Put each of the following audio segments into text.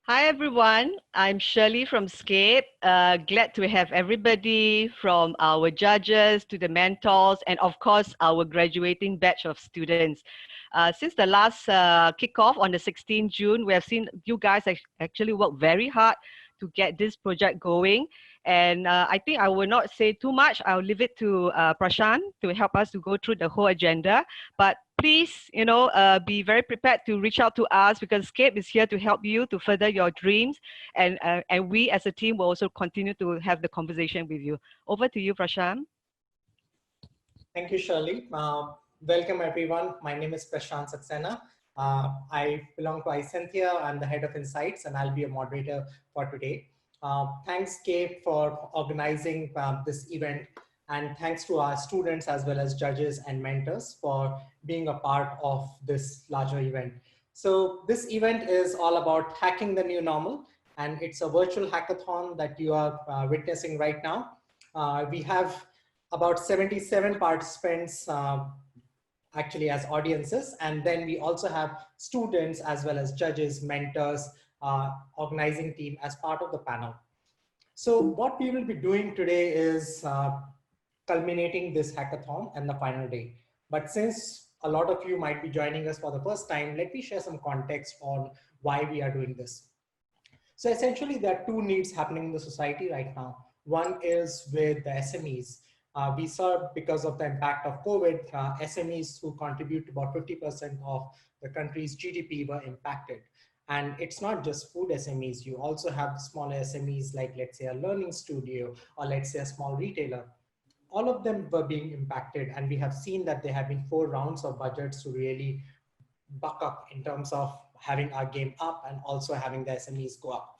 Hi everyone, I'm Shirley from SCAPE. Glad to have everybody from our judges to the mentors and of course our graduating batch of students. Since the last kickoff on the 16th June, we have seen you guys actually work very hard to get this project going. And I think I will not say too much. I'll leave it to Prashant to help us to go through the whole agenda. But please, be very prepared to reach out to us because SCAPE is here to help you to further your dreams. And we as a team will also continue to have the conversation with you. Over to you, Prashant. Thank you, Shirley. Welcome, everyone. My name is Prashant Saxena. I belong to Isentia. I'm the head of Insights, and I'll be a moderator for today. Thanks, Kate, for organizing this event. And thanks to our students as well as judges and mentors for being a part of this larger event. So this event is all about hacking the new normal, and it's a virtual hackathon that you are witnessing right now. We have about 77 participants actually as audiences. And then we also have students as well as judges, mentors, organizing team as part of the panel. So what we will be doing today is culminating this hackathon and the final day. But since a lot of you might be joining us for the first time, let me share some context on why we are doing this. So essentially there are two needs happening in the society right now. One is with the SMEs. We saw because of the impact of COVID, SMEs who contribute to about 50% of the country's GDP were impacted. And it's not just food SMEs. You also have smaller SMEs like, let's say, a learning studio or let's say a small retailer. All of them were being impacted. And we have seen that there have been 4 rounds of budgets to really buck up in terms of having our game up and also having the SMEs go up.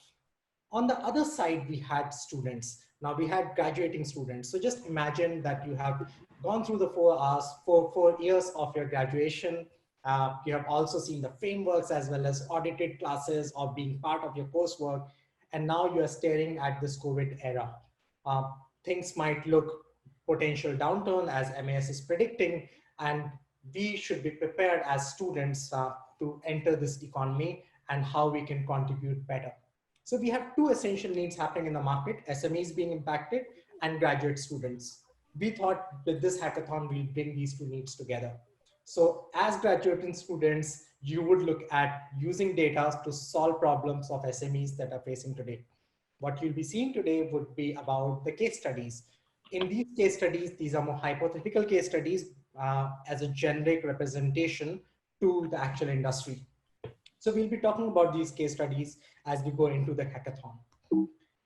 On the other side, we had students. Now we had graduating students. So just imagine that you have gone through the 4 years of your graduation. You have also seen the frameworks as well as audited classes or being part of your coursework. And now you are staring at this COVID era. Things might look potential downturn as MAS is predicting, and we should be prepared as students to enter this economy and how we can contribute better. So we have 2 essential needs happening in the market, SMEs being impacted and graduate students. We thought with this hackathon, we'll bring these 2 needs together. So as graduating students, you would look at using data to solve problems of SMEs that are facing today. What you'll be seeing today would be about the case studies. In these case studies, these are more hypothetical case studies as a generic representation to the actual industry. So we'll be talking about these case studies as we go into the hackathon.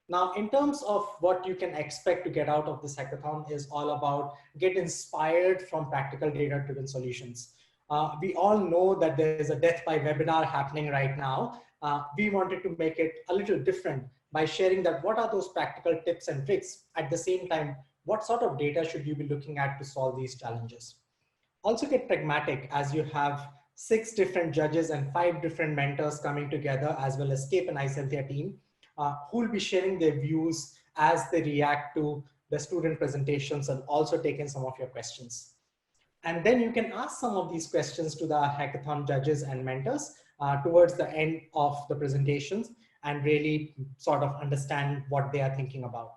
Now, in terms of what you can expect to get out of this hackathon is all about get inspired from practical data-driven solutions. We all know that there is a death by webinar happening right now. We wanted to make it a little different by sharing that what are those practical tips and tricks. At the same time, what sort of data should you be looking at to solve these challenges? Also get pragmatic as you have 6 different judges and 5 different mentors coming together, as well as SCAPE and Isentia team, who will be sharing their views as they react to the student presentations and also taking some of your questions. And then you can ask some of these questions to the hackathon judges and mentors towards the end of the presentations and really sort of understand what they are thinking about.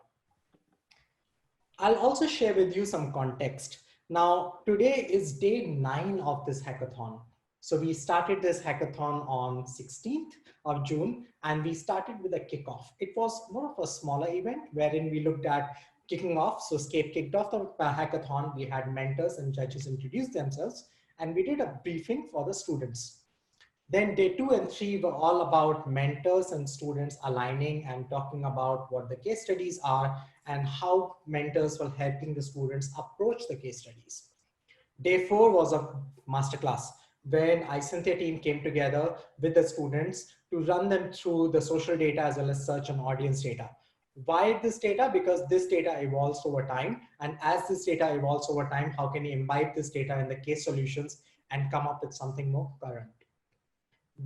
I'll also share with you some context. Now, today is day 9 of this hackathon. So we started this hackathon on 16th of June, and we started with a kickoff. It was more of a smaller event wherein we looked at kicking off. So SCAPE kicked off the hackathon. We had mentors and judges introduce themselves, and we did a briefing for the students. Then day 2 and 3 were all about mentors and students aligning and talking about what the case studies are and how mentors were helping the students approach the case studies. Day 4 was a masterclass when Isentia team came together with the students to run them through the social data as well as search and audience data. Why this data? Because this data evolves over time. And as this data evolves over time, how can you imbibe this data in the case solutions and come up with something more current?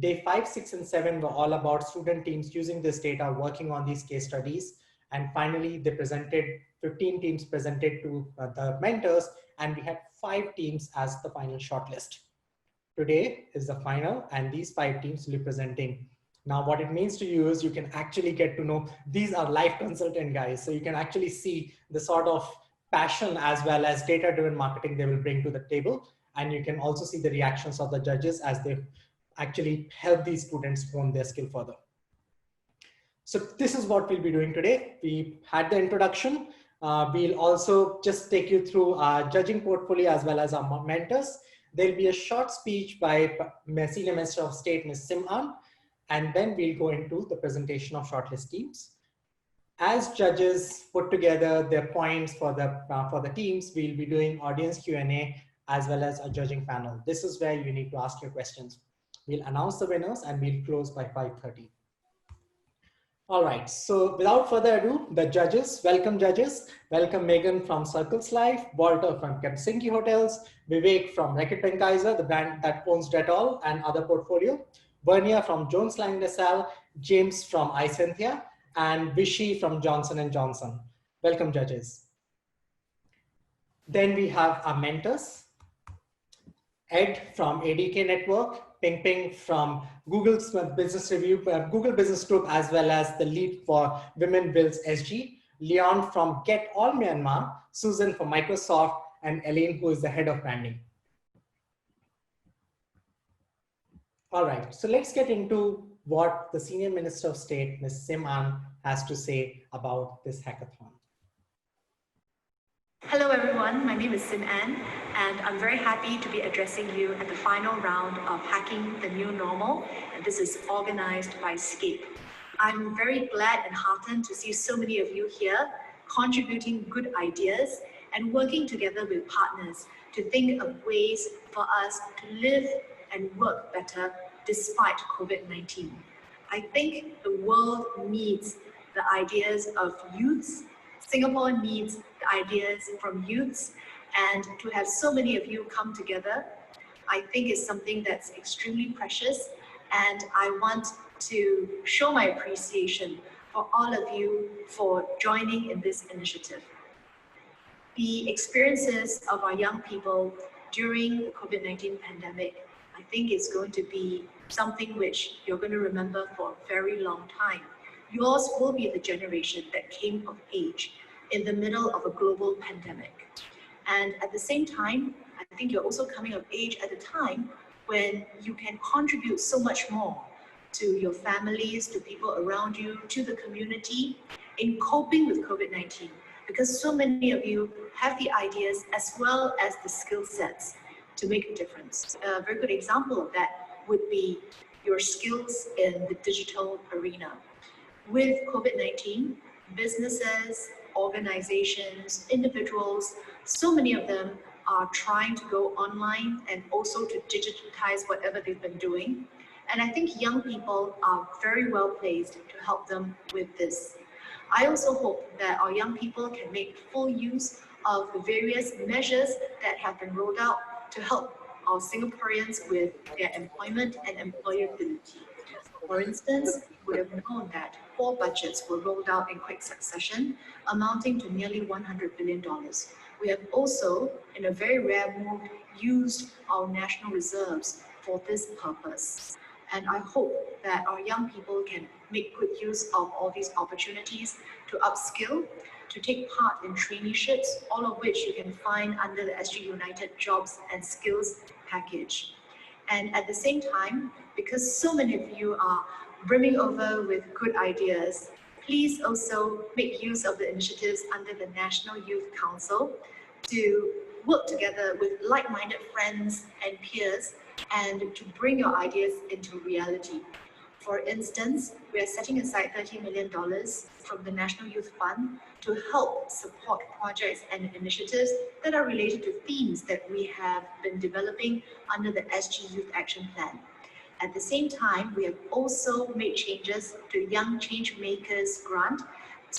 Day 5, 6, and 7 were all about student teams using this data, working on these case studies. And finally, they presented, 15 teams presented to the mentors, and we had 5 teams as the final shortlist. Today is the final, and these 5 teams will be presenting. Now, what it means to you is you can actually get to know these are live consultant guys. So you can actually see the sort of passion as well as data-driven marketing they will bring to the table. And you can also see the reactions of the judges as they actually help these students hone their skill further. So this is what we'll be doing today. We had the introduction. We'll also just take you through our judging portfolio as well as our mentors. There'll be a short speech by Senior Minister of State, Ms. Sim An, and then we'll go into the presentation of shortlist teams. As judges put together their points for the teams, we'll be doing audience Q&A as well as a judging panel. This is where you need to ask your questions. We'll announce the winners and we'll close by 5:30. All right, so without further ado, the judges, welcome judges. Welcome Megan from Circles Life, Walter from Helsinki Hotels, Vivek from Organiser, the brand that owns Dettol and other portfolio, Bernia from Jones Lang LaSalle, James from Isentia, and Vishy from Johnson & Johnson. Welcome judges. Then we have our mentors, Ed from ADK Network, Ping Ping from Google's Business Review, Google Business Group, as well as the lead for Women Builds SG, Leon from Get All Myanmar, Susan from Microsoft, and Elaine, who is the head of branding. All right, so let's get into what the Senior Minister of State, Ms. Sim An, has to say about this hackathon. Hello everyone, my name is Sim An, and I'm very happy to be addressing you at the final round of Hacking the New Normal, and this is organized by SCAPE. I'm very glad and heartened to see so many of you here contributing good ideas and working together with partners to think of ways for us to live and work better despite COVID-19. I think the world needs the ideas of youths. Singapore needs the ideas from youths, and to have so many of you come together, I think is something that's extremely precious, and I want to show my appreciation for all of you for joining in this initiative. The experiences of our young people during the COVID-19 pandemic, I think is going to be something which you're going to remember for a very long time. Yours will be the generation that came of age in the middle of a global pandemic. And at the same time, I think you're also coming of age at a time when you can contribute so much more to your families, to people around you, to the community in coping with COVID-19, because so many of you have the ideas as well as the skill sets to make a difference. A very good example of that would be your skills in the digital arena. With COVID-19, businesses, organizations, individuals, so many of them are trying to go online and also to digitize whatever they've been doing. And I think young people are very well placed to help them with this. I also hope that our young people can make full use of the various measures that have been rolled out to help our Singaporeans with their employment and employability. For instance, we have known that 4 budgets were rolled out in quick succession, amounting to nearly $100 billion. We have also, in a very rare move, used our national reserves for this purpose. And I hope that our young people can make good use of all these opportunities to upskill, to take part in traineeships, all of which you can find under the SG United Jobs and Skills package. And at the same time, because so many of you are brimming over with good ideas, please also make use of the initiatives under the National Youth Council to work together with like-minded friends and peers and to bring your ideas into reality. For instance, we are setting aside $30 million from the National Youth Fund to help support projects and initiatives that are related to themes that we have been developing under the SG Youth Action Plan. At the same time, we have also made changes to Young Change Makers grant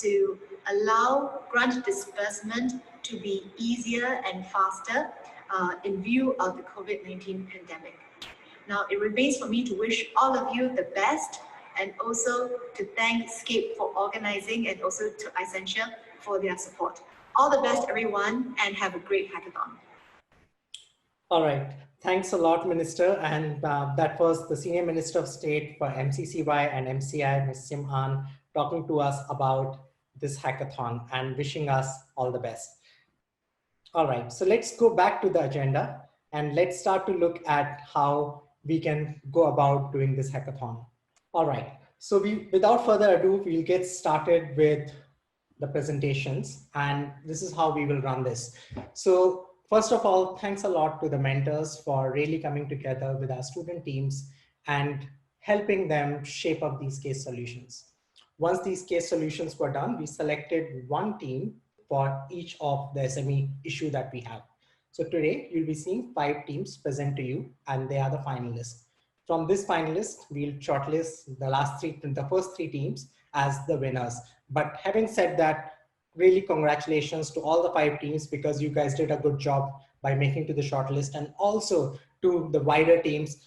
to allow grant disbursement to be easier and faster in view of the COVID-19 pandemic. Now, it remains for me to wish all of you the best and also to thank SCAPE for organizing and also to Isentia for their support. All the best, everyone, and have a great hackathon. All right. Thanks a lot, Minister. And that was the Senior Minister of State for MCCY and MCI, Ms. Sim Han, talking to us about this hackathon and wishing us all the best. All right, so let's go back to the agenda and let's start to look at how we can go about doing this hackathon. All right, so without further ado, we'll get started with the presentations, and this is how we will run this. So first of all, thanks a lot to the mentors for really coming together with our student teams and helping them shape up these case solutions. Once these case solutions were done, we selected one team for each of the SME issue that we have. So today you'll be seeing 5 teams present to you, and they are the finalists. From this finalist, we'll shortlist the first 3 teams as the winners. But having said that, really congratulations to all the 5 teams, because you guys did a good job by making to the shortlist, and also to the wider teams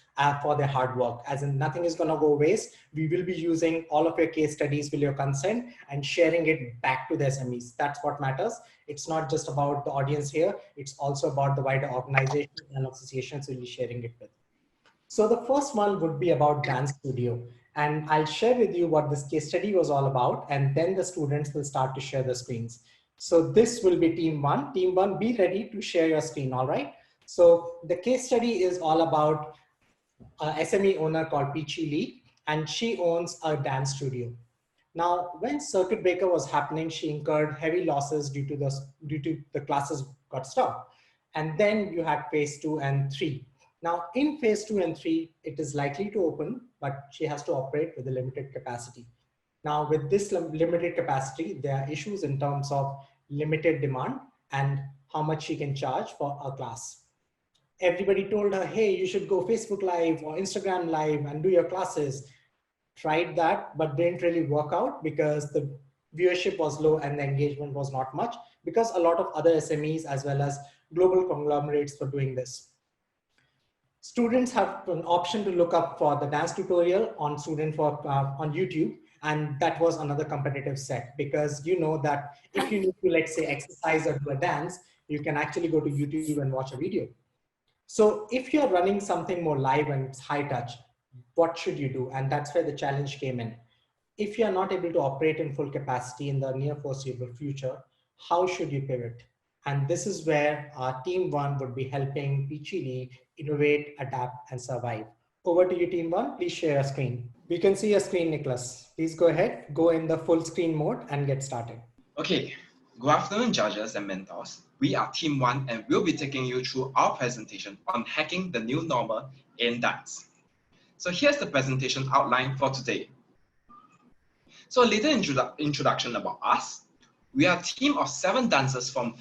for their hard work. As in, nothing is going to go waste. We will be using all of your case studies with your consent and sharing it back to the SMEs. That's what matters. It's not just about the audience here. It's also about the wider organizations and associations we'll be sharing it with. So the first one would be about dance studio. And I'll share with you what this case study was all about, and then the students will start to share the screens. So this will be team 1. Team 1, be ready to share your screen, all right? So the case study is all about an SME owner called Peachy Lee, and she owns a dance studio. Now, when circuit breaker was happening, she incurred heavy losses due to the classes got stopped. And then you had phase 2 and 3. Now, in phase 2 and 3, it is likely to open, but she has to operate with a limited capacity. Now, with this limited capacity, there are issues in terms of limited demand and how much she can charge for a class. Everybody told her, hey, you should go Facebook Live or Instagram Live and do your classes. Tried that, but didn't really work out because the viewership was low and the engagement was not much, because a lot of other SMEs as well as global conglomerates were doing this. Students have an option to look up for the dance tutorial on on YouTube, and that was another competitive set, because you know that if you need to, let's say, exercise or do a dance, you can actually go to YouTube and watch a video. So if you're running something more live and it's high touch, what should you do? And that's where the challenge came in. If you're not able to operate in full capacity in the near foreseeable future, how should you pivot? And this is where our team 1 would be helping Peachy Lee innovate, adapt, and survive. Over to you, team 1. Please share your screen. We can see your screen, Nicholas. Please go ahead, go in the full screen mode and get started. Okay, good afternoon, judges and mentors. We are team 1 and we'll be taking you through our presentation on hacking the new normal in dance. So here's the presentation outline for today. So a little introduction about us. We are a team of 7 dancers from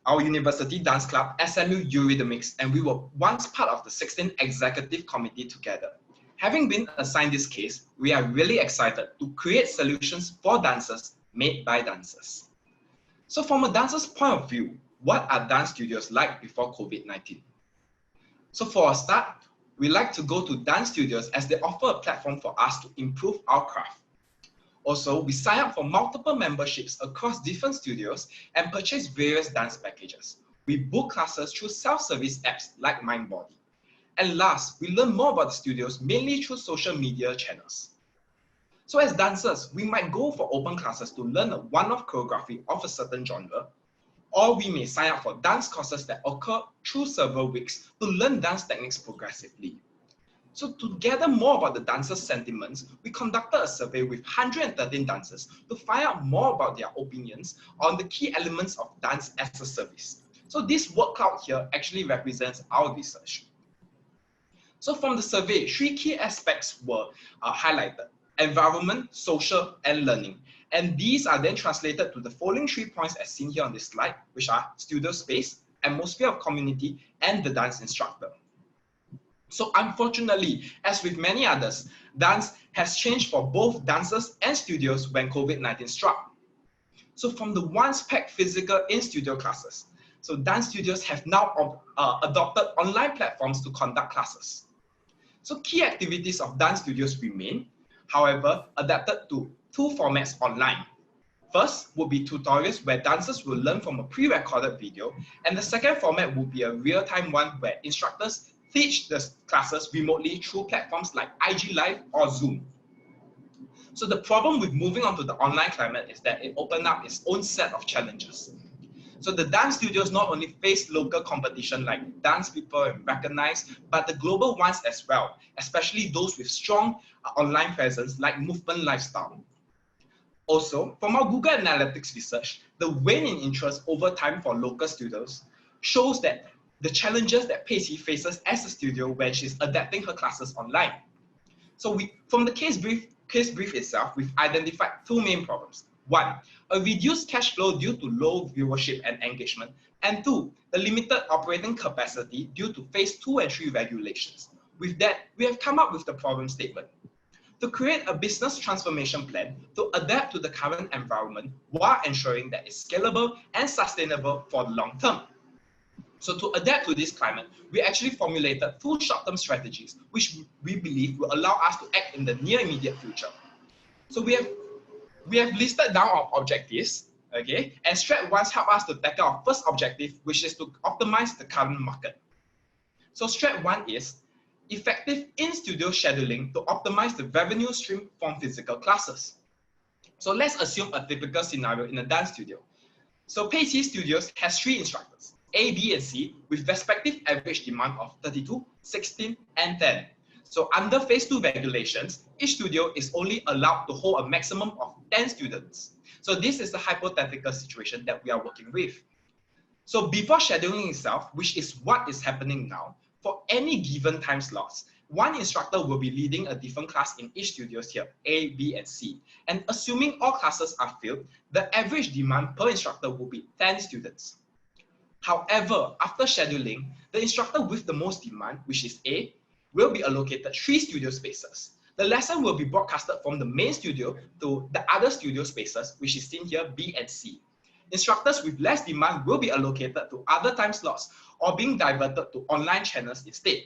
our university dance club, SMU Eurythmics, and we were once part of the 16th executive committee together. Having been assigned this case, we are really excited to create solutions for dancers made by dancers. So from a dancer's point of view, what are dance studios like before COVID-19? So for a start, we like to go to dance studios as they offer a platform for us to improve our craft. Also, we sign up for multiple memberships across different studios and purchase various dance packages. We book classes through self-service apps like MindBody. And last, we learn more about the studios mainly through social media channels. So as dancers, we might go for open classes to learn a one-off choreography of a certain genre, or we may sign up for dance courses that occur through several weeks to learn dance techniques progressively. So to gather more about the dancers' sentiments, we conducted a survey with 113 dancers to find out more about their opinions on the key elements of dance as a service. So this word cloud here actually represents our research. So from the survey, 3 key aspects were highlighted: environment, social, and learning. And these are then translated to the following 3 points as seen here on this slide, which are studio space, atmosphere of community, and the dance instructor. So unfortunately, as with many others, dance has changed for both dancers and studios when COVID-19 struck. So from the once packed physical in-studio classes, so dance studios have now adopted online platforms to conduct classes. So key activities of dance studios remain, however, adapted to 2 formats online. First would be tutorials where dancers will learn from a pre-recorded video, and the second format would be a real-time one where instructors teach the classes remotely through platforms like IG Live or Zoom. So the problem with moving on to the online climate is that it opened up its own set of challenges. So the dance studios not only face local competition like Dance People and Recognize, but the global ones as well, especially those with strong online presence like Movement Lifestyle. Also, from our Google Analytics research, the wane in interest over time for local studios shows that the challenges that Pacey faces as a studio when she's adapting her classes online. So from the case brief itself, we've identified two main problems. One, a reduced cash flow due to low viewership and engagement. And two, the limited operating capacity due to phase 2 and 3 regulations. With that, we have come up with the problem statement. To create a business transformation plan to adapt to the current environment while ensuring that it's scalable and sustainable for the long term. So to adapt to this climate, we actually formulated 2 short-term strategies, which we believe will allow us to act in the near immediate future. So we have listed down our objectives, okay? And Strat 1 help us to tackle our first objective, which is to optimize the current market. So Strat 1 is effective in-studio scheduling to optimize the revenue stream from physical classes. So let's assume a typical scenario in a dance studio. So Pacey Studios has 3 instructors, A, B, and C, with respective average demand of 32, 16, and 10. So under phase 2 regulations, each studio is only allowed to hold a maximum of 10 students. So this is the hypothetical situation that we are working with. So before scheduling itself, which is what is happening now, for any given time slots, one instructor will be leading a different class in each studio here, A, B, and C. And assuming all classes are filled, the average demand per instructor will be 10 students. However, after scheduling, the instructor with the most demand, which is A, will be allocated 3 studio spaces. The lesson will be broadcasted from the main studio to the other studio spaces, which is seen here, B and C. Instructors with less demand will be allocated to other time slots or being diverted to online channels instead.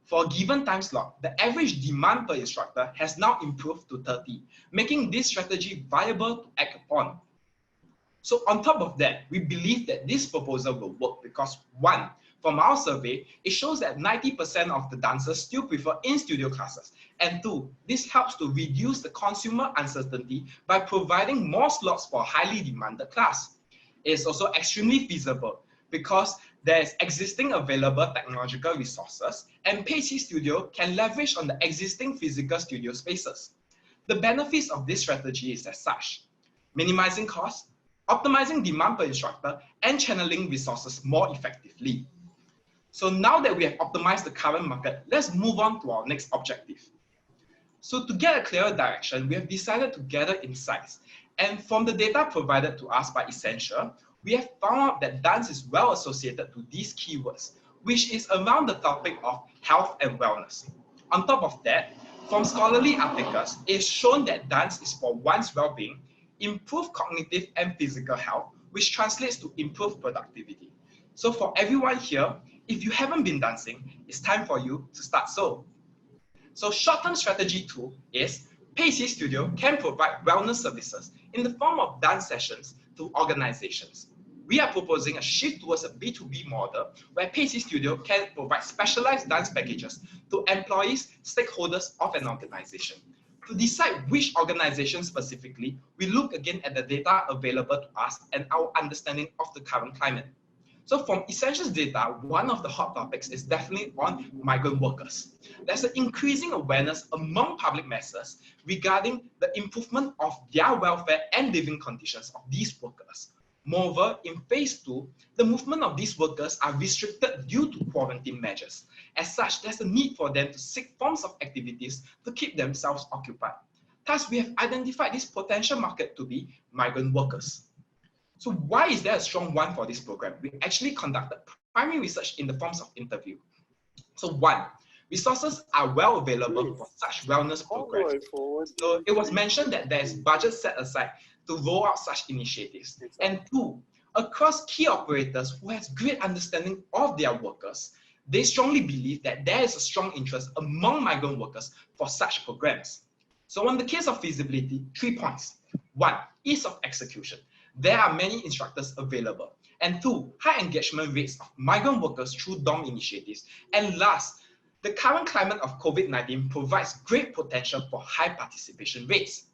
For a given time slot, the average demand per instructor has now improved to 30, making this strategy viable to act upon. So on top of that, we believe that this proposal will work because 1, from our survey, it shows that 90% of the dancers still prefer in-studio classes. And 2, this helps to reduce the consumer uncertainty by providing more slots for a highly demanded class. It is also extremely feasible because there is existing available technological resources and Pacey Studio can leverage on the existing physical studio spaces. The benefits of this strategy is as such: minimizing costs, optimizing demand per instructor, and channeling resources more effectively. So now that we have optimized the current market, let's move on to our next objective. So to get a clearer direction, we have decided to gather insights. And from the data provided to us by Isentia, we have found out that dance is well associated to these keywords, which is around the topic of health and wellness. On top of that, from scholarly articles, it is shown that dance is for one's well-being, improved cognitive and physical health, which translates to improved productivity. So for everyone here, if you haven't been dancing, it's time for you to start so. So short-term strategy 2 is Pacey Studio can provide wellness services in the form of dance sessions to organizations. We are proposing a shift towards a B2B model where Pacey Studio can provide specialized dance packages to employees, stakeholders of an organization. To decide which organization specifically, we look again at the data available to us and our understanding of the current climate. So from Essentials data, one of the hot topics is definitely on migrant workers. There's an increasing awareness among public masses regarding the improvement of their welfare and living conditions of these workers. Moreover, in phase 2, the movement of these workers are restricted due to quarantine measures. As such, there's a need for them to seek forms of activities to keep themselves occupied. Thus, we have identified this potential market to be migrant workers. So why is there a strong one for this program? We actually conducted primary research in the forms of interview. So 1, resources are well available for such wellness programs. So it was mentioned that there is budget set aside to roll out such initiatives. And 2, across key operators who has great understanding of their workers, they strongly believe that there is a strong interest among migrant workers for such programs. So on the case of feasibility, 3 points. 1, ease of execution. There are many instructors available. And 2, high engagement rates of migrant workers through DOM initiatives. And last, The current climate of COVID-19 provides great potential for high participation rates.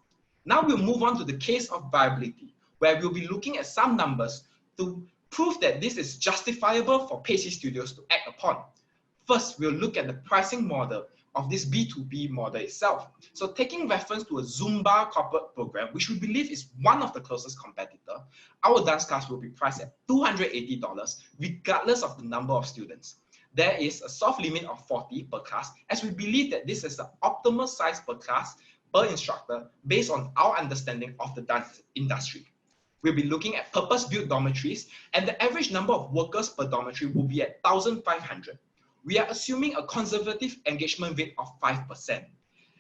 Now we'll move on to the case of viability, where we'll be looking at some numbers to prove that this is justifiable for PC studios to act upon. First, we'll look at the pricing model of this B2B model itself. So taking reference to a Zumba corporate program, which we believe is one of the closest competitor, our dance class will be priced at $280 regardless of the number of students. There is a soft limit of 40 per class, as we believe that this is the optimal size per class per instructor based on our understanding of the dance industry. We'll be looking at purpose-built dormitories, and the average number of workers per dormitory will be at 1,500. We are assuming a conservative engagement rate of 5%.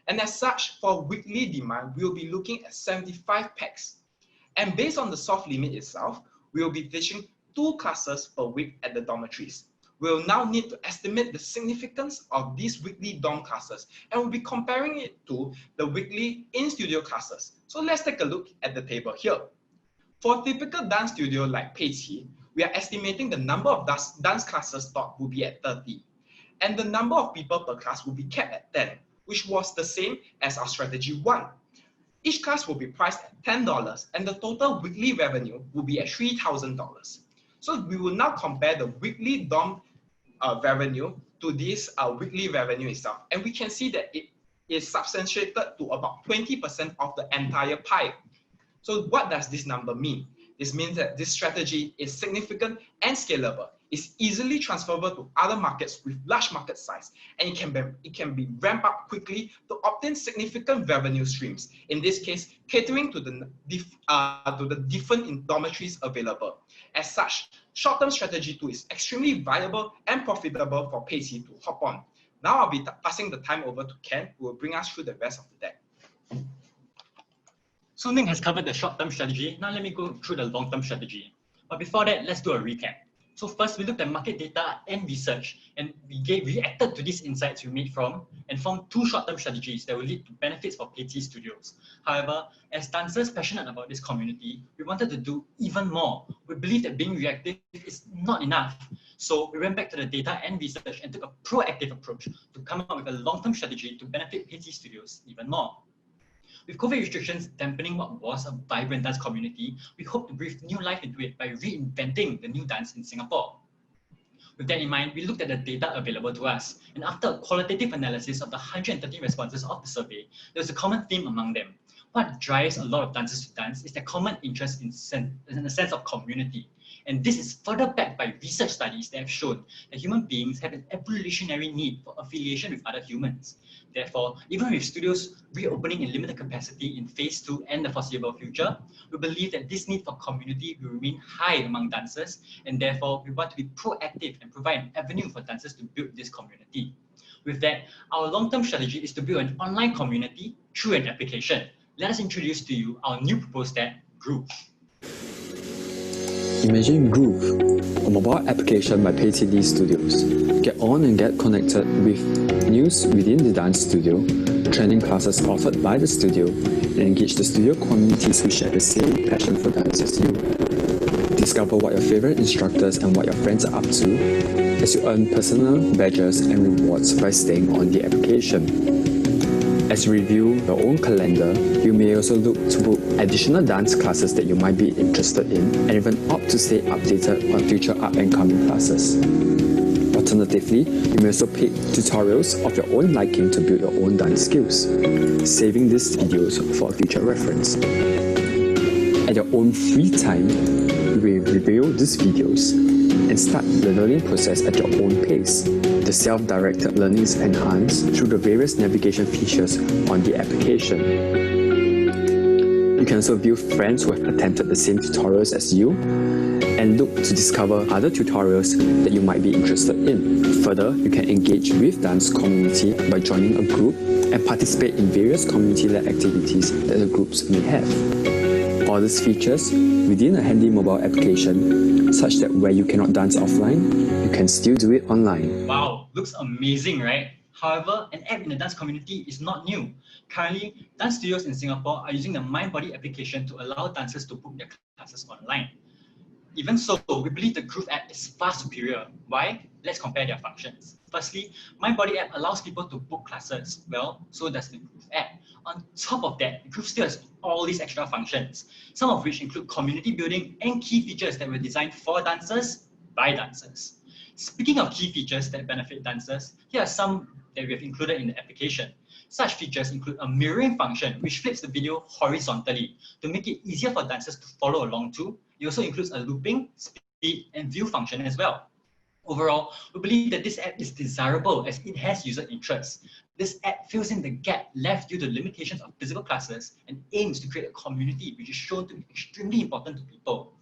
And as such, for weekly demand, we'll be looking at 75 packs. And based on the soft limit itself, we'll be teaching 2 classes per week at the dormitories. We'll now need to estimate the significance of these weekly dorm classes, and we'll be comparing it to the weekly in-studio classes. So let's take a look at the table here. For a typical dance studio like Peiqi, we are estimating the number of dance classes taught will be at 30. And the number of people per class will be capped at 10, which was the same as our strategy 1. Each class will be priced at $10, and the total weekly revenue will be at $3,000. So we will now compare the weekly dorm revenue to this weekly revenue itself. And we can see that it is substantiated to about 20% of the entire pie. So what does this number mean? This means that this strategy is significant and scalable. It's easily transferable to other markets with large market size, and it can be ramped up quickly to obtain significant revenue streams. In this case, catering to the different dormitories available. As such, short-term strategy 2 is extremely viable and profitable for Peiqi to hop on. Now I'll be passing the time over to Ken, who will bring us through the rest of the deck. So Ning has covered the short-term strategy. Now let me go through the long-term strategy. But before that, let's do a recap. So first, we looked at market data and research, and we reacted to these insights we made from and formed 2 short-term strategies that will lead to benefits for Peiqi studios. However, as dancers passionate about this community, we wanted to do even more. We believe that being reactive is not enough. So we went back to the data and research and took a proactive approach to come up with a long-term strategy to benefit Peiqi studios even more. With COVID restrictions dampening what was a vibrant dance community, we hope to breathe new life into it by reinventing the new dance in Singapore. With that in mind, we looked at the data available to us, and after a qualitative analysis of the 130 responses of the survey, there was a common theme among them. What drives a lot of dancers to dance is their common interest in the sense of community. And this is further backed by research studies that have shown that human beings have an evolutionary need for affiliation with other humans. Therefore, even with studios reopening in limited capacity in phase 2 and the foreseeable future, we believe that this need for community will remain high among dancers, and therefore we want to be proactive and provide an avenue for dancers to build this community. With that, our long-term strategy is to build an online community through an application. Let us introduce to you our new proposed app, Groove. Imagine Groove, a mobile application by Peiqi Studios. Get on and get connected with news within the dance studio, training classes offered by the studio, and engage the studio communities who share the same passion for dance as you. Discover what your favorite instructors and what your friends are up to as you earn personal badges and rewards by staying on the application. As you review your own calendar, you may also look to book additional dance classes that you might be interested in, and even opt to stay updated on future up-and-coming classes. Alternatively, you may also pick tutorials of your own liking to build your own dance skills, saving these videos for future reference. At your own free time, you will review these videos and start the learning process at your own pace. The self-directed learning is enhanced through the various navigation features on the application. You can also view friends who have attempted the same tutorials as you and look to discover other tutorials that you might be interested in. Further, you can engage with dance community by joining a group and participate in various community-led activities that the groups may have. All these features within a handy mobile application, such that where you cannot dance offline, you can still do it online. Wow, looks amazing, right? However, an app in the dance community is not new. Currently, dance studios in Singapore are using the MindBody application to allow dancers to book their classes online. Even so, we believe the Groove app is far superior. Why? Let's compare their functions. Firstly, My Body app allows people to book classes. Well, so does the Groove app. On top of that, the Groove still has all these extra functions, some of which include community building and key features that were designed for dancers by dancers. Speaking of key features that benefit dancers, here are some that we have included in the application. Such features include a mirroring function, which flips the video horizontally to make it easier for dancers to follow along too. It also includes a looping, speed, and view function as well. Overall, we believe that this app is desirable as it has user interest. This app fills in the gap left due to limitations of physical classes and aims to create a community which is shown to be extremely important to people.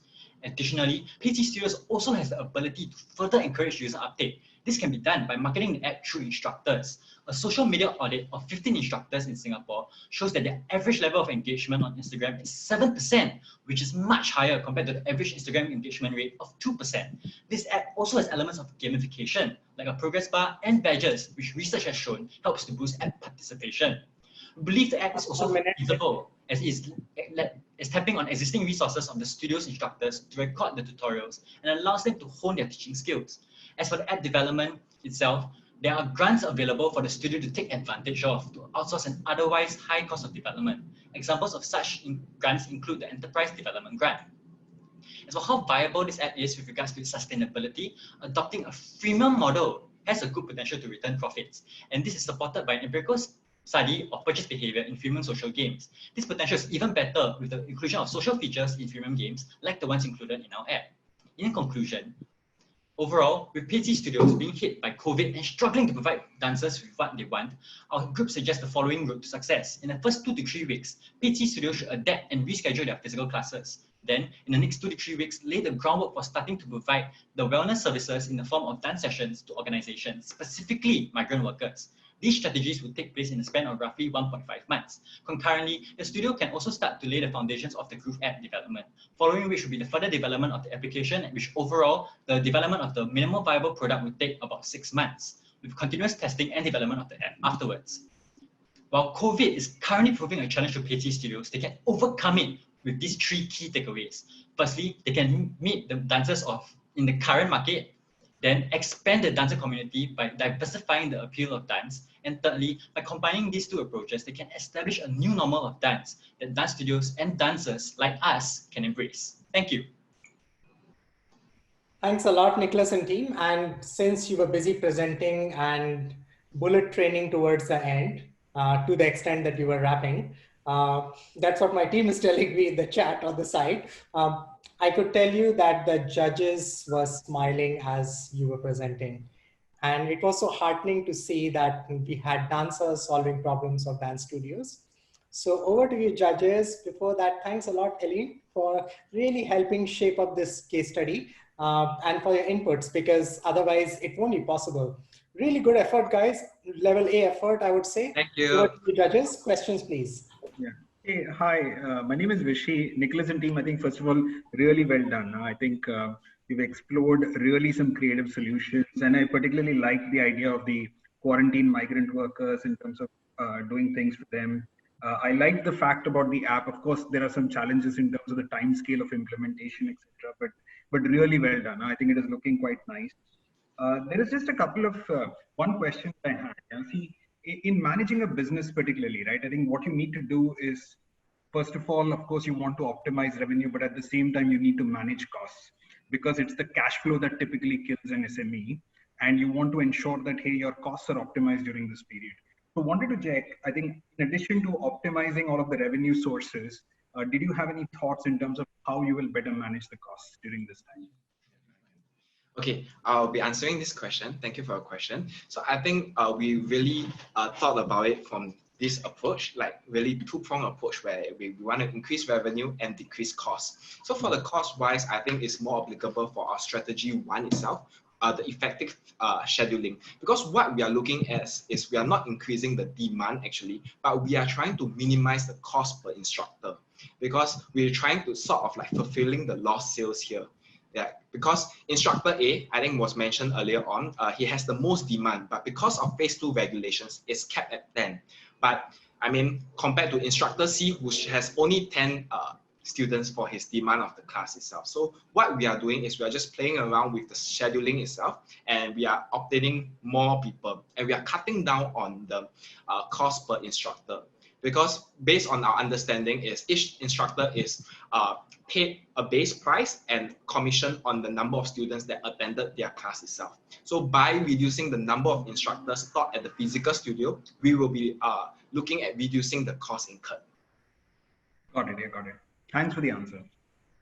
Additionally, PT Studios also has the ability to further encourage user uptake. This can be done by marketing the app through instructors. A social media audit of 15 instructors in Singapore shows that their average level of engagement on Instagram is 7%, which is much higher compared to the average Instagram engagement rate of 2%. This app also has elements of gamification, like a progress bar and badges, which research has shown helps to boost app participation. We believe the app is also feasible as it is tapping on existing resources of the studio's instructors to record the tutorials and allows them to hone their teaching skills. As for the app development itself, there are grants available for the studio to take advantage of to outsource an otherwise high cost of development. Examples of such grants include the Enterprise Development Grant. As for how viable this app is with regards to its sustainability, adopting a freemium model has a good potential to return profits, and this is supported by an empirical study of purchase behavior in freemium social games. This potential is even better with the inclusion of social features in freemium games like the ones included in our app. In conclusion, overall, with PT Studios being hit by COVID and struggling to provide dancers with what they want, our group suggests the following route to success. In the first 2 to 3 weeks, PT Studios should adapt and reschedule their physical classes. Then, in the next 2 to 3 weeks, lay the groundwork for starting to provide the wellness services in the form of dance sessions to organizations, specifically migrant workers. These strategies will take place in a span of roughly 1.5 months. Concurrently, the studio can also start to lay the foundations of the Groove app development, following which will be the further development of the application, which overall, the development of the minimum viable product will take about 6 months, with continuous testing and development of the app afterwards. While COVID is currently proving a challenge to PT Studios, they can overcome it with these 3 key takeaways. Firstly, they can meet the dancers in the current market, then expand the dancer community by diversifying the appeal of dance. And thirdly, by combining these 2 approaches, they can establish a new normal of dance that dance studios and dancers like us can embrace. Thank you. Thanks a lot, Nicholas and team. And since you were busy presenting and bullet training towards the end, to the extent that you were rapping, that's what my team is telling me in the chat on the side. I could tell you that the judges were smiling as you were presenting. And it was so heartening to see that we had dancers solving problems of dance studios. So over to you, judges. Before that, thanks a lot, Eileen, for really helping shape up this case study and for your inputs, because otherwise it won't be possible. Really good effort, guys. Level A effort, I would say. Thank you. Over to you, judges. Questions, please. Yeah. Hey, hi, my name is Rishi. Nicholas and team, I think, first of all, really well done. I think you've explored really some creative solutions, and I particularly like the idea of the quarantine migrant workers in terms of doing things for them. I like the fact about the app. Of course, there are some challenges in terms of the time scale of implementation, etc. But really well done. I think it is looking quite nice. There is just a couple of one question I had. See, in managing a business particularly, right, I think what you need to do is, first of all, of course, you want to optimize revenue, but at the same time, you need to manage costs, because it's the cash flow that typically kills an SME. And you want to ensure that, hey, your costs are optimized during this period. So wanted to check, I think, in addition to optimizing all of the revenue sources, did you have any thoughts in terms of how you will better manage the costs during this time? Okay, I'll be answering this question. Thank you for your question. So I think we really thought about it from this approach, like really 2-pronged approach where we want to increase revenue and decrease costs. So for the cost wise, I think it's more applicable for our strategy 1 itself, the effective scheduling, because what we are looking at is we are not increasing the demand actually, but we are trying to minimize the cost per instructor, because we're trying to sort of like fulfilling the lost sales here. Yeah, because instructor A, I think was mentioned earlier on, he has the most demand, but because of phase 2 regulations, it's capped at 10. But I mean, compared to instructor C, which has only 10 students for his demand of the class itself. So what we are doing is we are just playing around with the scheduling itself, and we are obtaining more people, and we are cutting down on the cost per instructor, because based on our understanding is each instructor is paid a base price and commission on the number of students that attended their class itself. So by reducing the number of instructors taught at the physical studio, we will be looking at reducing the cost incurred. Got it, Thanks for the answer.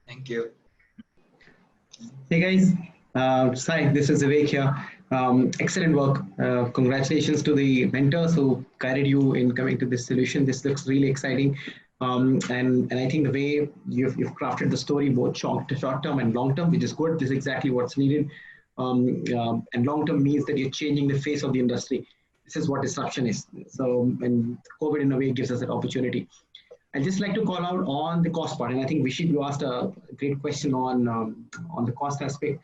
Thank you. Hey guys, Sai, this is Vivek here. Excellent work. Congratulations to the mentors who guided you in coming to this solution. This looks really exciting. And I think the way you've crafted the story, both short term and long term, which is good. This is exactly what's needed. And long term means that you're changing the face of the industry. This is what disruption is. So, and COVID in a way gives us that opportunity. I'd just like to call out on the cost part, and I think Vishit, you asked a great question on the cost aspect.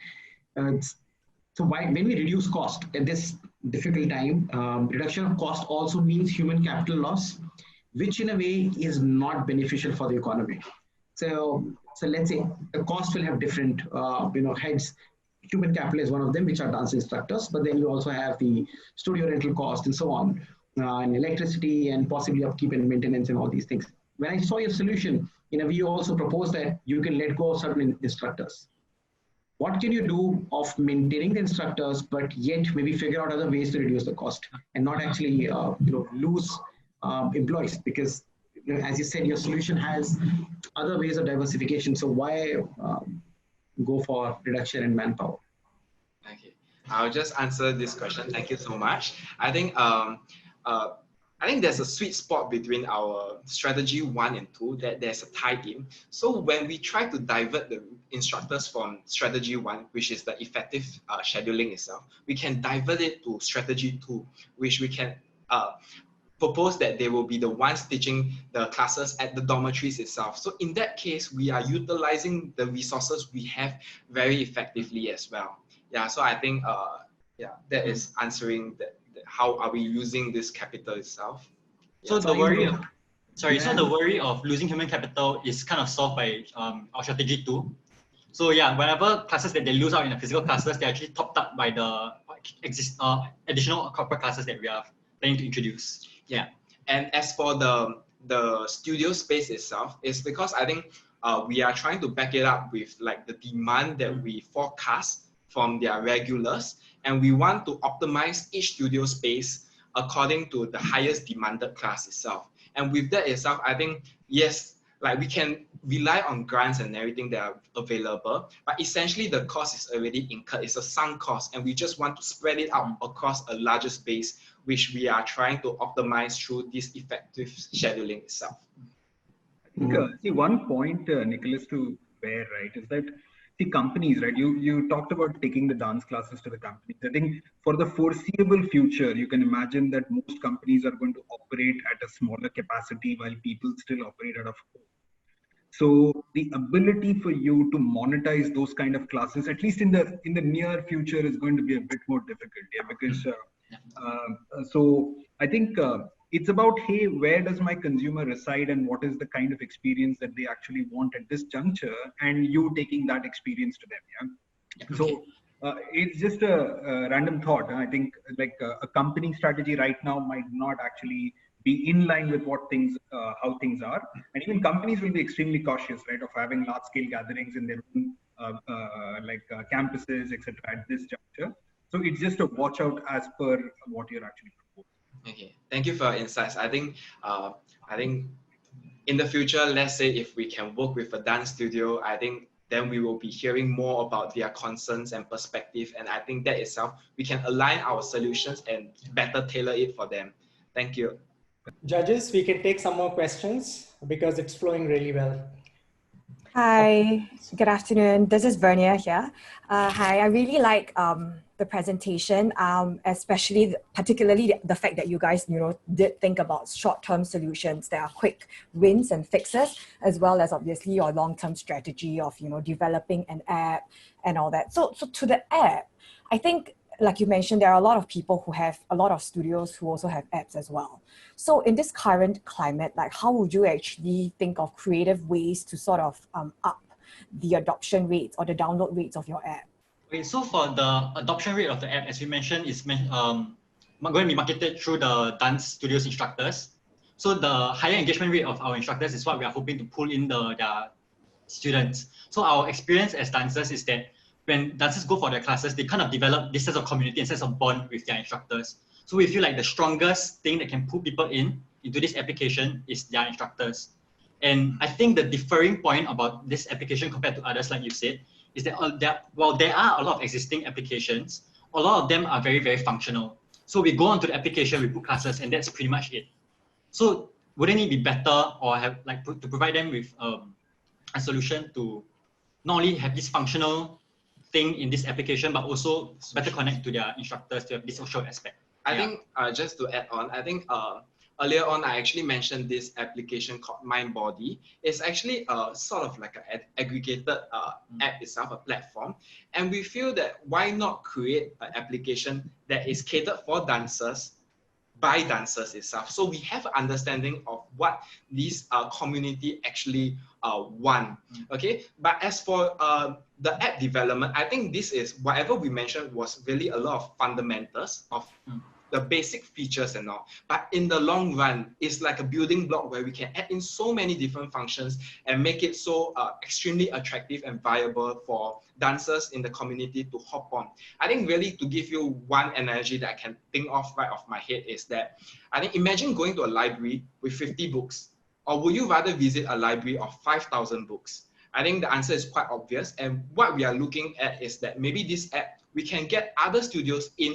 So when we reduce cost at this difficult time, reduction of cost also means human capital loss, which in a way is not beneficial for the economy. So let's say the cost will have different heads. Human capital is one of them, which are dance instructors, but then you also have the studio rental cost and so on, and electricity and possibly upkeep and maintenance and all these things. When I saw your solution, in a way, you also proposed that you can let go of certain instructors. What can you do of maintaining the instructors, but yet maybe figure out other ways to reduce the cost and not actually lose employees? Because as you said, your solution has other ways of diversification. So why go for reduction in manpower? Okay, I'll just answer this question. Thank you so much. I think there's a sweet spot between our strategy 1 and 2, that there's a tie-in. So when we try to divert the instructors from strategy 1, which is the effective scheduling itself, we can divert it to strategy 2, which we can propose that they will be the ones teaching the classes at the dormitories itself. So in that case, we are utilizing the resources we have very effectively as well. Yeah, so I think that is answering that. How are we using this capital itself? So the worry of, so the worry of losing human capital is kind of solved by our strategy 2. So yeah, whenever classes that they lose out in the physical classes, they're actually topped up by the additional corporate classes that we are planning to introduce. Yeah, and as for the studio space itself, it's because I think we are trying to back it up with like the demand that we forecast from their regulars, and we want to optimize each studio space according to the highest demanded class itself. And with that itself, I think, yes, like we can rely on grants and everything that are available, but essentially the cost is already incurred. It's a sunk cost, and we just want to spread it out across a larger space, which we are trying to optimize through this effective scheduling itself. I think, see, one point, Nicholas, to bear, right, is that the companies, right, you talked about taking the dance classes to the companies. I think for the foreseeable future, you can imagine that most companies are going to operate at a smaller capacity while people still operate out of home. So the ability for you to monetize those kind of classes, at least in the near future, is going to be a bit more difficult. Yeah, because so I think it's about, hey, where does my consumer reside and what is the kind of experience that they actually want at this juncture, and you taking that experience to them. Yeah. So it's just a random thought. I think like a company strategy right now might not actually be in line with what things, how things are. And even companies will be extremely cautious, right, of having large scale gatherings in their own campuses, etc. at this juncture. So it's just a watch out as per what you're actually proposing. Okay, thank you for your insights. I think in the future, let's say if we can work with a dance studio, I think then we will be hearing more about their concerns and perspective. And I think that itself, we can align our solutions and better tailor it for them. Thank you. Judges, we can take some more questions because it's flowing really well. Hi, good afternoon. This is Vernia here. Hi, I really like the presentation, especially particularly the fact that you guys, did think about short-term solutions that are quick wins and fixes, as well as obviously your long-term strategy of, developing an app and all that. So to the app, I think like you mentioned, there are a lot of people who have a lot of studios who also have apps as well. So in this current climate, like how would you actually think of creative ways to sort of up the adoption rates or the download rates of your app? Okay, so for the adoption rate of the app, as we mentioned, is going to be marketed through the dance studios instructors. So the higher engagement rate of our instructors is what we are hoping to pull in their students. So our experience as dancers is that when dancers go for their classes, they kind of develop this sense of community and sense of bond with their instructors. So we feel like the strongest thing that can pull people into this application is their instructors. And I think the differing point about this application compared to others, like you said, is that while there are a lot of existing applications, a lot of them are very, very functional. So we go onto the application, we book classes, and that's pretty much it. So wouldn't it be better or have like to provide them with a solution to not only have this functional thing in this application, but also better connect to their instructors to have this social aspect? I think just to add on, I think earlier on, I actually mentioned this application called MindBody. It's actually sort of like an aggregated app itself, a platform. And we feel that why not create an application that is catered for dancers by dancers itself. So we have an understanding of what these community actually want. Okay, but as for the app development, I think this is whatever we mentioned was really a lot of fundamentals of the basic features and all, but in the long run, it's like a building block where we can add in so many different functions and make it so extremely attractive and viable for dancers in the community to hop on. I think really to give you one analogy that I can think of right off my head is that, I think imagine going to a library with 50 books, or would you rather visit a library of 5,000 books? I think the answer is quite obvious, and what we are looking at is that maybe this app, we can get other studios in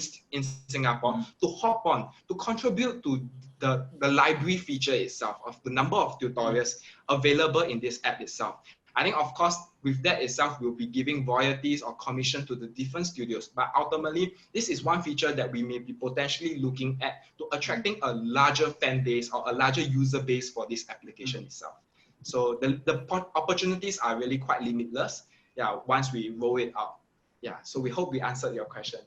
Singapore to hop on, to contribute to the library feature itself, of the number of tutorials available in this app itself. I think, of course, with that itself, we'll be giving royalties or commission to the different studios. But ultimately, this is one feature that we may be potentially looking at to attracting a larger fan base or a larger user base for this application itself. So the opportunities are really quite limitless, once we roll it out. So we hope we answered your question.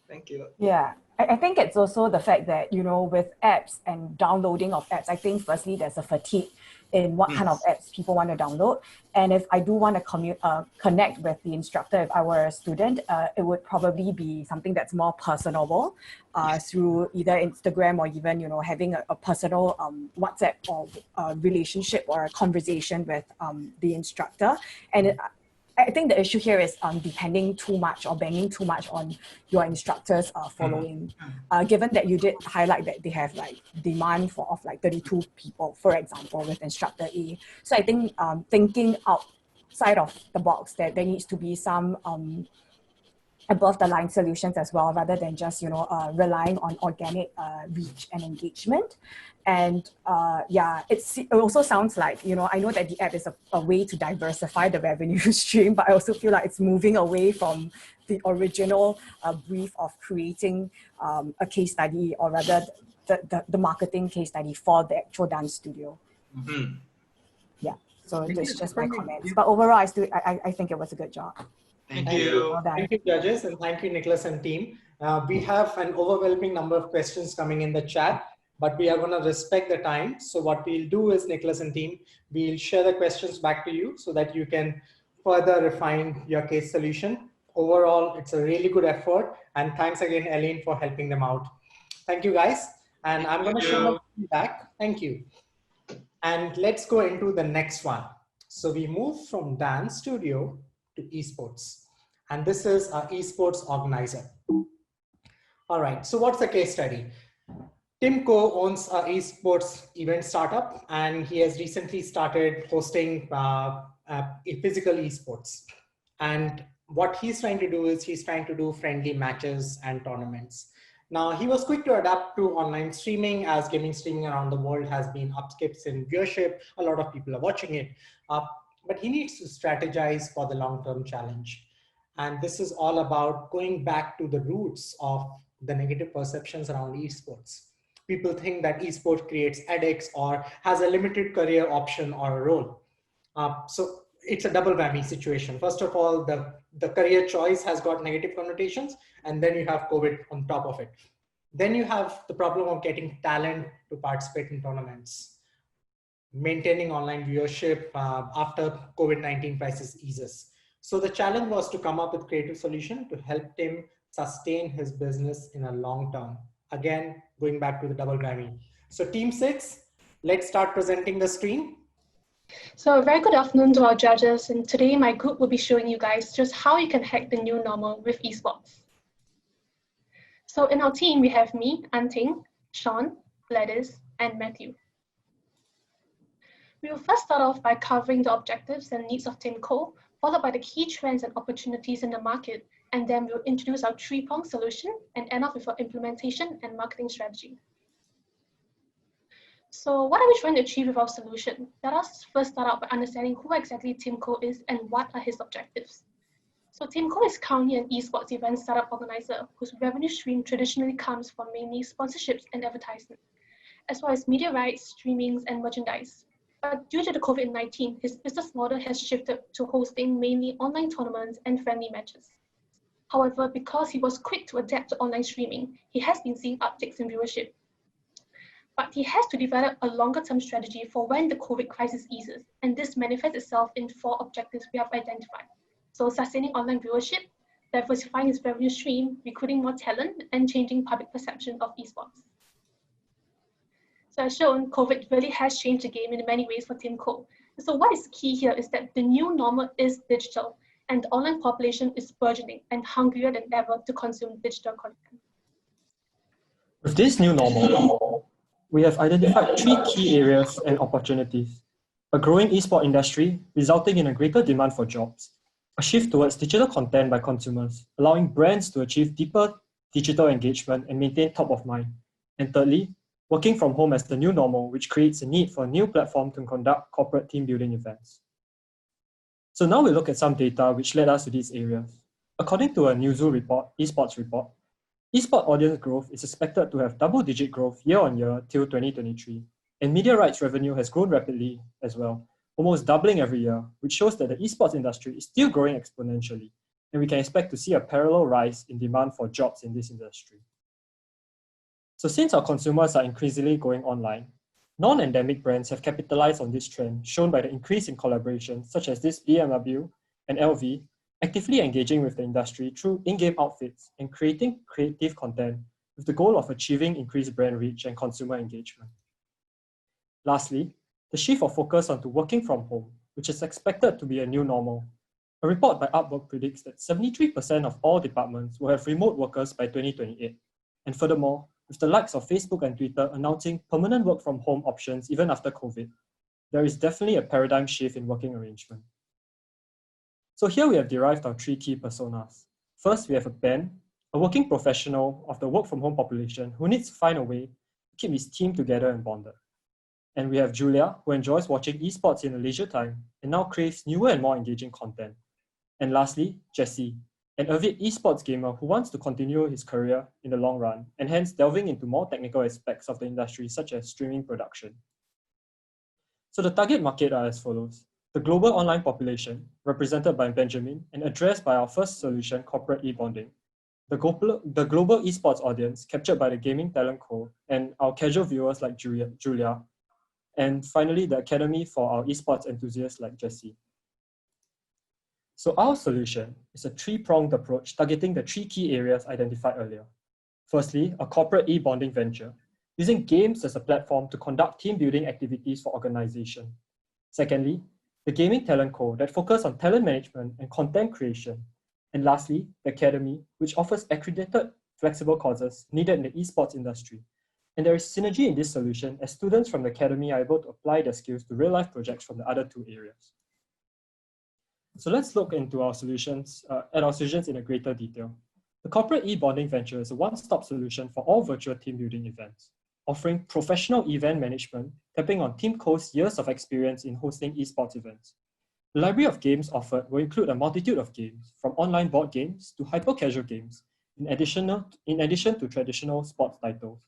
Thank you. Yeah, I think it's also the fact that, you know, with apps and downloading of apps, I think firstly there's a fatigue in what kind of apps people want to download. And if I do want to connect with the instructor, if I were a student, it would probably be something that's more personable through either Instagram or even, you know, having a personal WhatsApp or relationship or a conversation with the instructor. And I think the issue here is depending too much or banging too much on your instructors following. Given that you did highlight that they have like demand of like 32 people, for example, with instructor A. So I think thinking outside of the box, that there needs to be some above the line solutions as well, rather than just, you know, relying on organic reach and engagement. And it also sounds like, you know, I know that the app is a way to diversify the revenue stream, but I also feel like it's moving away from the original brief of creating a case study, or rather the marketing case study for the actual dance studio. Yeah, so that's just my comments. But overall, I think it was a good job. Thank you. Well done. Thank you, judges, and thank you, Nicholas and team. We have an overwhelming number of questions coming in the chat, but we are going to respect the time. So what we'll do is, Nicholas and team, we'll share the questions back to you so that you can further refine your case solution. Overall, it's a really good effort. And thanks again, Elaine, for helping them out. Thank you, guys. And I'm going to share my back. Thank you. And let's go into the next one. So we move from dance studio to esports. And this is our esports organizer. All right, so what's the case study? Tim Ko owns an esports event startup, and he has recently started hosting physical esports. And what he's trying to do is he's trying to do friendly matches and tournaments. Now, he was quick to adapt to online streaming, as gaming streaming around the world has been upskips in viewership. A lot of people are watching it, but he needs to strategize for the long-term challenge. And this is all about going back to the roots of the negative perceptions around esports. People think that esports creates headaches or has a limited career option or a role. So it's a double whammy situation. First of all, the career choice has got negative connotations, and then you have COVID on top of it. Then you have the problem of getting talent to participate in tournaments, maintaining online viewership after COVID-19 crisis eases. So the challenge was to come up with creative solution to help him sustain his business in a long term. Again, going back to the double whammy. So team 6, let's start presenting the screen. So a very good afternoon to our judges, and today my group will be showing you guys just how you can hack the new normal with esports. So in our team, we have me, Anting, Sean, Gladys, and Matthew. We will first start off by covering the objectives and needs of TIMCO, followed by the key trends and opportunities in the market, and then we'll introduce our three-pronged solution and end off with our implementation and marketing strategy. So what are we trying to achieve with our solution? Let us first start out by understanding who exactly TIMCO is and what are his objectives. So TIMCO is currently an esports event startup organizer whose revenue stream traditionally comes from mainly sponsorships and advertising, as well as media rights, streamings, and merchandise. But due to the COVID-19, his business model has shifted to hosting mainly online tournaments and friendly matches. However, because he was quick to adapt to online streaming, he has been seeing upticks in viewership. But he has to develop a longer-term strategy for when the COVID crisis eases, and this manifests itself in 4 objectives we have identified. So sustaining online viewership, diversifying his revenue stream, recruiting more talent, and changing public perception of esports. So as shown, COVID really has changed the game in many ways for TIMCO. So what is key here is that the new normal is digital, and the online population is burgeoning and hungrier than ever to consume digital content. With this new normal, we have identified 3 key areas and opportunities: a growing esports industry resulting in a greater demand for jobs, a shift towards digital content by consumers, allowing brands to achieve deeper digital engagement and maintain top of mind, and thirdly, working from home as the new normal, which creates a need for a new platform to conduct corporate team building events. So now we look at some data which led us to these areas. According to a Newzoo report, esports report, esports audience growth is expected to have double-digit growth year-on-year till 2023, and media rights revenue has grown rapidly as well, almost doubling every year, which shows that the esports industry is still growing exponentially, and we can expect to see a parallel rise in demand for jobs in this industry. So since our consumers are increasingly going online, non-endemic brands have capitalized on this trend, shown by the increase in collaborations such as this BMW and LV, actively engaging with the industry through in-game outfits and creating creative content with the goal of achieving increased brand reach and consumer engagement. Lastly, the shift of focus onto working from home, which is expected to be a new normal. A report by Upwork predicts that 73% of all departments will have remote workers by 2028. And furthermore, with the likes of Facebook and Twitter announcing permanent work from home options even after COVID, there is definitely a paradigm shift in working arrangement. So here we have derived our 3 key personas. First, we have a Ben, a working professional of the work from home population who needs to find a way to keep his team together and bonded. And we have Julia, who enjoys watching esports in her leisure time and now craves newer and more engaging content. And lastly, Jesse, an avid esports gamer who wants to continue his career in the long run and hence delving into more technical aspects of the industry such as streaming production. So the target market are as follows: the global online population, represented by Benjamin and addressed by our first solution, corporate e-bonding, the global esports audience captured by the Gaming Talent Co and our casual viewers like Julia, and finally the academy for our esports enthusiasts like Jesse. So our solution is a 3-pronged approach targeting the 3 key areas identified earlier. Firstly, a corporate e-bonding venture, using games as a platform to conduct team building activities for organization. Secondly, the Gaming Talent Co that focus on talent management and content creation. And lastly, the academy, which offers accredited flexible courses needed in the esports industry. And there is synergy in this solution as students from the academy are able to apply their skills to real-life projects from the other 2 areas. So let's look into our solutions, in a greater detail. The corporate e-bonding venture is a one-stop solution for all virtual team building events, offering professional event management, tapping on TIMCO's years of experience in hosting esports events. The library of games offered will include a multitude of games, from online board games to hyper-casual games, in addition to traditional esports titles.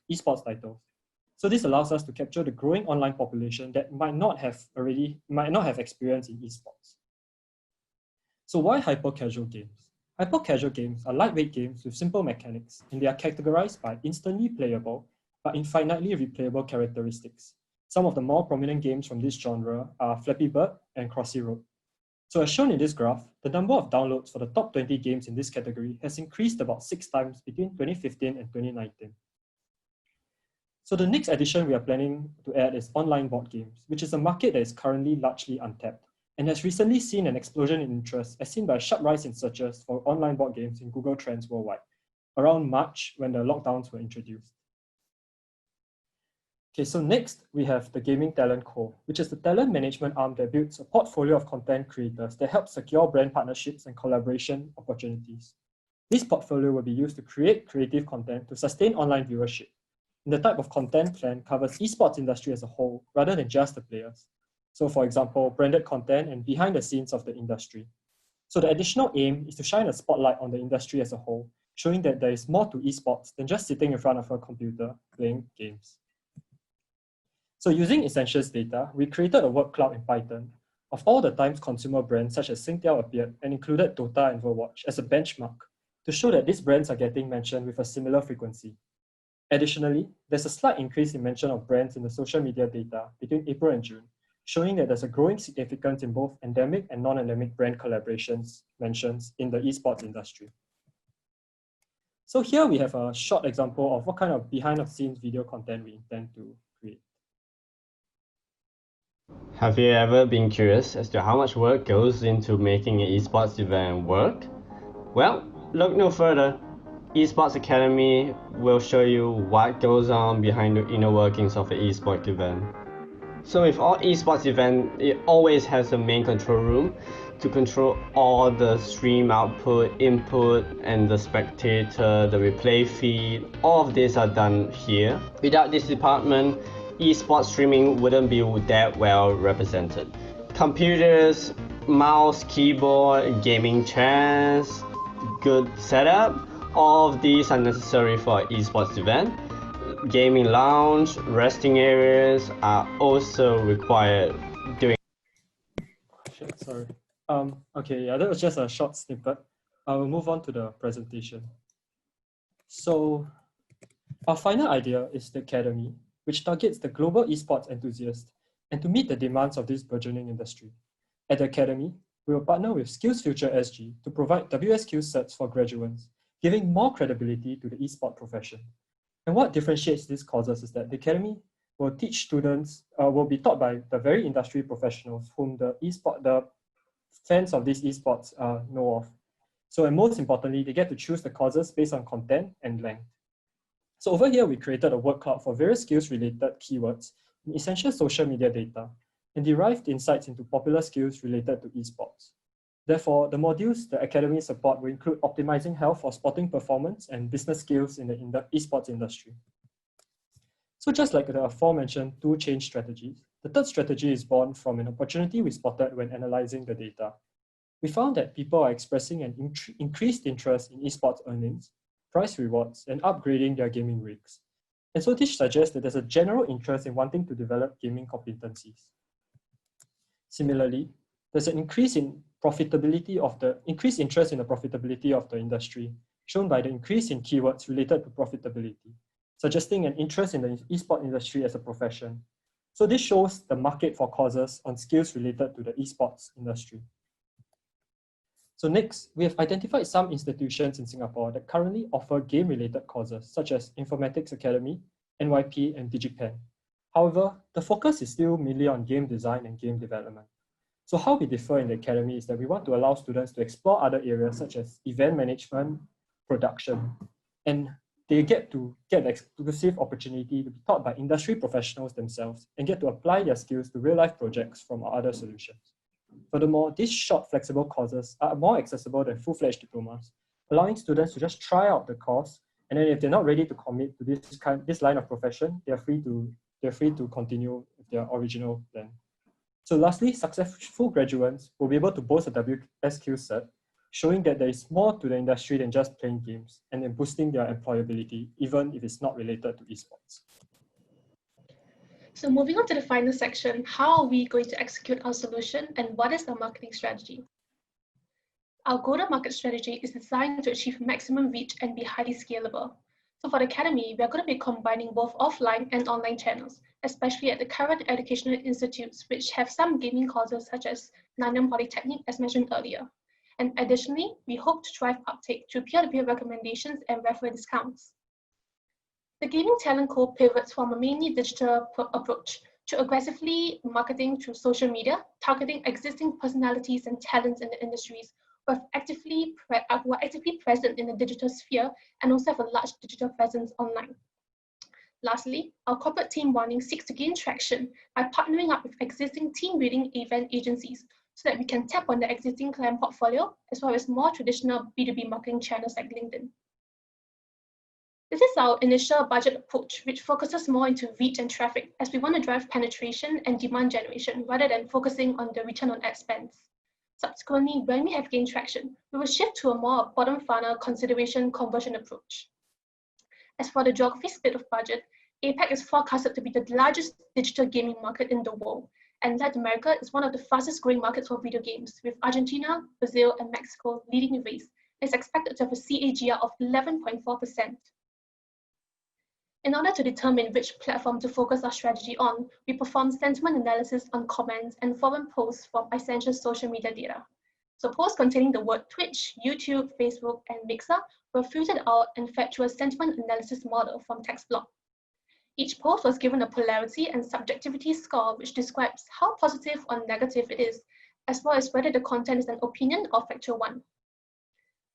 So this allows us to capture the growing online population that might not have experience in esports. So why hyper-casual games? Hyper-casual games are lightweight games with simple mechanics, and they are categorized by instantly playable but infinitely replayable characteristics. Some of the more prominent games from this genre are Flappy Bird and Crossy Road. So as shown in this graph, the number of downloads for the top 20 games in this category has increased about 6 times between 2015 and 2019. So the next addition we are planning to add is online board games, which is a market that is currently largely untapped and has recently seen an explosion in interest as seen by a sharp rise in searches for online board games in Google Trends worldwide, around March when the lockdowns were introduced. Okay, so next we have the Gaming Talent Co., which is the talent management arm that builds a portfolio of content creators that help secure brand partnerships and collaboration opportunities. This portfolio will be used to create creative content to sustain online viewership. And the type of content plan covers esports industry as a whole, rather than just the players. So for example, branded content and behind the scenes of the industry. So the additional aim is to shine a spotlight on the industry as a whole, showing that there is more to esports than just sitting in front of a computer playing games. So using Isentia's data, we created a word cloud in Python of all the times consumer brands such as Singtel appeared and included Dota and Overwatch as a benchmark to show that these brands are getting mentioned with a similar frequency. Additionally, there's a slight increase in mention of brands in the social media data between April and June, showing that there's a growing significance in both endemic and non-endemic brand collaborations mentions in the esports industry. So here we have a short example of what kind of behind-the-scenes video content we intend to create. Have you ever been curious as to how much work goes into making an esports event work? Well, look no further. Esports Academy will show you what goes on behind the inner workings of an esports event. So with all esports event, it always has a main control room to control all the stream output, input, and the spectator, the replay feed. All of these are done here. Without this department, esports streaming wouldn't be that well represented. Computers, mouse, keyboard, gaming chairs, good setup, all of these are necessary for an esports event. Gaming lounge, resting areas are also required during. Sorry. Okay, yeah, that was just a short snippet. I will move on to the presentation. So our final idea is the Academy, which targets the global esports enthusiast and to meet the demands of this burgeoning industry. At the Academy, we will partner with SkillsFuture SG to provide WSQ certs for graduates, giving more credibility to the esports profession. And what differentiates these courses is that the Academy will teach students, will be taught by the very industry professionals whom the fans of these esports know of. So, and most importantly, they get to choose the courses based on content and length. So over here, we created a word cloud for various skills-related keywords in essential social media data and derived insights into popular skills related to esports. Therefore, the modules the Academy support will include optimizing health for sporting performance and business skills in the esports industry. So just like the aforementioned two change strategies, the third strategy is born from an opportunity we spotted when analyzing the data. We found that people are expressing an increased interest in esports earnings, prize rewards, and upgrading their gaming rigs. And so this suggests that there's a general interest in wanting to develop gaming competencies. Similarly, there's an increased interest in the profitability of the industry, shown by the increase in keywords related to profitability, suggesting an interest in the esports industry as a profession. So this shows the market for courses on skills related to the esports industry. So next, we have identified some institutions in Singapore that currently offer game-related courses, such as Informatics Academy, NYP, and DigiPen. However, the focus is still mainly on game design and game development. So how we differ in the Academy is that we want to allow students to explore other areas such as event management, production, and they get the exclusive opportunity to be taught by industry professionals themselves and get to apply their skills to real-life projects from our other solutions. Furthermore, these short, flexible courses are more accessible than full-fledged diplomas, allowing students to just try out the course, and then if they're not ready to commit to this line of profession, they're free to continue with their original plan. So lastly, successful graduates will be able to boast a WSQ cert, showing that there is more to the industry than just playing games, and then boosting their employability, even if it's not related to esports. So moving on to the final section, how are we going to execute our solution and what is our marketing strategy? Our go-to-market strategy is designed to achieve maximum reach and be highly scalable. So for the Academy, we are going to be combining both offline and online channels, especially at the current educational institutes, which have some gaming courses such as Nanyang Polytechnic, as mentioned earlier. And additionally, we hope to drive uptake through peer-to-peer recommendations and referral discounts. The Gaming Talent Co pivots from a mainly digital approach to aggressively marketing through social media, targeting existing personalities and talents in the industries who are actively present in the digital sphere and also have a large digital presence online. Lastly, our corporate team bonding seeks to gain traction by partnering up with existing team building event agencies so that we can tap on the existing client portfolio as well as more traditional B2B marketing channels like LinkedIn. This is our initial budget approach, which focuses more into reach and traffic as we want to drive penetration and demand generation rather than focusing on the return on ad spends. Subsequently, when we have gained traction, we will shift to a more bottom funnel consideration conversion approach. As for the geography split of budget, APAC is forecasted to be the largest digital gaming market in the world, and Latin America is one of the fastest growing markets for video games, with Argentina, Brazil, and Mexico leading the race. It's expected to have a CAGR of 11.4%. In order to determine which platform to focus our strategy on, we perform sentiment analysis on comments and forum posts from Isentia's social media data. So posts containing the word Twitch, YouTube, Facebook, and Mixer were filtered out and fed through a sentiment analysis model from TextBlock. Each post was given a polarity and subjectivity score, which describes how positive or negative it is, as well as whether the content is an opinion or factual one.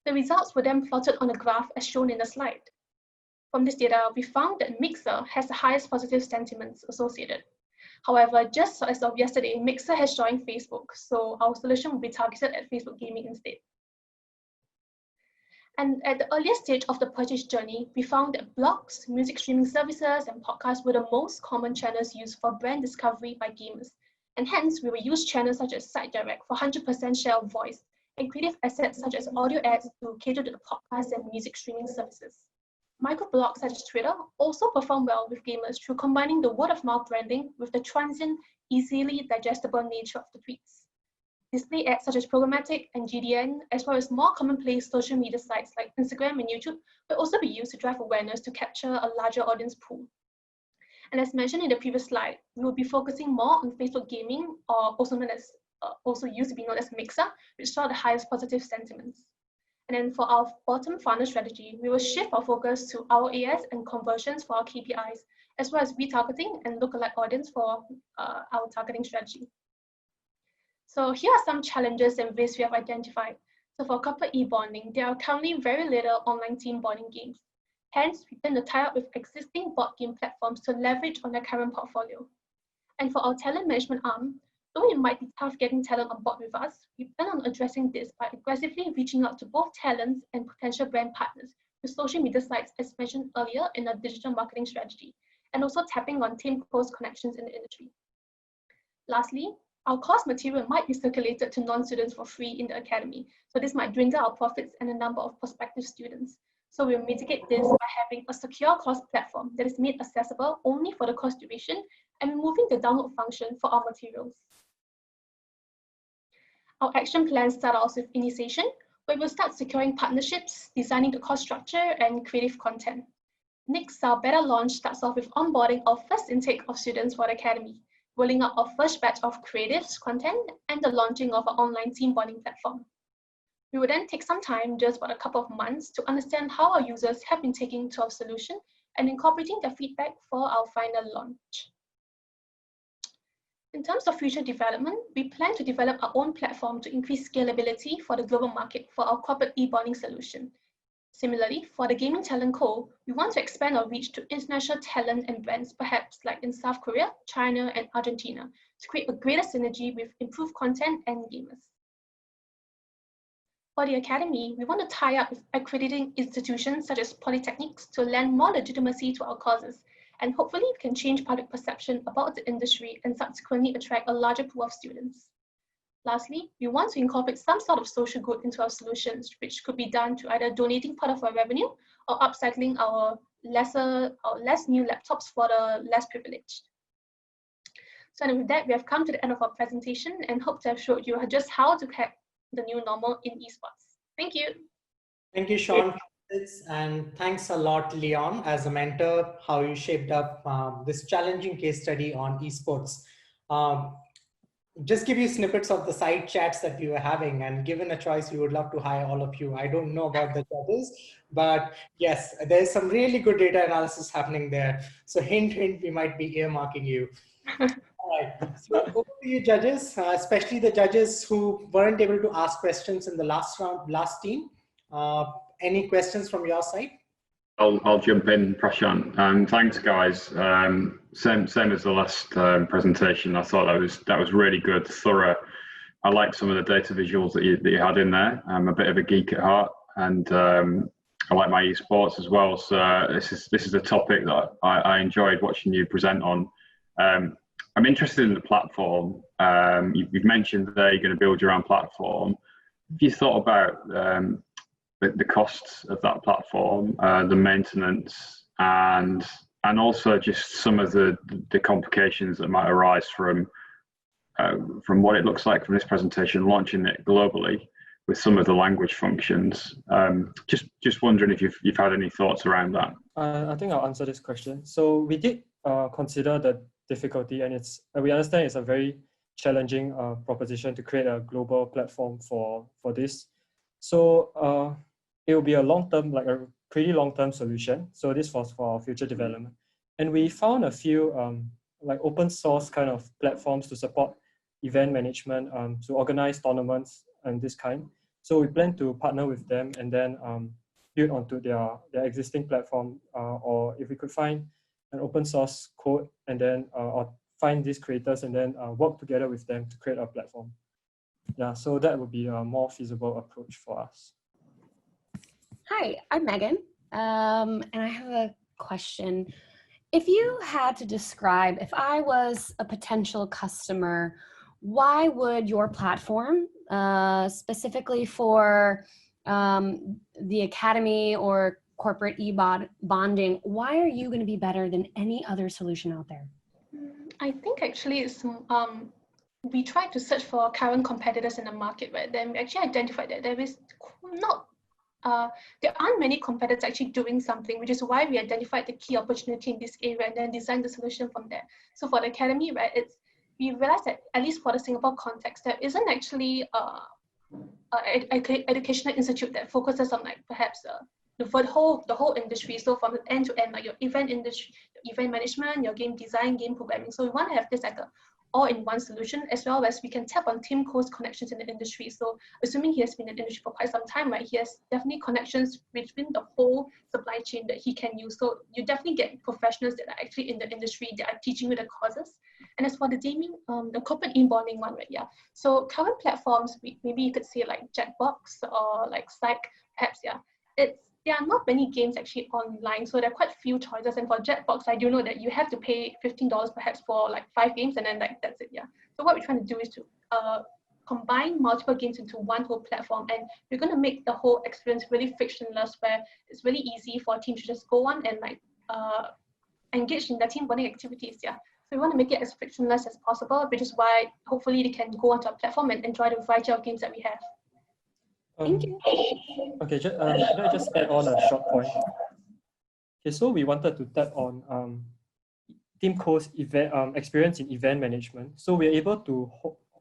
The results were then plotted on a graph as shown in the slide. From this data, we found that Mixer has the highest positive sentiments associated. However, just as of yesterday, Mixer has joined Facebook, so our solution will be targeted at Facebook Gaming instead. And at the earliest stage of the purchase journey, we found that blogs, music streaming services, and podcasts were the most common channels used for brand discovery by gamers. And hence, we will use channels such as SiteDirect for 100% share of voice, and creative assets such as audio ads to cater to the podcast and music streaming services. Microblogs such as Twitter also perform well with gamers through combining the word-of-mouth branding with the transient, easily digestible nature of the tweets. Display ads such as programmatic and GDN, as well as more commonplace social media sites like Instagram and YouTube, will also be used to drive awareness to capture a larger audience pool. And as mentioned in the previous slide, we will be focusing more on Facebook Gaming, or also used to be known as Mixer, which saw the highest positive sentiments. And then for our bottom funnel strategy, we will shift our focus to ROAS and conversions for our KPIs, as well as retargeting and lookalike audience for our targeting strategy. So here are some challenges and risks we have identified. So for corporate e-bonding, there are currently very little online team bonding games. Hence, we tend to tie up with existing board game platforms to leverage on their current portfolio. And for our talent management arm, though it might be tough getting talent on board with us, we plan on addressing this by aggressively reaching out to both talents and potential brand partners with social media sites, as mentioned earlier in our digital marketing strategy, and also tapping on TeamCo's connections in the industry. Lastly, our course material might be circulated to non-students for free in the academy, so this might dwindle our profits and the number of prospective students. So we'll mitigate this by having a secure course platform that is made accessible only for the course duration and removing the download function for our materials. Our action plans start off with initiation, where we'll start securing partnerships, designing the course structure, and creative content. Next, our beta launch starts off with onboarding our first intake of students for the academy, rolling out our first batch of creatives content, and the launching of our online team bonding platform. We will then take some time, just about a couple of months, to understand how our users have been taking to our solution and incorporating their feedback for our final launch. In terms of future development, we plan to develop our own platform to increase scalability for the global market for our corporate e-bonding solution. Similarly, for the Gaming Talent Co, we want to expand our reach to international talent and brands, perhaps like in South Korea, China, and Argentina, to create a greater synergy with improved content and gamers. For the academy, we want to tie up with accrediting institutions such as polytechnics to lend more legitimacy to our causes, and hopefully we can change public perception about the industry and subsequently attract a larger pool of students. Lastly, we want to incorporate some sort of social good into our solutions, which could be done to either donating part of our revenue or upcycling our less new laptops for the less privileged. So with that, we have come to the end of our presentation and hope to have showed you just how to the new normal in esports. Thank you. Thank you, Sean. And thanks a lot, Leon, as a mentor, how you shaped up this challenging case study on esports. Just give you snippets of the side chats that we were having, and given a choice, we would love to hire all of you. I don't know about the judges, but yes, there's some really good data analysis happening there. So hint, hint, we might be earmarking you. All right, so over to you, judges, especially the judges who weren't able to ask questions in the last round, last team. Any questions from your side? I'll jump in, Prashant. Thanks, guys. Same as the last presentation. I thought that was really good, thorough. I liked some of the data visuals that you had in there. I'm a bit of a geek at heart, and I like my esports as well. So this is a topic that I enjoyed watching you present on. I'm interested in the platform. You've mentioned there you're going to build your own platform. Have you thought about the costs of that platform, the maintenance, and also just some of the complications that might arise from what it looks like from this presentation, launching it globally with some of the language functions? Just wondering if you've had any thoughts around that. I think I'll answer this question. So we did consider the difficulty, and we understand it's a very challenging proposition to create a global platform for this. So it will be a long-term, like a pretty long-term solution. So this was for our future development. And we found a few like open source kind of platforms to support event management, to organize tournaments and this kind. So we plan to partner with them and then build onto their existing platform, or if we could find an open source code and then or find these creators and then work together with them to create a platform. Yeah, so that would be a more feasible approach for us. Hi, I'm Megan, and I have a question. If you had to describe, if I was a potential customer, why would your platform, specifically for the academy or corporate e-bonding, why are you going to be better than any other solution out there? I think actually it's we tried to search for current competitors in the market, right? Then we actually identified that there is there aren't many competitors actually doing something, which is why we identified the key opportunity in this area and then designed the solution from there. So for the academy, right, we realized that at least for the Singapore context, there isn't actually an educational institute that focuses on like perhaps the whole industry. So from end to end, like your event industry, your event management, your game design, game programming. So we want to have this like a all-in-one solution, as well as we can tap on Tim Ko's connections in the industry. So assuming he has been in the industry for quite some time, right, he has definitely connections between the whole supply chain that he can use. So you definitely get professionals that are actually in the industry that are teaching you the courses. And as for the gaming, the corporate e-bonding one, right, yeah. So current platforms, maybe you could say like Jackbox or like Psych, perhaps, yeah. There are not many games actually online, so there are quite few choices. And for Jackbox, I do know that you have to pay $15 perhaps for like 5 games, and then like that's it, yeah. So what we're trying to do is to combine multiple games into one whole platform, and we're going to make the whole experience really frictionless, where it's really easy for a team to just go on and like engage in their team bonding activities, yeah. So we want to make it as frictionless as possible, which is why hopefully they can go onto our platform and enjoy the variety of games that we have. Thank you. Okay, can I just add on a short point? Okay, so we wanted to tap on Tim Ko's event experience in event management. So we're able to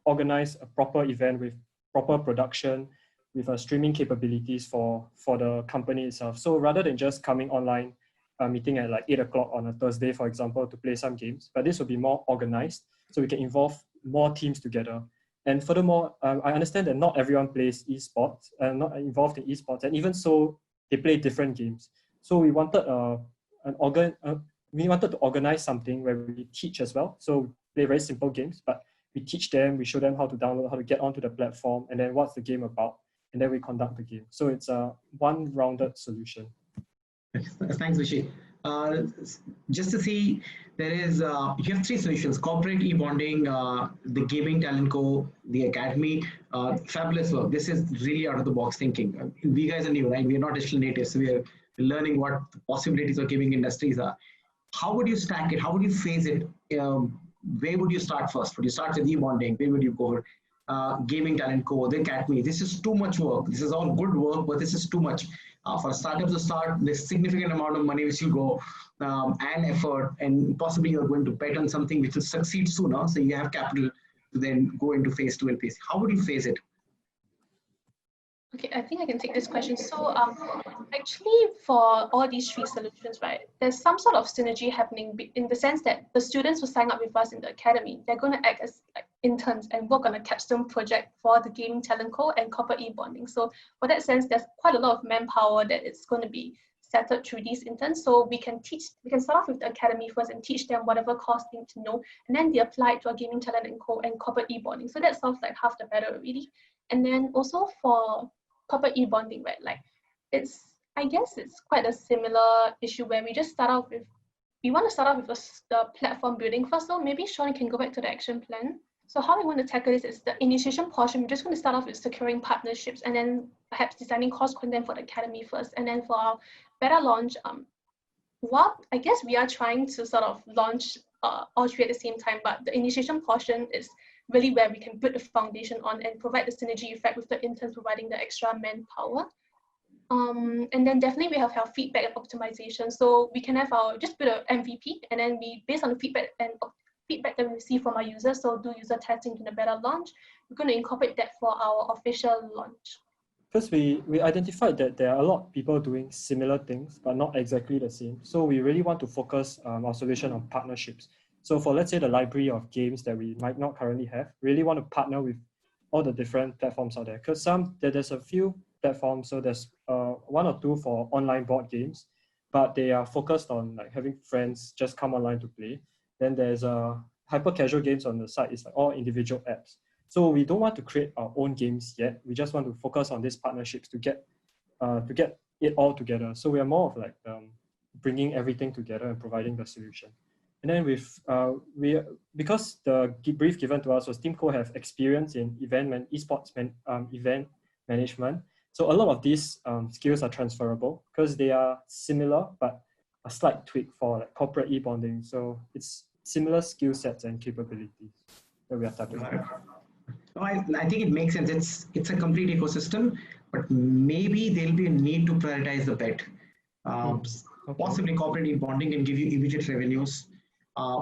organize a proper event with proper production, with streaming capabilities for the company itself. So rather than just coming online, meeting at like 8 o'clock on a Thursday, for example, to play some games, but this will be more organized, so we can involve more teams together. And furthermore, I understand that not everyone plays esports, not involved in esports, and even so, they play different games. So we wanted to organize something where we teach as well. So we play very simple games, but we teach them, we show them how to download, how to get onto the platform, and then what's the game about, and then we conduct the game. So it's a one-rounded solution. Thanks, Vishay. Just to see, there is, you have 3 solutions: corporate e-bonding, the gaming talent co, the academy. Fabulous work. This is really out of the box thinking. We guys are new, right? We are not digital natives, so we are learning what the possibilities of gaming industries are. How would you stack it? How would you phase it? Where would you start first? Would you start with e-bonding? Where would you go? Gaming Talent Co., the Academy. This is too much work. This is all good work, but this is too much. For startups to start, there's significant amount of money which will go and effort, and possibly you're going to bet on something which will succeed sooner. So you have capital to then go into phase 2 and phase. How would you phase it? Okay, I think I can take this question. So actually for all these 3 solutions, right, there's some sort of synergy happening in the sense that the students who sign up with us in the academy, they're going to act as interns and work on a capstone project for the Gaming Talent Co. and corporate e-bonding. So for that sense, there's quite a lot of manpower that is going to be settled through these interns. So we can start off with the academy first and teach them whatever course they need to know, and then they apply it to our Gaming Talent Co. and corporate e-bonding. So that solves like half the battle already. And then also for corporate e-bonding, right? Like I guess it's quite a similar issue where we just start out with, we want to start off with the platform building first. So maybe Sean can go back to the action plan. So how we want to tackle this is the initiation portion. We're just going to start off with securing partnerships and then perhaps designing course content for the academy first. And then for our beta launch, I guess we are trying to sort of launch all 3 at the same time, but the initiation portion is really where we can build the foundation on and provide the synergy effect with the interns providing the extra manpower. And then definitely we have our feedback and optimization. So we can have just build an MVP, and then we, based on the feedback that we receive from our users, so do user testing in the beta launch. We're going to incorporate that for our official launch. Because we identified that there are a lot of people doing similar things, but not exactly the same. So we really want to focus our solution on partnerships. So for, let's say, the library of games that we might not currently have, really want to partner with all the different platforms out there. Because there's a few platforms, so there's 1 or 2 for online board games, but they are focused on like having friends just come online to play. Then there's hyper casual games on the side. It's like all individual apps. So we don't want to create our own games yet. We just want to focus on these partnerships to get it all together. So we are more of like bringing everything together and providing the solution. And then because the brief given to us was TeamCo have experience in esports event management. So a lot of these skills are transferable because they are similar, but a slight tweak for like corporate e-bonding. So it's similar skill sets and capabilities that we are tapping into. I think it makes sense. It's a complete ecosystem, but maybe there'll be a need to prioritize the bet. Possibly corporate e-bonding can give you immediate revenues,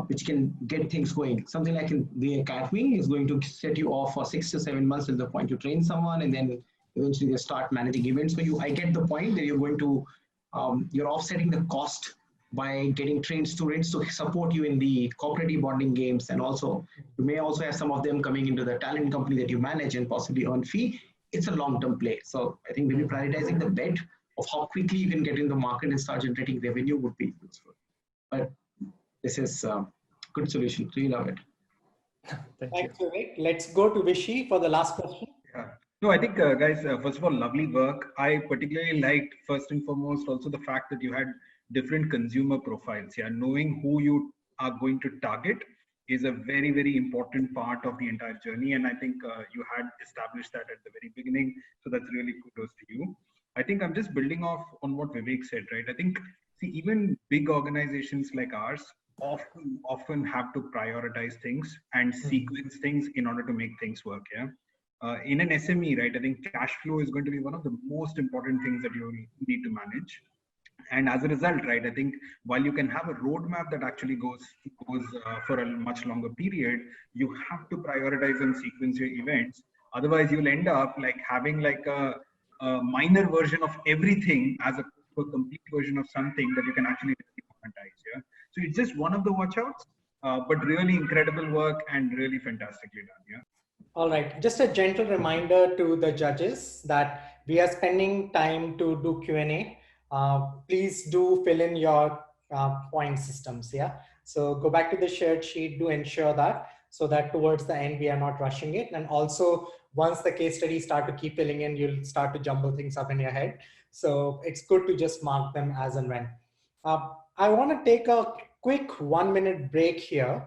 which can get things going. Something like the academy is going to set you off for 6 to 7 months till the point you train someone, and then eventually they start managing events for you. I get the point that you're going to, you're offsetting the cost by getting trained students to support you in the corporate e-bonding games, and also you may also have some of them coming into the talent company that you manage and possibly earn fee. It's a long-term play. So I think maybe prioritizing the bet of how quickly you can get in the market and start generating revenue would be useful. But this is a good solution. Really love it. Thanks, Vivek. Let's go to Vishy for the last question. Yeah. No, I think, guys, first of all, lovely work. I particularly liked, first and foremost, also the fact that you had different consumer profiles. Yeah, knowing who you are going to target is a very, very important part of the entire journey. And I think you had established that at the very beginning. So that's really kudos to you. I think I'm just building off on what Vivek said, right? I think, see, even big organizations like ours often have to prioritize things and sequence things in order to make things work. Yeah. In an SME, right, I think cash flow is going to be one of the most important things that you need to manage. And as a result, right, I think while you can have a roadmap that actually goes for a much longer period, you have to prioritize and sequence your events. Otherwise, you'll end up like having like a minor version of everything as a complete version of something that you can actually monetize. Yeah. So it's just one of the watchouts, but really incredible work and really fantastically done. Yeah. All right, just a gentle reminder to the judges that we are spending time to do Q&A. Please do fill in your point systems, yeah? So go back to the shared sheet, do ensure that, so that towards the end, we are not rushing it. And also, once the case studies start to keep filling in, you'll start to jumble things up in your head. So it's good to just mark them as and when. I want to take a quick 1-minute break here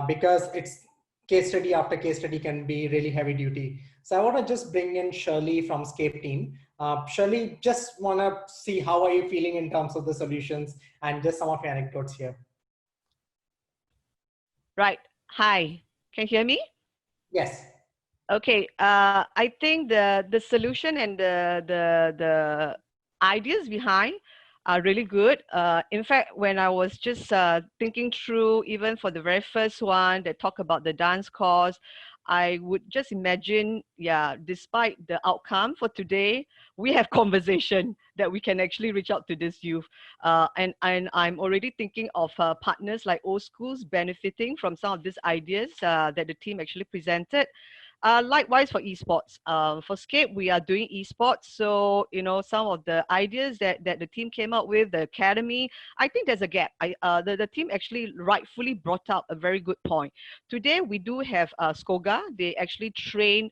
because it's case study after case study can be really heavy duty. So I want to just bring in Shirley from SCAPE team. Shirley, just want to see how are you feeling in terms of the solutions and just some of your anecdotes here. Right. Hi. Can you hear me? Yes. Okay, I think the solution and the ideas behind are really good. In fact, when I was just thinking through, even for the very first one that talk about the dance course, I would just imagine, yeah, despite the outcome for today, we have conversation that we can actually reach out to this youth. And I'm already thinking of partners like old schools benefiting from some of these ideas that the team actually presented. Likewise for esports, for SCAPE, we are doing esports. So, you know, some of the ideas that the team came up with, the academy, I think there's a gap. The team actually rightfully brought up a very good point. Today, we do have SCOGA. They actually train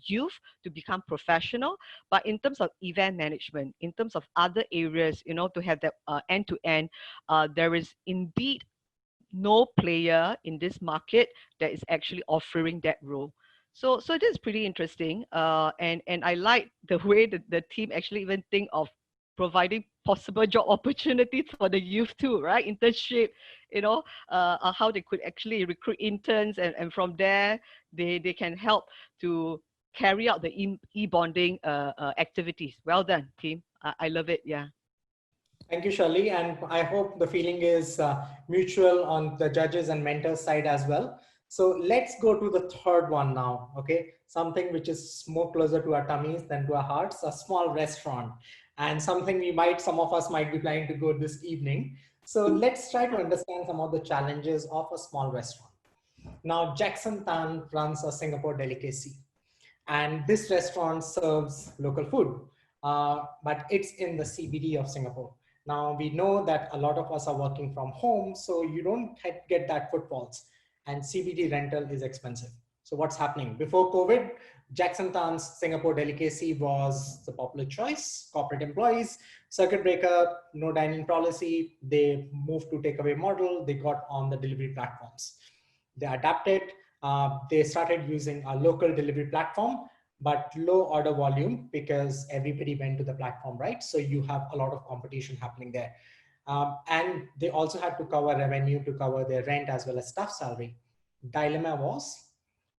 youth to become professional. But in terms of event management, in terms of other areas, you know, to have that end-to-end, there is indeed no player in this market that is actually offering that role. So this is pretty interesting. And I like the way that the team actually even think of providing possible job opportunities for the youth too, right? Internship, you know, how they could actually recruit interns, and from there, they can help to carry out the e-bonding activities. Well done, team. I love it, yeah. Thank you, Shirley. And I hope the feeling is mutual on the judges and mentors side as well. So let's go to the third one now, okay? Something which is more closer to our tummies than to our hearts, a small restaurant. And something some of us might be planning to go this evening. So let's try to understand some of the challenges of a small restaurant. Now, Jackson Tan runs a Singapore delicacy. And this restaurant serves local food, but it's in the CBD of Singapore. Now, we know that a lot of us are working from home, so you don't get that footfalls, and CBD rental is expensive. So what's happening? Before COVID, Jackson Tan's Singapore delicacy was the popular choice. Corporate employees, circuit breaker, no dining policy, they moved to takeaway model, they got on the delivery platforms. They adapted, they started using a local delivery platform, but low order volume because everybody went to the platform, right? So you have a lot of competition happening there. And they also had to cover revenue to cover their rent as well as staff salary. Dilemma was,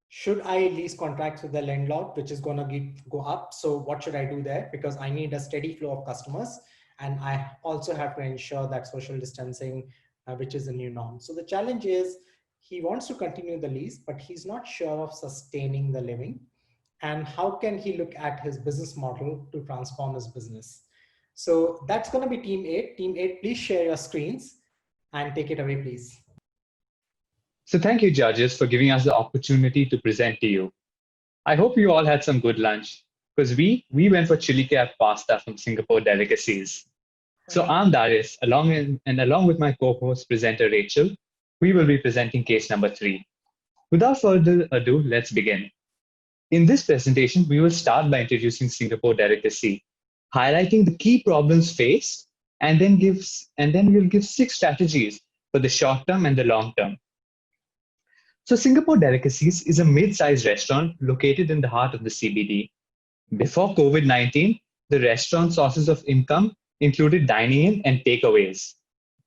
should I lease contracts with the landlord, which is going to go up? So what should I do there? Because I need a steady flow of customers. And I also have to ensure that social distancing, which is a new norm. So the challenge is he wants to continue the lease, but he's not sure of sustaining the living. And how can he look at his business model to transform his business? So that's going to be Team 8. Team 8, please share your screens and take it away, please. So thank you, judges, for giving us the opportunity to present to you. I hope you all had some good lunch, because we went for chili crab pasta from Singapore delicacies. So I'm Darius, along with my co-host presenter Rachel, we will be presenting case number 3. Without further ado, let's begin. In this presentation, we will start by introducing Singapore delicacy, highlighting the key problems faced, and then we'll give 6 strategies for the short term and the long term. So Singapore Delicacies is a mid-sized restaurant located in the heart of the CBD. Before COVID-19, the restaurant sources of income included dining in and takeaways.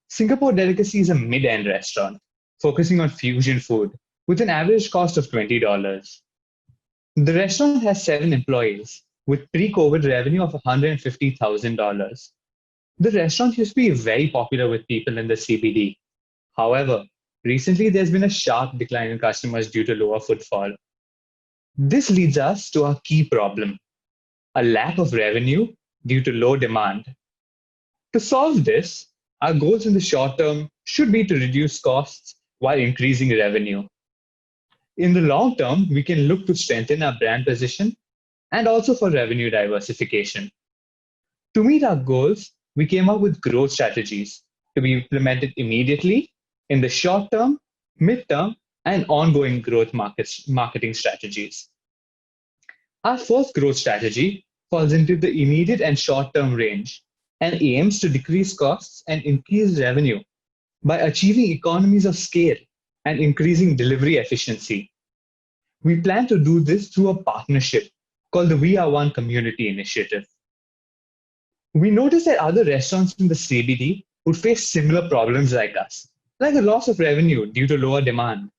Singapore Delicacy is a mid-end restaurant, focusing on fusion food, with an average cost of $20. The restaurant has 7 employees, with pre-COVID revenue of $150,000. The restaurant used to be very popular with people in the CBD. However, recently there's been a sharp decline in customers due to lower footfall. This leads us to our key problem, a lack of revenue due to low demand. To solve this, our goals in the short term should be to reduce costs while increasing revenue. In the long term, we can look to strengthen our brand position and also for revenue diversification. To meet our goals, we came up with growth strategies to be implemented immediately in the short term, mid-term, and ongoing growth marketing strategies. Our first growth strategy falls into the immediate and short-term range and aims to decrease costs and increase revenue by achieving economies of scale and increasing delivery efficiency. We plan to do this through a partnership called the We Are One Community Initiative. We noticed that other restaurants in the CBD would face similar problems like us, like a loss of revenue due to lower demand.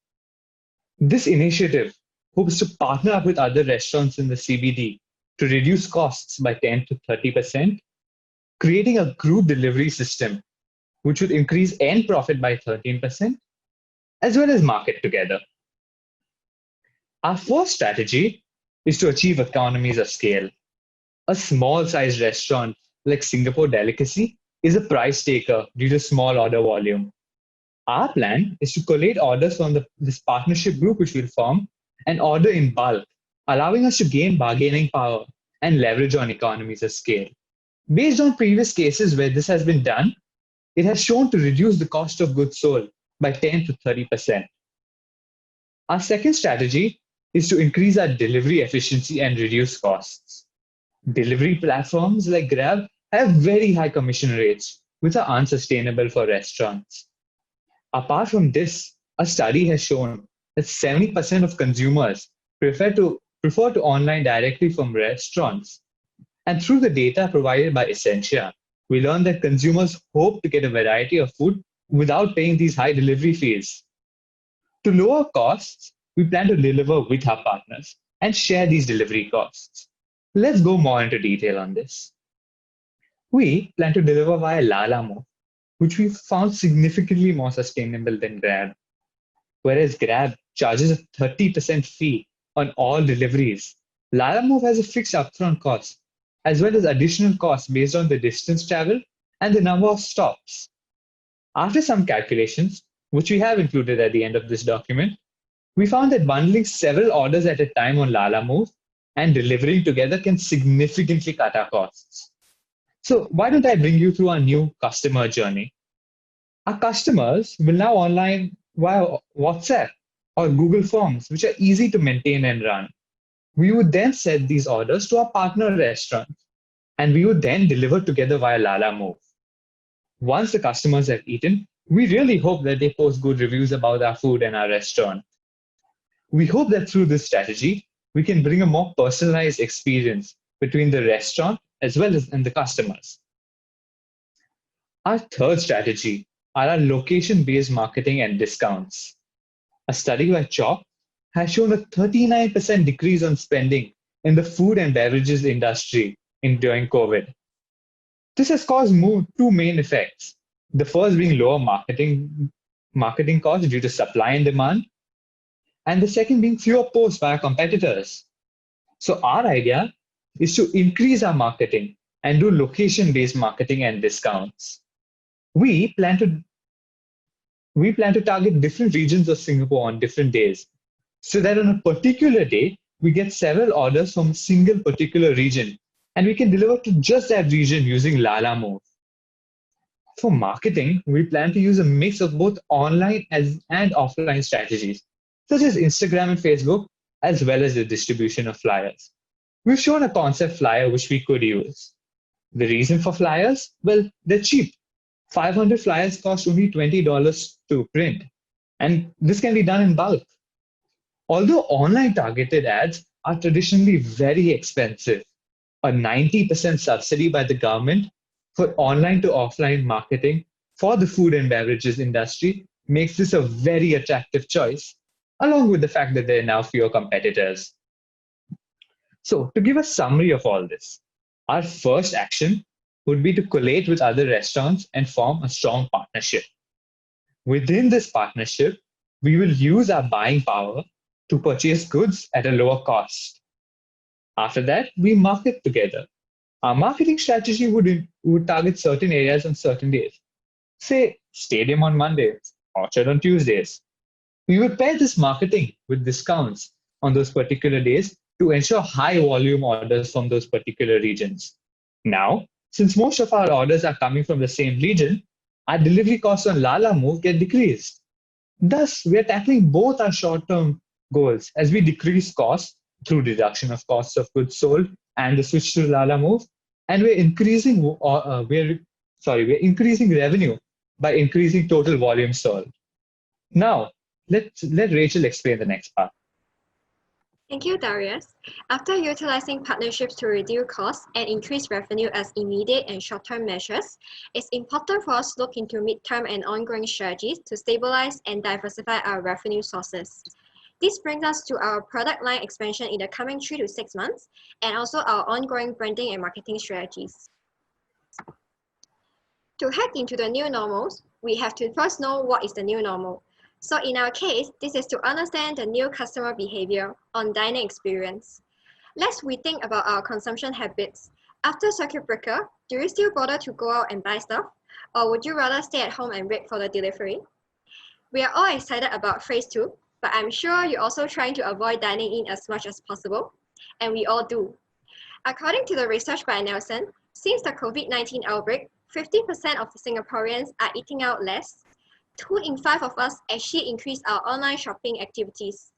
This initiative hopes to partner up with other restaurants in the CBD to reduce costs by 10 to 30%, creating a group delivery system which would increase end profit by 13%, as well as market together. Our fourth strategy is to achieve economies of scale. A small-sized restaurant like Singapore Delicacy is a price taker due to small order volume. Our plan is to collate orders from this partnership group which we'll form and order in bulk, allowing us to gain bargaining power and leverage on economies of scale. Based on previous cases where this has been done, it has shown to reduce the cost of goods sold by 10 to 30%. Our second strategy is to increase our delivery efficiency and reduce costs. Delivery platforms like Grab have very high commission rates, which are unsustainable for restaurants. Apart from this, a study has shown that 70% of consumers prefer to online directly from restaurants. And through the data provided by Isentia, we learned that consumers hope to get a variety of food without paying these high delivery fees. To lower costs, we plan to deliver with our partners and share these delivery costs. Let's go more into detail on this. We plan to deliver via Lalamove, which we found significantly more sustainable than Grab. Whereas Grab charges a 30% fee on all deliveries, Lalamove has a fixed upfront cost, as well as additional costs based on the distance traveled and the number of stops. After some calculations, which we have included at the end of this document, we found that bundling several orders at a time on Lalamove and delivering together can significantly cut our costs. So why don't I bring you through our new customer journey? Our customers will now online via WhatsApp or Google Forms, which are easy to maintain and run. We would then send these orders to our partner restaurants, and we would then deliver together via Lalamove. Once the customers have eaten, we really hope that they post good reviews about our food and our restaurant. We hope that through this strategy, we can bring a more personalized experience between the restaurant as well as the customers. Our third strategy are our location-based marketing and discounts. A study by CHOP has shown a 39% decrease on spending in the food and beverages industry during COVID. This has caused two main effects. The first being lower marketing costs due to supply and demand, and the second being fewer posts by our competitors. So our idea is to increase our marketing and do location-based marketing and discounts. We plan to target different regions of Singapore on different days, so that on a particular day, we get several orders from a single particular region, and we can deliver to just that region using Lalamove. For marketing, we plan to use a mix of both online and offline strategies, such as Instagram and Facebook, as well as the distribution of flyers. We've shown a concept flyer which we could use. The reason for flyers? Well, they're cheap. 500 flyers cost only $20 to print, and this can be done in bulk. Although online targeted ads are traditionally very expensive, a 90% subsidy by the government for online to offline marketing for the food and beverages industry makes this a very attractive choice, along with the fact that there are now fewer competitors. So to give a summary of all this, our first action would be to collate with other restaurants and form a strong partnership. Within this partnership, we will use our buying power to purchase goods at a lower cost. After that, we market together. Our marketing strategy would target certain areas on certain days. Say, stadium on Mondays, orchard on Tuesdays. We would pair this marketing with discounts on those particular days to ensure high volume orders from those particular regions. Now, since most of our orders are coming from the same region, our delivery costs on Lalamove get decreased. Thus, we are tackling both our short-term goals as we decrease costs through reduction of costs of goods sold and the switch to Lalamove, and we're increasing revenue by increasing total volume sold. Now, let Rachel explain the next part. Thank you, Darius. After utilizing partnerships to reduce costs and increase revenue as immediate and short-term measures, it's important for us to look into mid-term and ongoing strategies to stabilize and diversify our revenue sources. This brings us to our product line expansion in the coming 3 to 6 months, and also our ongoing branding and marketing strategies. To hack into the new normals, we have to first know what is the new normal. So in our case, this is to understand the new customer behavior on dining experience. Let's rethink about our consumption habits. After circuit breaker, do you still bother to go out and buy stuff? Or would you rather stay at home and wait for the delivery? We are all excited about phase 2, but I'm sure you're also trying to avoid dining in as much as possible, and we all do. According to the research by Nelson, since the COVID-19 outbreak, 50% of the Singaporeans are eating out less. 2 in 5 of us actually increase our online shopping activities.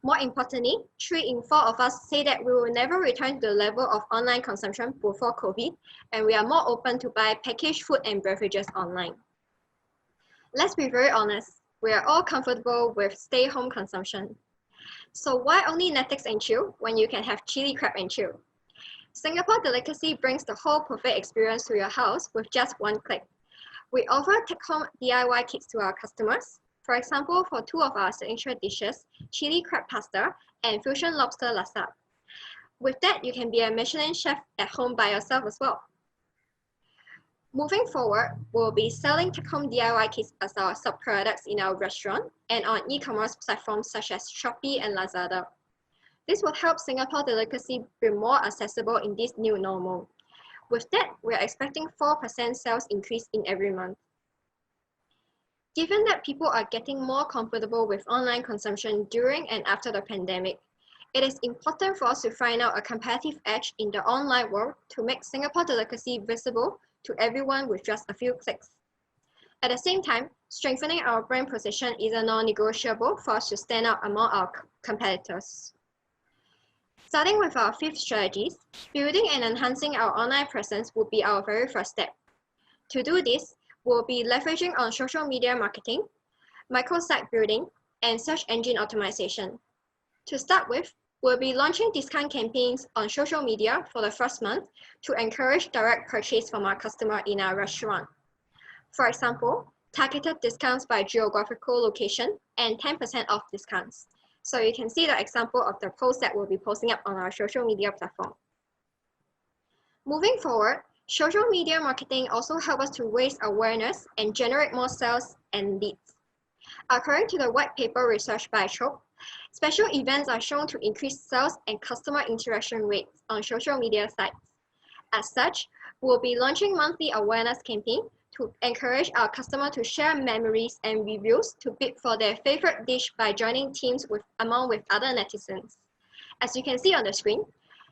More importantly, 3 in 4 of us say that we will never return to the level of online consumption before COVID, and we are more open to buy packaged food and beverages online. Let's be very honest, we are all comfortable with stay-home consumption. So why only Netflix and chill when you can have chili crab and chill? Singapore Delicacy brings the whole buffet experience to your house with just one click. We offer take-home DIY kits to our customers. For example, for 2 of our signature dishes, chili crab pasta and fusion lobster laksa. With that, you can be a Michelin chef at home by yourself as well. Moving forward, we'll be selling take-home DIY kits as our sub-products in our restaurant and on e-commerce platforms such as Shopee and Lazada. This will help Singapore Delicacy be more accessible in this new normal. With that, we're expecting 4% sales increase in every month. Given that people are getting more comfortable with online consumption during and after the pandemic, it is important for us to find out a competitive edge in the online world to make Singapore Delicacy visible to everyone with just a few clicks. At the same time, strengthening our brand position is a non-negotiable for us to stand out among our competitors. Starting with our 5th strategies, building and enhancing our online presence will be our very first step. To do this, we'll be leveraging on social media marketing, microsite building, and search engine optimization. To start with, we'll be launching discount campaigns on social media for the first month to encourage direct purchase from our customer in our restaurant. For example, targeted discounts by geographical location and 10% off discounts. So you can see the example of the post that we'll be posting up on our social media platform. Moving forward, social media marketing also helps us to raise awareness and generate more sales and leads. According to the white paper research by Chope, special events are shown to increase sales and customer interaction rates on social media sites. As such, we'll be launching monthly awareness campaign to encourage our customer to share memories and reviews to bid for their favorite dish by joining teams with other netizens. As you can see on the screen,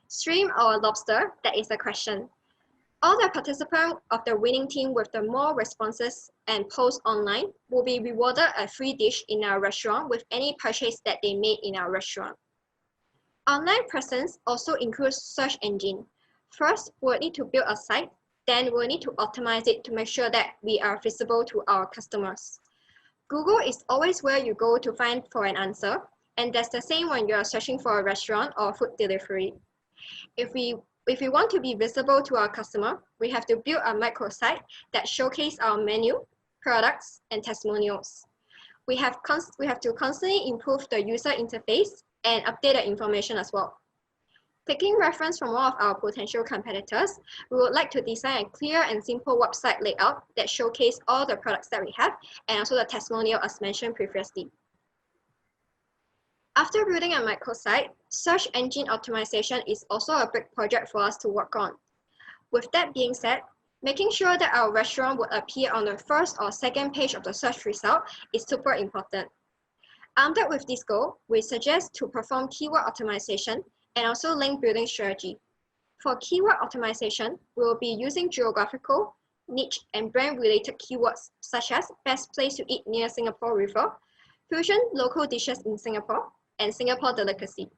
stream or lobster, that is the question. All the participants of the winning team with the more responses and posts online will be rewarded a free dish in our restaurant with any purchase that they made in our restaurant. Online presence also includes search engine. First, we'll need to build a site. Then we'll need to optimize it to make sure that we are visible to our customers. Google is always where you go to find for an answer, and that's the same when you are searching for a restaurant or food delivery. If we want to be visible to our customer, we have to build a microsite that showcases our menu, products, and testimonials. We have to constantly improve the user interface and update the information as well. Taking reference from one of our potential competitors, we would like to design a clear and simple website layout that showcases all the products that we have and also the testimonial as mentioned previously. After building a microsite, search engine optimization is also a big project for us to work on. With that being said, making sure that our restaurant would appear on the first or second page of the search result is super important. Armed with this goal, we suggest to perform keyword optimization and also link building strategy. For keyword optimization, we will be using geographical, niche, and brand-related keywords such as best place to eat near Singapore River, fusion local dishes in Singapore, and Singapore Delicacy.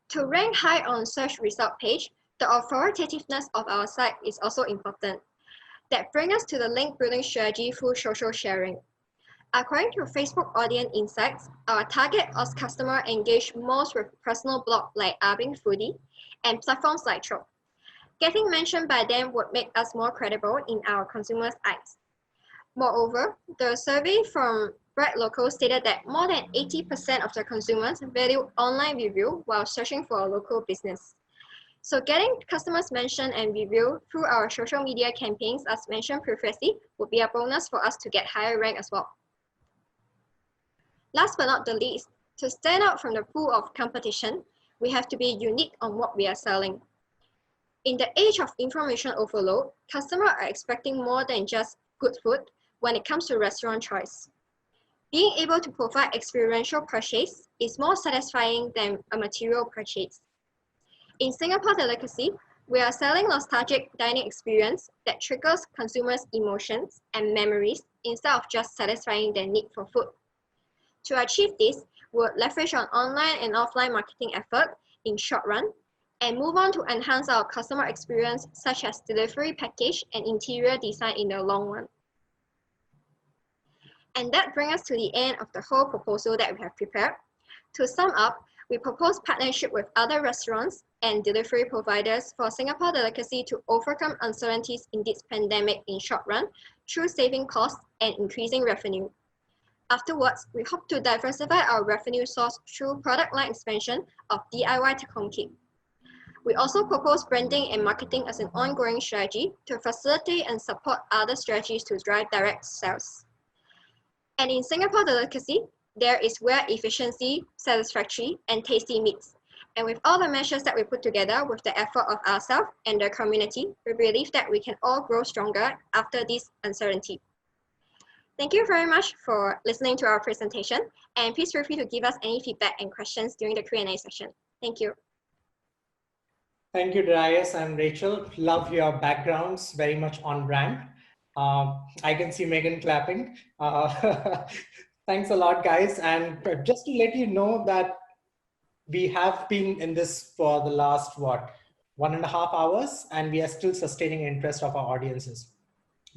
To rank high on search result page, the authoritativeness of our site is also important. That brings us to the link building strategy through social sharing. According to Facebook Audience Insights, our target customer engage most with personal blog like Arbing Foodie and platforms like Chope. Getting mentioned by them would make us more credible in our consumers' eyes. Moreover, the survey from Bright Local stated that more than 80% of the consumers value online review while searching for a local business. So getting customers mentioned and reviewed through our social media campaigns, as mentioned previously, would be a bonus for us to get higher rank as well. Last but not the least, to stand out from the pool of competition, we have to be unique on what we are selling. In the age of information overload, customers are expecting more than just good food when it comes to restaurant choice. Being able to provide experiential purchase is more satisfying than a material purchase. In Singapore Delicacy, we are selling nostalgic dining experience that triggers consumers' emotions and memories instead of just satisfying their need for food. To achieve this, we'll leverage on online and offline marketing effort in short run and move on to enhance our customer experience such as delivery package and interior design in the long run. And that brings us to the end of the whole proposal that we have prepared. To sum up, we propose partnership with other restaurants and delivery providers for Singapore Delicacy to overcome uncertainties in this pandemic in short run through saving costs and increasing revenue. Afterwards, we hope to diversify our revenue source through product line expansion of DIY Tekong cake. We also propose branding and marketing as an ongoing strategy to facilitate and support other strategies to drive direct sales. And in Singapore Delicacy, there is where efficiency, satisfactory, and tasty meets. And with all the measures that we put together with the effort of ourselves and the community, we believe that we can all grow stronger after this uncertainty. Thank you very much for listening to our presentation, and please feel free to give us any feedback and questions during the Q&A session. Thank you. Thank you, Darius and Rachel. Love your backgrounds, very much on brand. I can see Megan clapping. Thanks a lot, guys. And just to let you know that we have been in this for the last, 1.5 hours, and we are still sustaining interest of our audiences.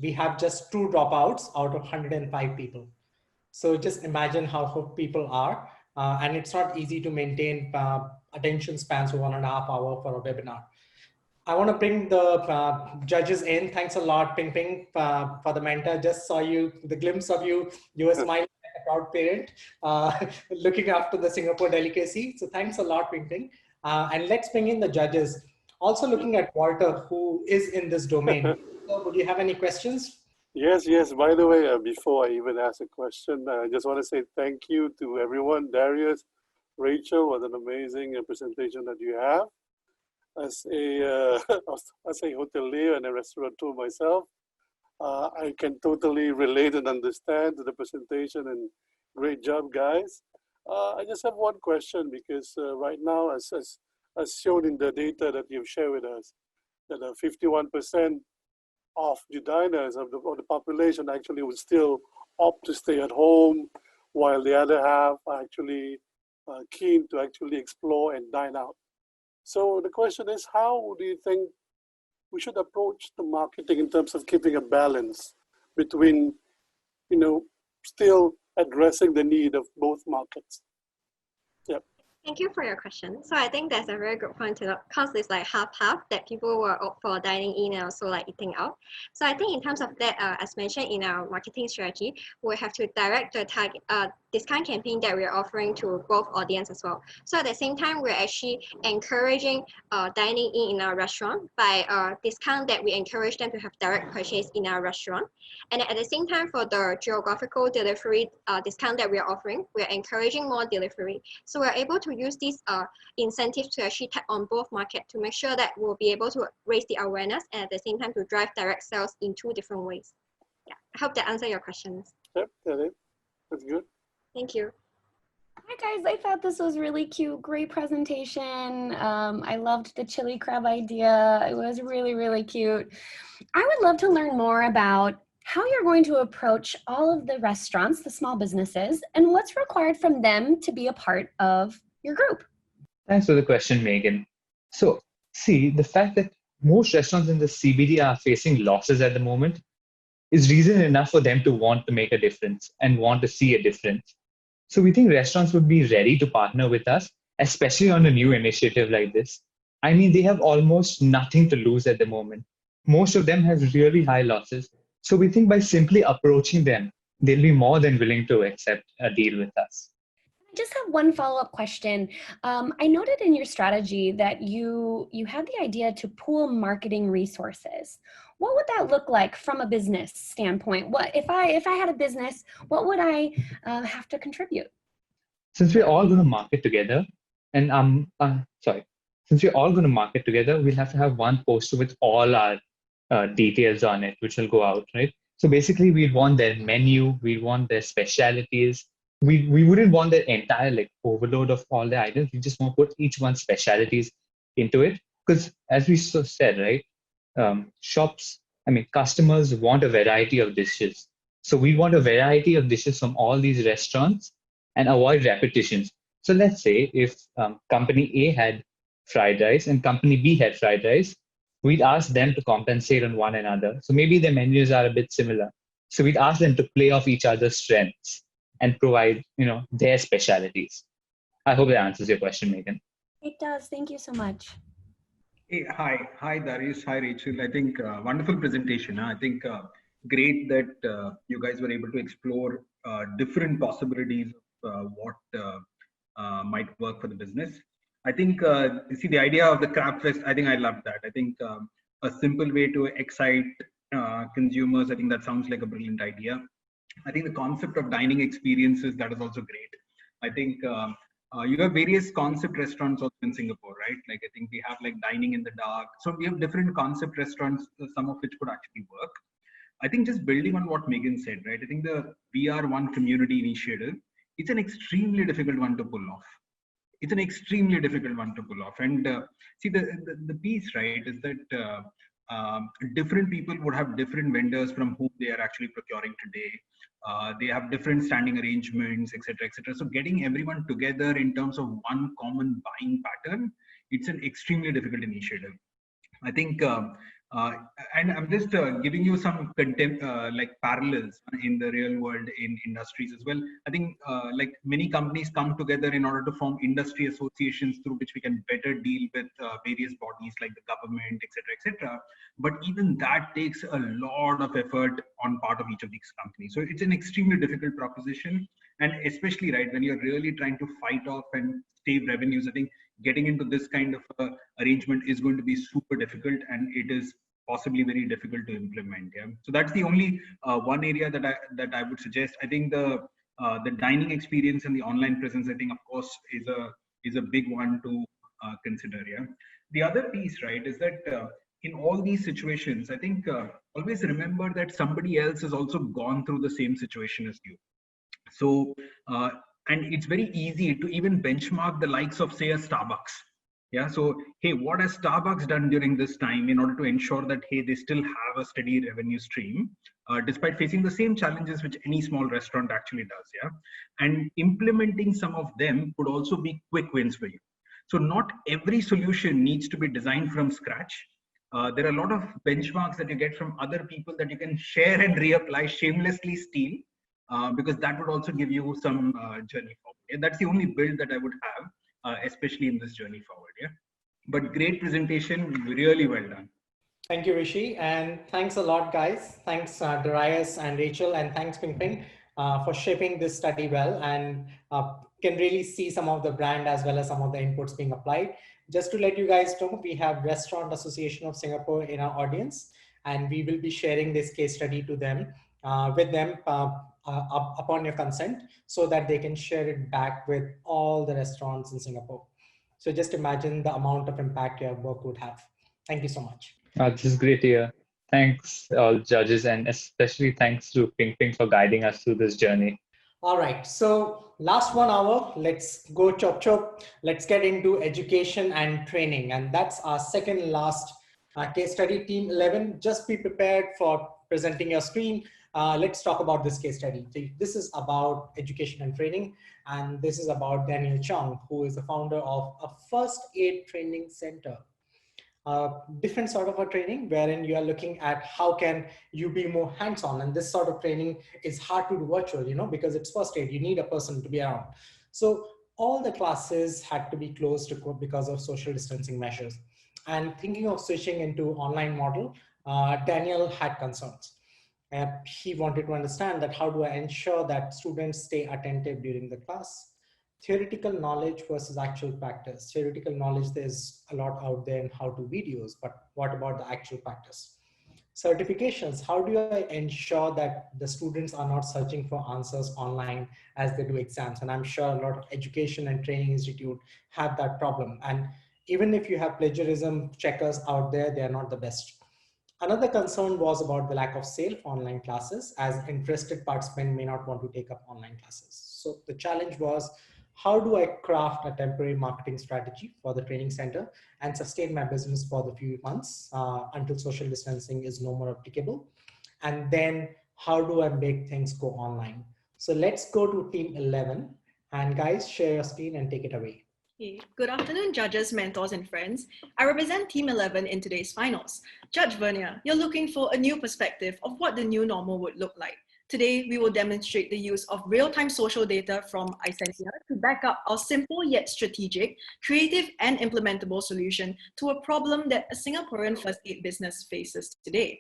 We have just 2 dropouts out of 105 people. So just imagine how hooked people are. And it's not easy to maintain attention spans for 1.5 hours for a webinar. I want to bring the judges in. Thanks a lot, Ping Ping, for the mentor. Just saw you, the glimpse of you. You were smiling like a proud parent, looking after the Singapore Delicacy. So thanks a lot, Ping Ping. And let's bring in the judges. Also looking at Walter, who is in this domain. So would you have any questions? Yes. By the way, before I even ask a question, I just want to say thank you to everyone. Darius, Rachel, what an amazing presentation that you have. As a hotelier and a restaurateur myself, I can totally relate and understand to the presentation, and great job, guys. I just have one question, because right now, as shown in the data that you've shared with us, that 51% of the diners of the population actually would still opt to stay at home, while the other half are actually keen to actually explore and dine out. So the question is, how do you think we should approach the marketing in terms of keeping a balance between, still addressing the need of both markets? Yep. Thank you for your question. So I think that's a very good point to note, because it's like half-half that people were opt for dining in and also like eating out. So I think in terms of that, as mentioned in our marketing strategy, we have to direct the target discount campaign that we're offering to both audience as well. So at the same time, we're actually encouraging dining in our restaurant by discount that we encourage them to have direct purchase in our restaurant. And at the same time, for the geographical delivery discount that we're offering, we're encouraging more delivery. So we're able to use these incentives to actually tap on both markets to make sure that we'll be able to raise the awareness and at the same time to drive direct sales in 2 different ways. Yeah, I hope that answers your questions. Yep, that's good. Thank you. Hi guys, I thought this was really cute. Great presentation. I loved the chili crab idea. It was really, really cute. I would love to learn more about how you're going to approach all of the restaurants, the small businesses, and what's required from them to be a part of your group. Thanks for the question, Megan. So, see, the fact that most restaurants in the CBD are facing losses at the moment is reason enough for them to want to make a difference and want to see a difference. So we think restaurants would be ready to partner with us, especially on a new initiative like this. I mean, they have almost nothing to lose at the moment. Most of them have really high losses. So we think by simply approaching them they'll be more than willing to accept a deal with us. I just have one follow-up question. I noted in your strategy that you had the idea to pool marketing resources. What would that look like from a business standpoint? What if I had a business? What would I have to contribute? Since we're all going to market together, and since we're all going to market together, we'll have to have one poster with all our details on it, which will go out, right? So basically, we'd want their menu, we'd want their specialities. We wouldn't want the entire like overload of all the items. We just want to put each one's specialities into it. Because as we said, right, customers want a variety of dishes. So we want a variety of dishes from all these restaurants and avoid repetitions. So let's say if company A had fried rice and company B had fried rice, we'd ask them to compensate on one another. So maybe their menus are a bit similar. So we'd ask them to play off each other's strengths and provide, their specialities. I hope that answers your question, Megan. It does. Thank you so much. Hey, hi Darius, hi Rachel. I think wonderful presentation. I think great that you guys were able to explore different possibilities of what might work for the business. I think, see the idea of the Crab Fest, I think I love that. I think a simple way to excite consumers, I think that sounds like a brilliant idea. I think the concept of dining experiences, that is also great. I think you have various concept restaurants also in Singapore, right? Like I think we have like dining in the dark. So we have different concept restaurants, some of which could actually work. I think just building on what Megan said, right? I think the VR1 community initiative, it's an extremely difficult one to pull off. It's an extremely difficult one to pull off. And see, the piece, right, is that different people would have different vendors from whom they are actually procuring today. They have different standing arrangements, etc., etc. So getting everyone together in terms of one common buying pattern, it's an extremely difficult initiative. I think, and I'm just giving you some like parallels in the real world in industries as well. I think like many companies come together in order to form industry associations through which we can better deal with various bodies like the government, etc., etc. But even that takes a lot of effort on part of each of these companies. So it's an extremely difficult proposition. And especially, right, when you're really trying to fight off and save revenues, I think getting into this kind of arrangement is going to be super difficult, and it is possibly very difficult to implement. Yeah, so that's the only one area that I would suggest. I think the dining experience and the online presence, I think, of course, is a big one to consider. Yeah, the other piece, right, is that in all these situations, I think always remember that somebody else has also gone through the same situation as you. So, and it's very easy to even benchmark the likes of, say, a Starbucks. Yeah. So, hey, what has Starbucks done during this time in order to ensure that, hey, they still have a steady revenue stream, despite facing the same challenges which any small restaurant actually does. Yeah. And implementing some of them could also be quick wins for you. So not every solution needs to be designed from scratch. There are a lot of benchmarks that you get from other people that you can share and reapply, shamelessly steal. Because that would also give you some journey forward. Yeah? That's the only build that I would have, especially in this journey forward. Yeah, but great presentation, really well done. Thank you, Rishi, and thanks a lot, guys. Thanks, Darius and Rachel, and thanks, Ping Ping, for shaping this study well, and can really see some of the brand as well as some of the inputs being applied. Just to let you guys know, we have Restaurant Association of Singapore in our audience, and we will be sharing this case study to them, with them upon your consent, so that they can share it back with all the restaurants in Singapore. So just imagine the amount of impact your work would have. Thank you so much. This is great to hear. Thanks all judges, and especially thanks to Ping Ping for guiding us through this journey. All right, so last 1 hour, let's go chop chop. Let's get into education and training. And that's our second last case study. Team 11, just be prepared for presenting your screen. Let's talk about this case study. This is about education and training, and this is about Daniel Chung, who is the founder of a first aid training center. Different sort of a training wherein you are looking at how can you be more hands-on, and this sort of training is hard to do virtual, because it's first aid, you need a person to be around. So all the classes had to be closed because of social distancing measures, and thinking of switching into online model, Daniel had concerns. He wanted to understand that how do I ensure that students stay attentive during the class? Theoretical knowledge versus actual practice. Theoretical knowledge, there's a lot out there in how to videos, but what about the actual practice? Certifications, how do I ensure that the students are not searching for answers online as they do exams? And I'm sure a lot of education and training institute have that problem. And even if you have plagiarism checkers out there, they are not the best. Another concern was about the lack of sale for online classes, as interested participants may not want to take up online classes. So the challenge was, how do I craft a temporary marketing strategy for the training center and sustain my business for the few months until social distancing is no more applicable? And then how do I make things go online? So let's go to team 11, and guys, share your screen and take it away. Hey, good afternoon, judges, mentors, and friends. I represent Team 11 in today's finals. Judge Vernier, you're looking for a new perspective of what the new normal would look like. Today, we will demonstrate the use of real-time social data from Isentia to back up our simple yet strategic, creative, and implementable solution to a problem that a Singaporean first aid business faces today.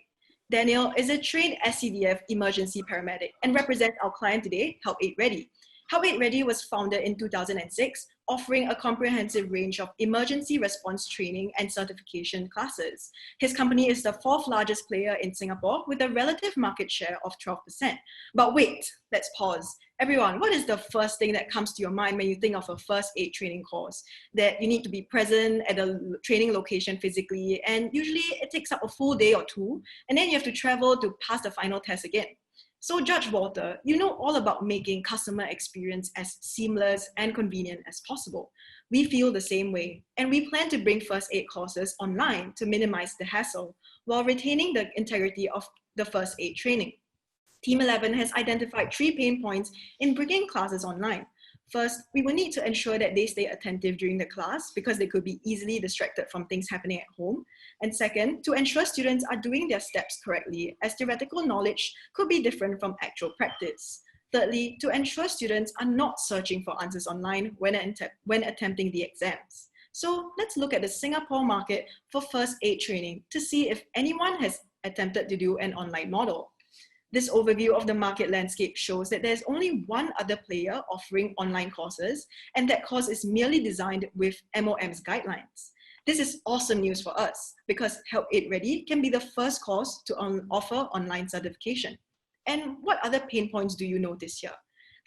Daniel is a trained SCDF emergency paramedic and represents our client today, Help Aid Ready. Help Aid Ready was founded in 2006, offering a comprehensive range of emergency response training and certification classes. His company is the 4th largest player in Singapore with a relative market share of 12%. But wait, let's pause. Everyone, what is the first thing that comes to your mind when you think of a first aid training course? That you need to be present at a training location physically, and usually it takes up a full day or two, and then you have to travel to pass the final test again. So Judge Walter, you know all about making customer experience as seamless and convenient as possible. We feel the same way, and we plan to bring first aid courses online to minimize the hassle while retaining the integrity of the first aid training. Team 11 has identified 3 pain points in bringing classes online. First, we will need to ensure that they stay attentive during the class because they could be easily distracted from things happening at home. And second, to ensure students are doing their steps correctly, as theoretical knowledge could be different from actual practice. Thirdly, to ensure students are not searching for answers online when attempting the exams. So let's look at the Singapore market for first aid training to see if anyone has attempted to do an online model. This overview of the market landscape shows that there's only one other player offering online courses, and that course is merely designed with MOM's guidelines. This is awesome news for us because Help Aid Ready can be the first course to offer online certification. And what other pain points do you notice here?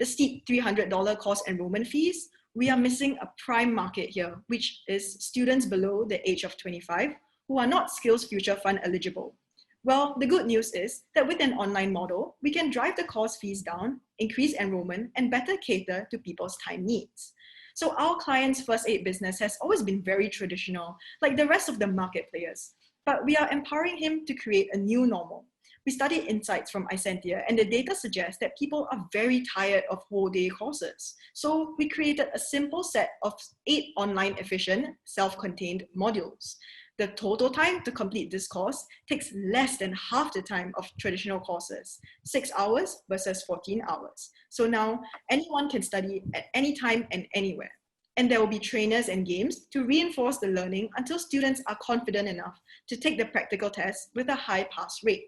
The steep $300 course enrollment fees. We are missing a prime market here, which is students below the age of 25 who are not Skills Future Fund eligible. Well, the good news is that with an online model, we can drive the course fees down, increase enrollment, and better cater to people's time needs. So our client's first aid business has always been very traditional, like the rest of the market players, but we are empowering him to create a new normal. We studied insights from Isentia, and the data suggests that people are very tired of whole day courses. So we created a simple set of 8 online efficient, self-contained modules. The total time to complete this course takes less than half the time of traditional courses, 6 hours versus 14 hours. So now anyone can study at any time and anywhere. And there will be trainers and games to reinforce the learning until students are confident enough to take the practical test with a high pass rate.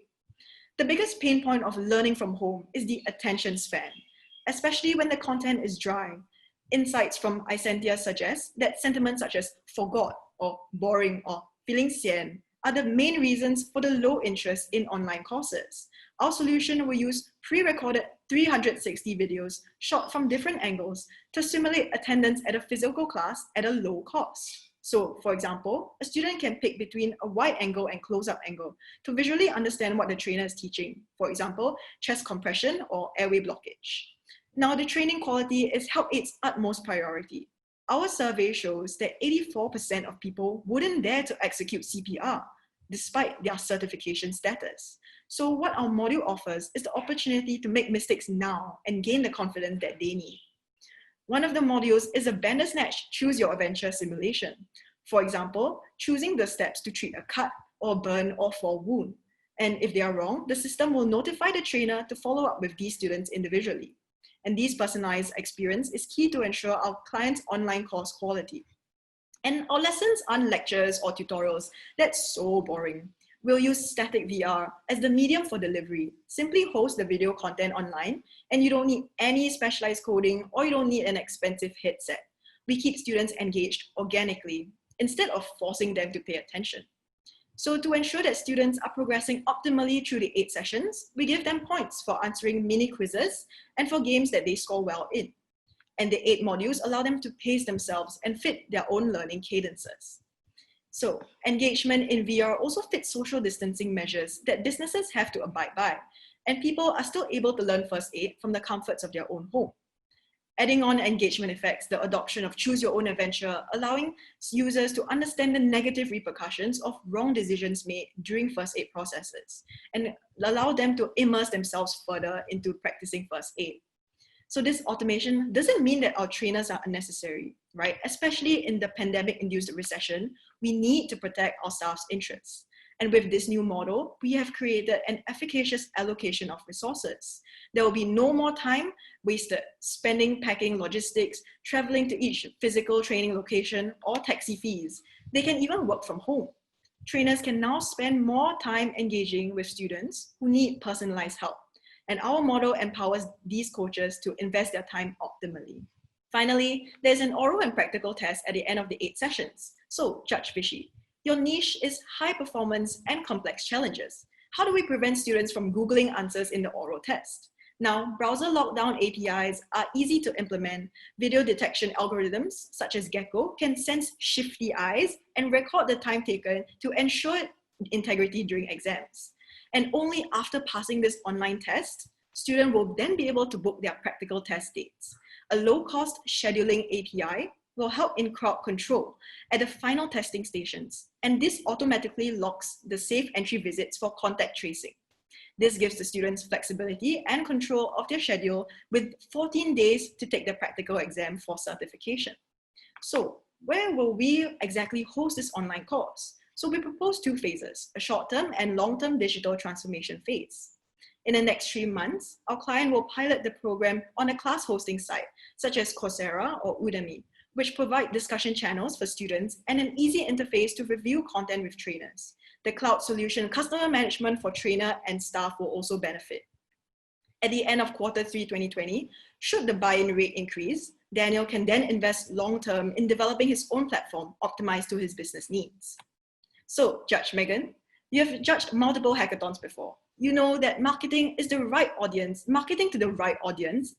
The biggest pain point of learning from home is the attention span, especially when the content is dry. Insights from Isentia suggest that sentiments such as forgot or boring or feeling sian are the main reasons for the low interest in online courses. Our solution will use pre-recorded 360 videos shot from different angles to simulate attendance at a physical class at a low cost. So, for example, a student can pick between a wide angle and close-up angle to visually understand what the trainer is teaching. For example, chest compression or airway blockage. Now, the training quality is Help Aid's utmost priority. Our survey shows that 84% of people wouldn't dare to execute CPR, despite their certification status. So what our module offers is the opportunity to make mistakes now and gain the confidence that they need. One of the modules is a Bandersnatch Choose Your Adventure simulation. For example, choosing the steps to treat a cut or burn or fall wound. And if they are wrong, the system will notify the trainer to follow up with these students individually. And this personalized experience is key to ensure our clients' online course quality. And our lessons aren't lectures or tutorials. That's so boring. We'll use static VR as the medium for delivery. Simply host the video content online, and you don't need any specialized coding or you don't need an expensive headset. We keep students engaged organically instead of forcing them to pay attention. So to ensure that students are progressing optimally through the 8 sessions, we give them points for answering mini quizzes and for games that they score well in. And the 8 modules allow them to pace themselves and fit their own learning cadences. So engagement in VR also fits social distancing measures that businesses have to abide by, and people are still able to learn first aid from the comforts of their own home. Adding on engagement effects, the adoption of choose your own adventure, allowing users to understand the negative repercussions of wrong decisions made during first aid processes and allow them to immerse themselves further into practicing first aid. So this automation doesn't mean that our trainers are unnecessary, right? Especially in the pandemic-induced recession, we need to protect our staff's interests. And with this new model, we have created an efficacious allocation of resources. There will be no more time wasted spending, packing, logistics, traveling to each physical training location, or taxi fees. They can even work from home. Trainers can now spend more time engaging with students who need personalized help. And our model empowers these coaches to invest their time optimally. Finally, there's an oral and practical test at the end of the 8 sessions. So, Judge Vishy, your niche is high performance and complex challenges. How do we prevent students from Googling answers in the oral test? Now, browser lockdown APIs are easy to implement. Video detection algorithms, such as Gecko, can sense shifty eyes and record the time taken to ensure integrity during exams. And only after passing this online test, students will then be able to book their practical test dates. A low-cost scheduling API will help in crowd control at the final testing stations, and this automatically locks the safe entry visits for contact tracing. This gives the students flexibility and control of their schedule with 14 days to take the practical exam for certification. So where will we exactly host this online course? So we propose 2 phases, a short-term and long-term digital transformation phase. In the next 3 months, our client will pilot the program on a class hosting site, such as Coursera or Udemy, which provide discussion channels for students and an easy interface to review content with trainers. The cloud solution customer management for trainer and staff will also benefit. At the end of Q3 2020, should the buy-in rate increase, Daniel can then invest long-term in developing his own platform optimized to his business needs. So, Judge Megan, you have judged multiple hackathons before. You know that marketing to the right audience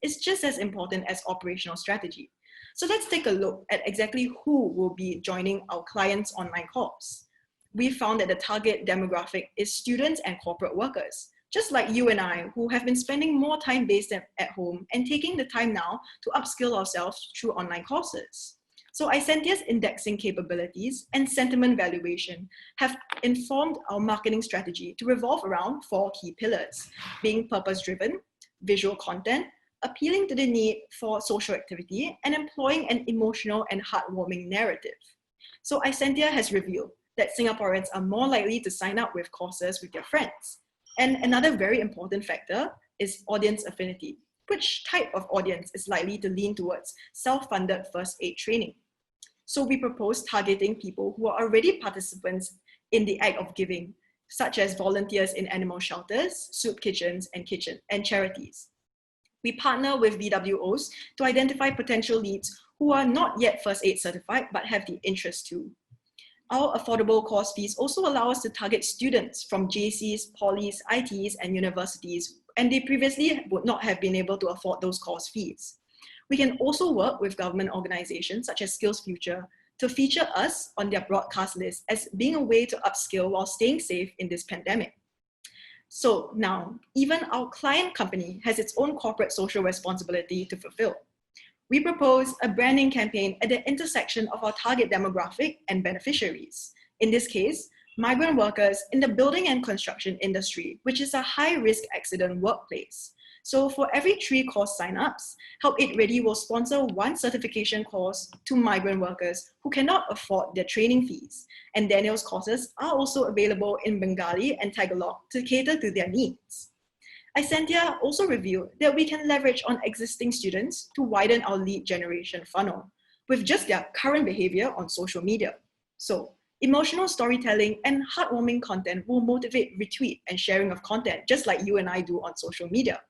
is just as important as operational strategy. So let's take a look at exactly who will be joining our client's online course. We found that the target demographic is students and corporate workers, just like you and I, who have been spending more time based at home and taking the time now to upskill ourselves through online courses. So Isentia's indexing capabilities and sentiment valuation have informed our marketing strategy to revolve around 4 key pillars, being purpose-driven, visual content, appealing to the need for social activity, and employing an emotional and heartwarming narrative. So Isentia has revealed that Singaporeans are more likely to sign up with courses with their friends. And another very important factor is audience affinity. Which type of audience is likely to lean towards self-funded first aid training? So we propose targeting people who are already participants in the act of giving, such as volunteers in animal shelters, soup kitchens, and charities. We partner with VWOs to identify potential leads who are not yet first aid certified but have the interest to. Our affordable course fees also allow us to target students from JCs, polys, ITs, and universities, and they previously would not have been able to afford those course fees. We can also work with government organizations such as SkillsFuture to feature us on their broadcast list as being a way to upskill while staying safe in this pandemic. So now, even our client company has its own corporate social responsibility to fulfill. We propose a branding campaign at the intersection of our target demographic and beneficiaries. In this case, migrant workers in the building and construction industry, which is a high-risk accident workplace. So for every 3 course signups, Help It Ready will sponsor 1 certification course to migrant workers who cannot afford their training fees. And Daniel's courses are also available in Bengali and Tagalog to cater to their needs. Isentia also revealed that we can leverage on existing students to widen our lead generation funnel with just their current behavior on social media. So Emotional storytelling and heartwarming content will motivate retweet and sharing of content, just like you and I do on social media.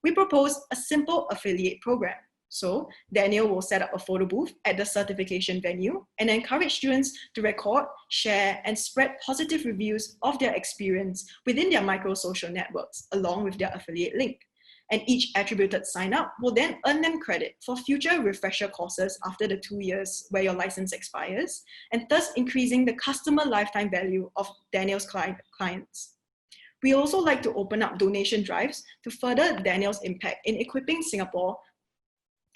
We propose a simple affiliate program. So Daniel will set up a photo booth at the certification venue and encourage students to record, share, and spread positive reviews of their experience within their micro-social networks, along with their affiliate link. And each attributed sign-up will then earn them credit for future refresher courses after the 2 years where your license expires, and thus increasing the customer lifetime value of Daniel's clients. We also like to open up donation drives to further Daniel's impact in equipping Singapore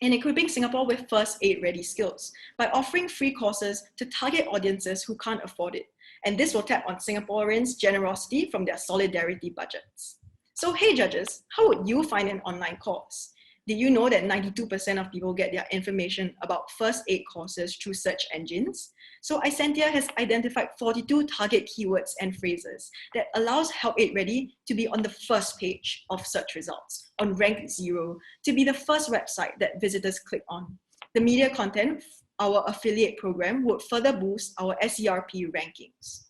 with first aid ready skills by offering free courses to target audiences who can't afford it. And this will tap on Singaporeans' generosity from their solidarity budgets. So hey judges, how would you find an online course? Did you know that 92% of people get their information about first aid courses through search engines? So Isentia has identified 42 target keywords and phrases that allows Help Aid Ready to be on the first page of search results, on rank 0, to be the first website that visitors click on. The media content, our affiliate program, would further boost our SERP rankings.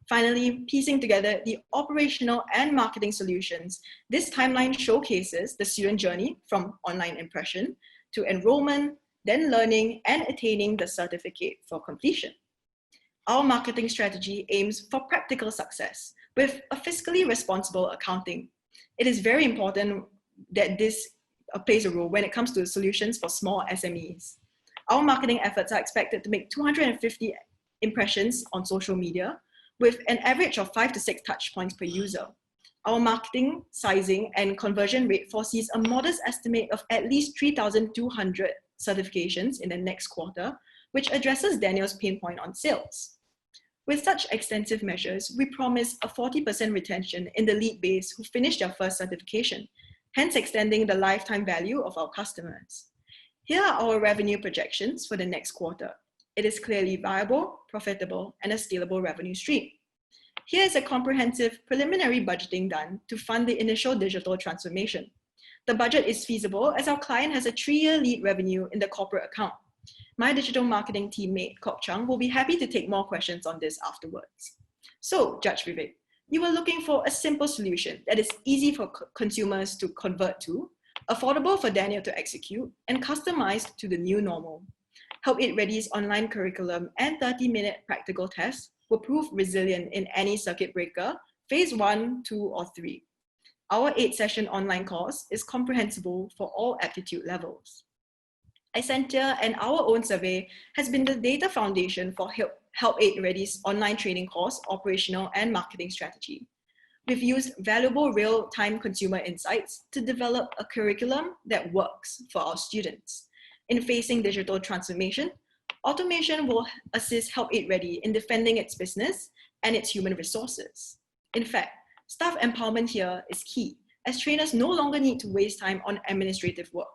Finally, piecing together the operational and marketing solutions, this timeline showcases the student journey from online impression to enrollment, then learning and attaining the certificate for completion. Our marketing strategy aims for practical success with a fiscally responsible accounting. It is very important that this plays a role when it comes to solutions for small SMEs. Our marketing efforts are expected to make 250 impressions on social media, with an average of 5 to 6 touch points per user. Our marketing, sizing, and conversion rate foresees a modest estimate of at least 3,200 certifications in the next quarter, which addresses Daniel's pain point on sales. With such extensive measures, we promise a 40% retention in the lead base who finish their first certification, hence extending the lifetime value of our customers. Here are our revenue projections for the next quarter. It is clearly viable, profitable, and a scalable revenue stream. Here is a comprehensive preliminary budgeting done to fund the initial digital transformation. The budget is feasible as our client has a 3-year lead revenue in the corporate account. My digital marketing teammate, Kok Chung, will be happy to take more questions on this afterwards. So, Judge Vivek, you were looking for a simple solution that is easy for consumers to convert to, affordable for Daniel to execute, and customized to the new normal. Help Aid Ready's online curriculum and 30-minute practical tests will prove resilient in any circuit breaker, phase 1, 2, or 3. Our 8-session online course is comprehensible for all aptitude levels. Isentia and our own survey has been the data foundation for Help Aid Ready's online training course, operational and marketing strategy. We've used valuable real-time consumer insights to develop a curriculum that works for our students. In facing digital transformation, automation will assist Help Aid Ready in defending its business and its human resources. In fact, staff empowerment here is key, as trainers no longer need to waste time on administrative work.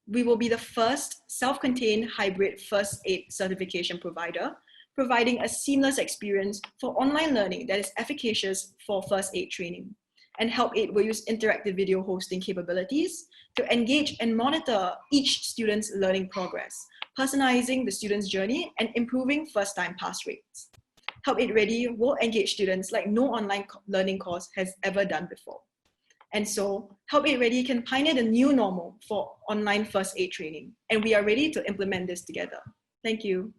We will be the first self-contained hybrid first aid certification provider, providing a seamless experience for online learning that is efficacious for first aid training. And Help Aid will use interactive video hosting capabilities to engage and monitor each student's learning progress, personalizing the student's journey and improving first-time pass rates. Help Aid Ready will engage students like no online learning course has ever done before. And so Help Aid Ready can pioneer the new normal for online first aid training, and we are ready to implement this together. Thank you.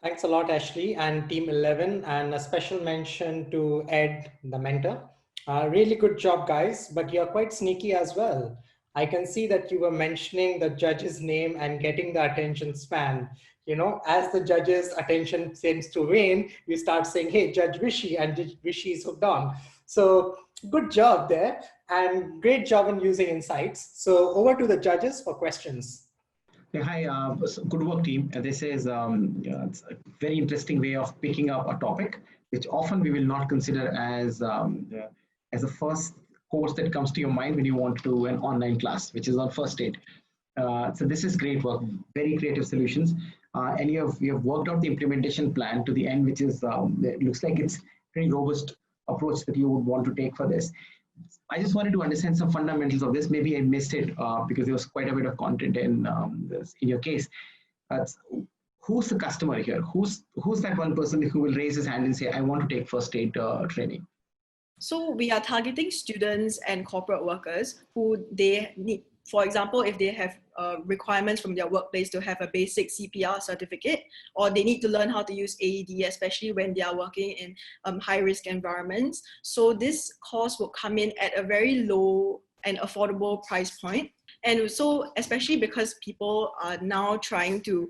Thanks a lot, Ashley and Team 11, and a special mention to Ed, the mentor. Really good job, guys, but you're quite sneaky as well. I can see that you were mentioning the judge's name and getting the attention span. You know, as the judge's attention seems to wane, you start saying, hey, Judge Vishy, and Judge Vishy is hooked on. So good job there, and great job in using insights. So over to the judges for questions. Yeah, hi, good work, team. This is it's a very interesting way of picking up a topic, which often we will not consider as a first course that comes to your mind when you want to do an online class, which is on first aid. So this is great work, very creative solutions. And you have worked out the implementation plan to the end, which is, it looks like it's a pretty robust approach that you would want to take for this. I just wanted to understand some fundamentals of this. Maybe I missed it because there was quite a bit of content in your case. who's the customer here? Who's that one person who will raise his hand and say, I want to take first aid training? So we are targeting students and corporate workers who they need. For example, if they have requirements from their workplace to have a basic CPR certificate, or they need to learn how to use AED, especially when they are working in high-risk environments. So this course will come in at a very low and affordable price point. And so, especially because people are now trying to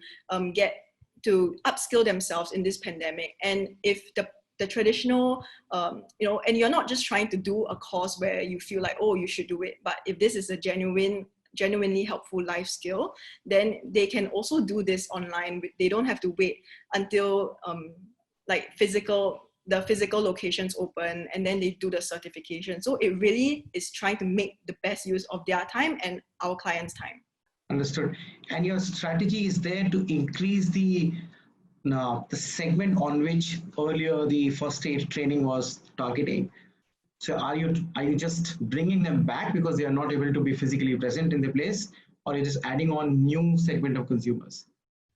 get to upskill themselves in this pandemic. And if the traditional, and you're not just trying to do a course where you feel like, oh, you should do it, but if this is a genuinely helpful life skill, then they can also do this online. They don't have to wait until the physical locations open and then they do the certification. So it really is trying to make the best use of their time and our clients' time. Understood. And your strategy is there to increase the segment on which earlier the first aid training was targeting. So are you just bringing them back because they are not able to be physically present in the place, or are you just adding on new segment of consumers?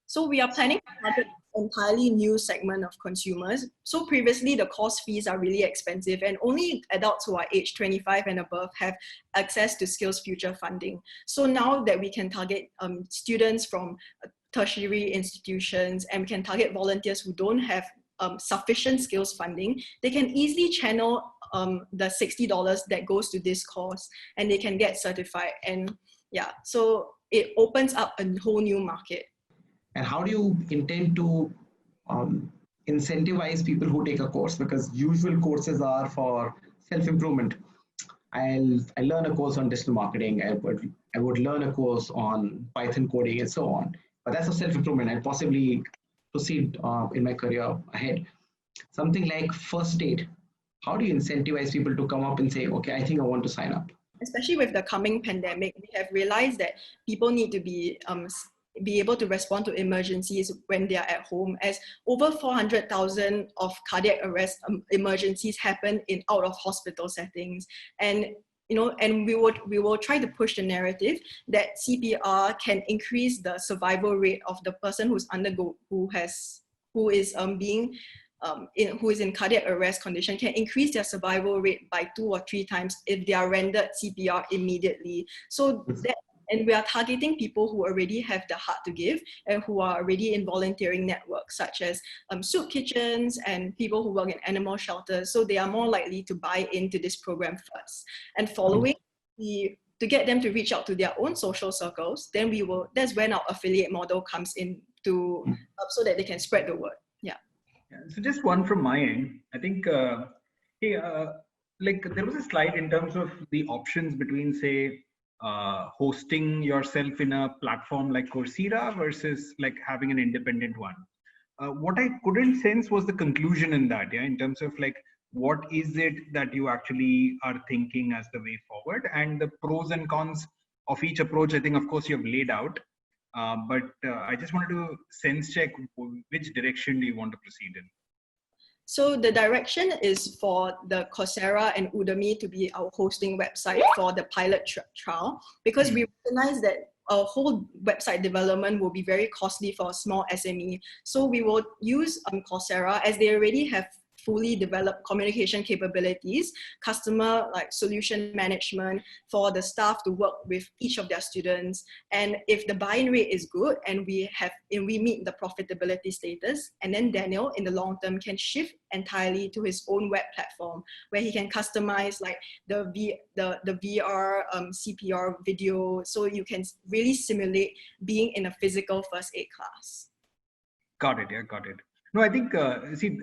So we are planning to target an entirely new segment of consumers. So previously the course fees are really expensive and only adults who are age 25 and above have access to Skills Future funding. So now that we can target students from tertiary institutions and we can target volunteers who don't have sufficient skills funding, they can easily channel the $60 that goes to this course and they can get certified. And yeah, so it opens up a whole new market. And how do you intend to incentivize people who take a course? Because usual courses are for self-improvement. I learn a course on digital marketing. I would learn a course on Python coding and so on. But that's a self-improvement. I'll possibly proceed in my career ahead. Something like first aid. How do you incentivize people to come up and say, okay, I think I want to sign up? Especially with the coming pandemic, we have realized that people need to be able to respond to emergencies when they are at home, as over 400,000 of cardiac arrest emergencies happen in out of hospital settings. And and we will try to push the narrative that CPR can increase the survival rate of the person who is in cardiac arrest condition, can increase their survival rate by 2 or 3 times if they are rendered CPR immediately. So and we are targeting people who already have the heart to give and who are already in volunteering networks such as soup kitchens and people who work in animal shelters. So they are more likely to buy into this program first. And following, to get them to reach out to their own social circles, then that's when our affiliate model comes in to so that they can spread the word. Yeah. So just one from my end. I think, like there was a slide in terms of the options between, say, hosting yourself in a platform like Coursera versus like having an independent one. What I couldn't sense was the conclusion in that, in terms of like, what is it that you actually are thinking as the way forward, and the pros and cons of each approach. I think, of course, you have laid out, but I just wanted to sense check which direction do you want to proceed in. So the direction is for the Coursera and Udemy to be our hosting website for the pilot trial, because we recognize that our whole website development will be very costly for a small SME. So we will use Coursera, as they already have fully developed communication capabilities, customer solution management for the staff to work with each of their students. And if the buy-in rate is good and we meet the profitability status, and then Daniel in the long term can shift entirely to his own web platform where he can customize like the VR CPR video, so you can really simulate being in a physical first aid class. Got it. Yeah, got it. No, I think see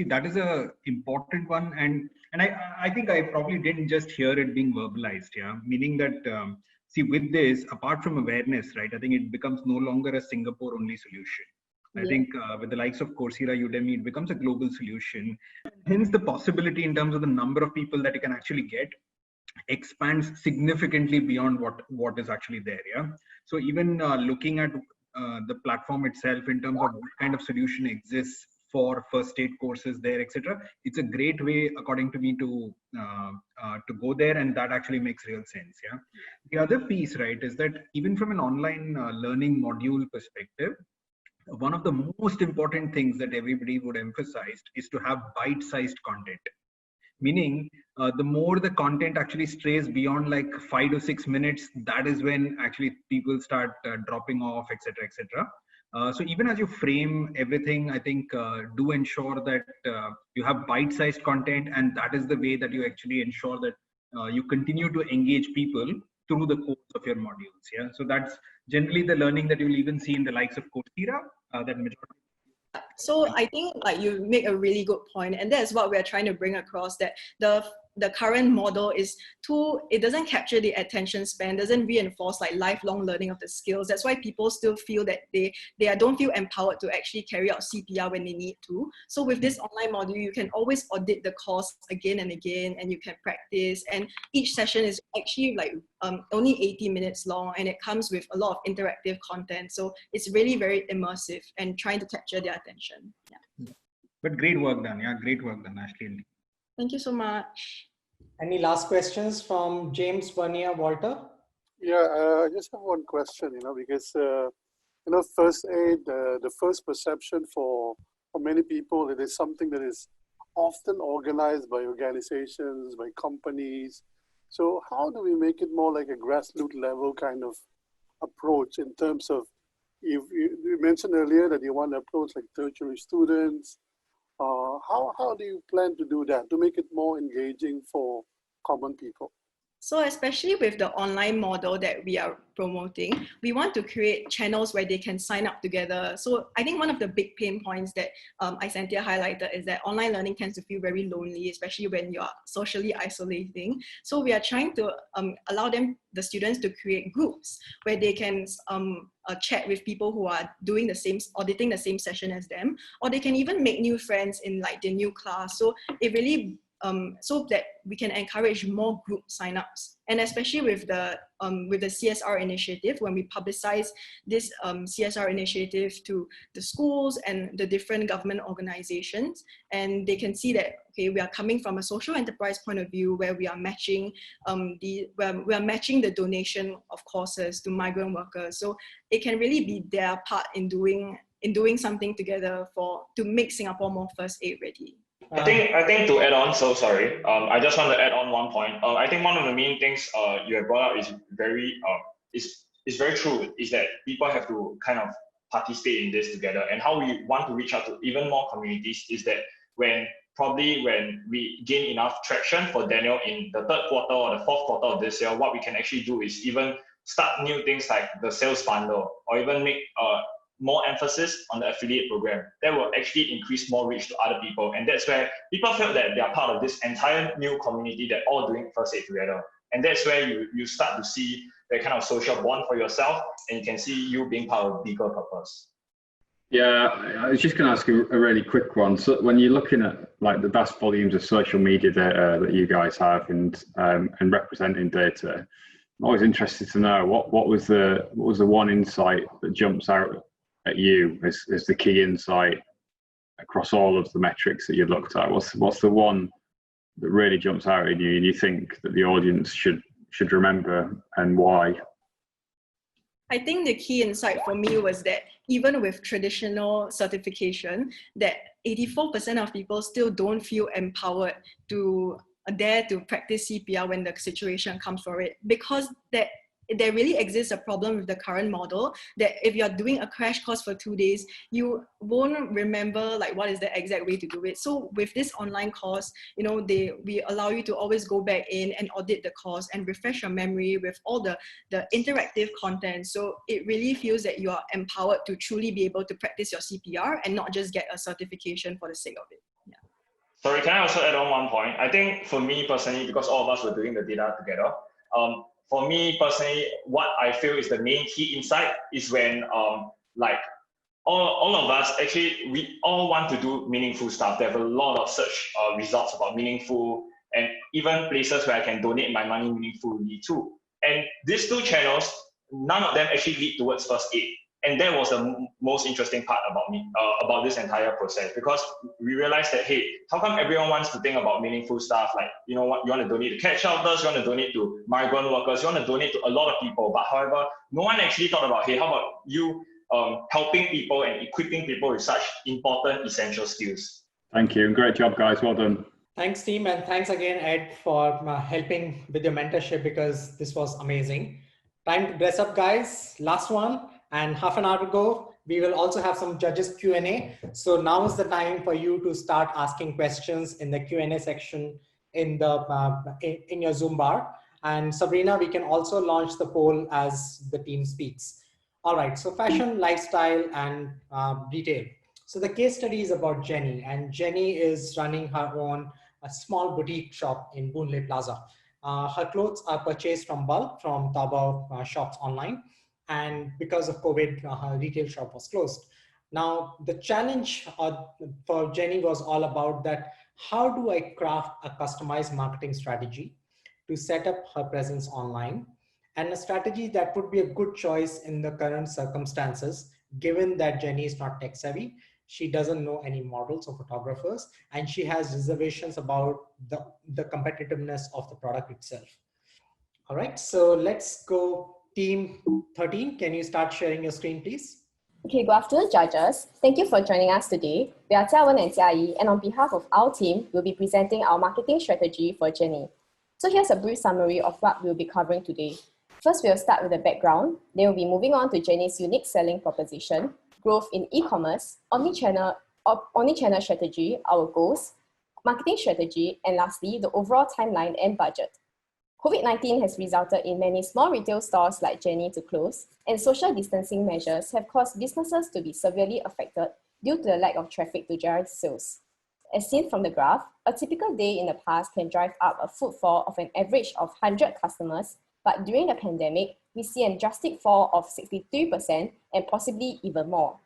that is a important one, and I think I probably didn't just hear it being verbalized. Yeah, meaning that see, with this, apart from awareness, right? I think it becomes no longer a Singapore only solution. I think with the likes of Coursera, Udemy, it becomes a global solution. Hence, the possibility in terms of the number of people that you can actually get expands significantly beyond what is actually there. Yeah. So even looking at the platform itself in terms of what kind of solution exists for first aid courses there, etc. It's a great way, according to me, to go there, and that actually makes real sense. Yeah. The other piece, right, is that even from an online learning module perspective, one of the most important things that everybody would emphasize is to have bite-sized content. Meaning, the more the content actually strays beyond like 5 to 6 minutes, that is when actually people start dropping off, etc., etc. So even as you frame everything, I think do ensure that you have bite-sized content, and that is the way that you actually ensure that you continue to engage people through the course of your modules. Yeah, so that's generally the learning that you'll even see in the likes of Coursera. That majority. So I think like you make a really good point, and that's what we're trying to bring across, that the current model is it doesn't capture the attention span, doesn't reinforce like lifelong learning of the skills. That's why people still feel that they don't feel empowered to actually carry out CPR when they need to. So with this online module, you can always audit the course again and again, and you can practice. And each session is actually like only 80 minutes long, and it comes with a lot of interactive content. So it's really very immersive and trying to capture their attention. Yeah. But great work done. Yeah, great work done, Ashley. Thank you so much. Any last questions from James, Vernia, Walter? Yeah, I just have one question, because, first aid, the first perception for many people, it is something that is often organized by organizations, by companies. So how do we make it more like a grassroots level kind of approach in terms of, you mentioned earlier that you want to approach like tertiary students. How do you plan to do that to make it more engaging for common people? So especially with the online model that we are promoting, we want to create channels where they can sign up together. So I think one of the big pain points that Isentia highlighted is that online learning tends to feel very lonely, especially when you're socially isolating. So we are trying to allow the students to create groups where they can chat with people who are auditing the same session as them, or they can even make new friends in like the new class. So it really so that we can encourage more group signups, and especially with the CSR initiative, when we publicize this CSR initiative to the schools and the different government organizations, and they can see that okay, we are coming from a social enterprise point of view, where we are matching the donation of courses to migrant workers. So it can really be their part in doing something together to make Singapore more first aid ready. I think to add on, so sorry, I just want to add on one point. I think one of the main things you have brought up is very true, is that people have to kind of participate in this together. And how we want to reach out to even more communities is that when we gain enough traction for Daniel in the third quarter or the fourth quarter of this year, what we can actually do is even start new things like the sales bundle, or even make more emphasis on the affiliate program. That will actually increase more reach to other people. And that's where people feel that they are part of this entire new community that all doing first aid together. And that's where you start to see that kind of social bond for yourself, and you can see you being part of a bigger purpose. Yeah, I was just going to ask you a really quick one. So when you're looking at like the vast volumes of social media data that you guys have and representing data, I'm always interested to know what was the one insight that jumps out at you as the key insight across all of the metrics that you looked at? What's the one that really jumps out at you and you think that the audience should remember, and why? I think the key insight for me was that even with traditional certification, that 84% of people still don't feel empowered to dare to practice CPR when the situation comes for it, because there really exists a problem with the current model, that if you're doing a crash course for 2 days, you won't remember like what is the exact way to do it. So with this online course, we allow you to always go back in and audit the course and refresh your memory with all the interactive content. So it really feels that you are empowered to truly be able to practice your CPR and not just get a certification for the sake of it. Yeah. Sorry, can I also add on one point? I think for me personally, because all of us were doing the data together, for me personally, what I feel is the main key insight is when like all of us, actually, we all want to do meaningful stuff. There have a lot of search results about meaningful, and even places where I can donate my money meaningfully too. And these two channels, none of them actually lead towards first aid. And that was the most interesting part about this entire process, because we realized that, hey, how come everyone wants to think about meaningful stuff? Like, you know what, you want to donate to cat shelters, you want to donate to migrant workers, you want to donate to a lot of people. But however, no one actually thought about, hey, how about you helping people and equipping people with such important essential skills. Thank you, and great job, guys. Well done. Thanks, team, and thanks again, Ed, for helping with your mentorship, because this was amazing. Time to dress up, guys. Last one, and half an hour to go. We will also have some judges Q&A. So now is the time for you to start asking questions in the Q&A section in your Zoom bar. And Sabrina, we can also launch the poll as the team speaks. All right, so fashion, lifestyle, and retail. So the case study is about Jenny, and Jenny is running her own a small boutique shop in Boon Lay Plaza. Her clothes are purchased from bulk from Taobao shops online. And because of COVID, her retail shop was closed. Now, the challenge for Jenny was all about that, how do I craft a customized marketing strategy to set up her presence online, and a strategy that would be a good choice in the current circumstances, given that Jenny is not tech savvy. She doesn't know any models or photographers, and she has reservations about the competitiveness of the product itself. All right, so let's go. Team 13, can you start sharing your screen, please? Okay, good afternoon, judges. Thank you for joining us today. We are Jia Wen and Jia Yi, and on behalf of our team, we'll be presenting our marketing strategy for Jenny. So here's a brief summary of what we'll be covering today. First, we'll start with the background. Then we'll be moving on to Jenny's unique selling proposition, growth in e-commerce, omnichannel strategy, our goals, marketing strategy, and lastly, the overall timeline and budget. COVID-19 has resulted in many small retail stores like Jenny to close, and social distancing measures have caused businesses to be severely affected due to the lack of traffic to drive sales. As seen from the graph, a typical day in the past can drive up a footfall of an average of 100 customers, but during the pandemic, we see a drastic fall of 63% and possibly even more.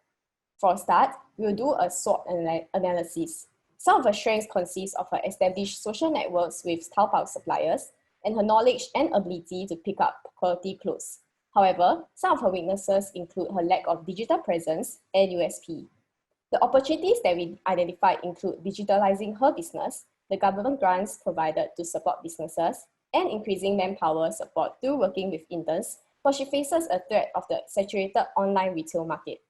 For a start, we will do a SWOT analysis. Some of her strengths consist of her established social networks with Taobao suppliers, and her knowledge and ability to pick up quality clothes. However, some of her weaknesses include her lack of digital presence and USP. The opportunities that we identified include digitalizing her business, the government grants provided to support businesses, and increasing manpower support through working with interns, for she faces a threat of the saturated online retail market.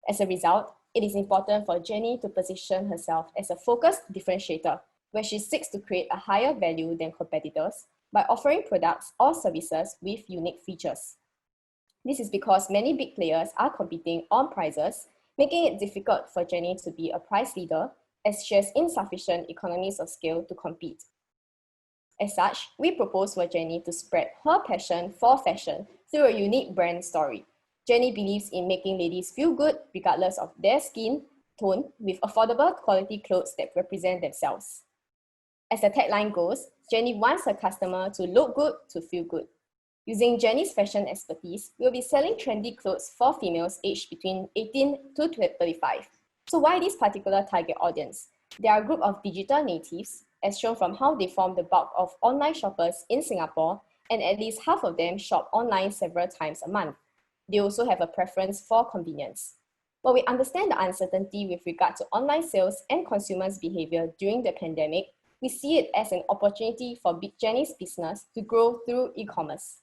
As a result, it is important for Jenny to position herself as a focused differentiator, where she seeks to create a higher value than competitors, by offering products or services with unique features. This is because many big players are competing on prices, making it difficult for Jenny to be a price leader, as she has insufficient economies of scale to compete. As such, we propose for Jenny to spread her passion for fashion through a unique brand story. Jenny believes in making ladies feel good regardless of their skin tone, with affordable quality clothes that represent themselves. As the tagline goes, Jenny wants her customer to look good to feel good. Using Jenny's fashion expertise, we'll be selling trendy clothes for females aged between 18 to 35. So why this particular target audience? They are a group of digital natives, as shown from how they form the bulk of online shoppers in Singapore, and at least half of them shop online several times a month. They also have a preference for convenience. While we understand the uncertainty with regard to online sales and consumers' behavior during the pandemic, we see it as an opportunity for Jenny's business to grow through e-commerce.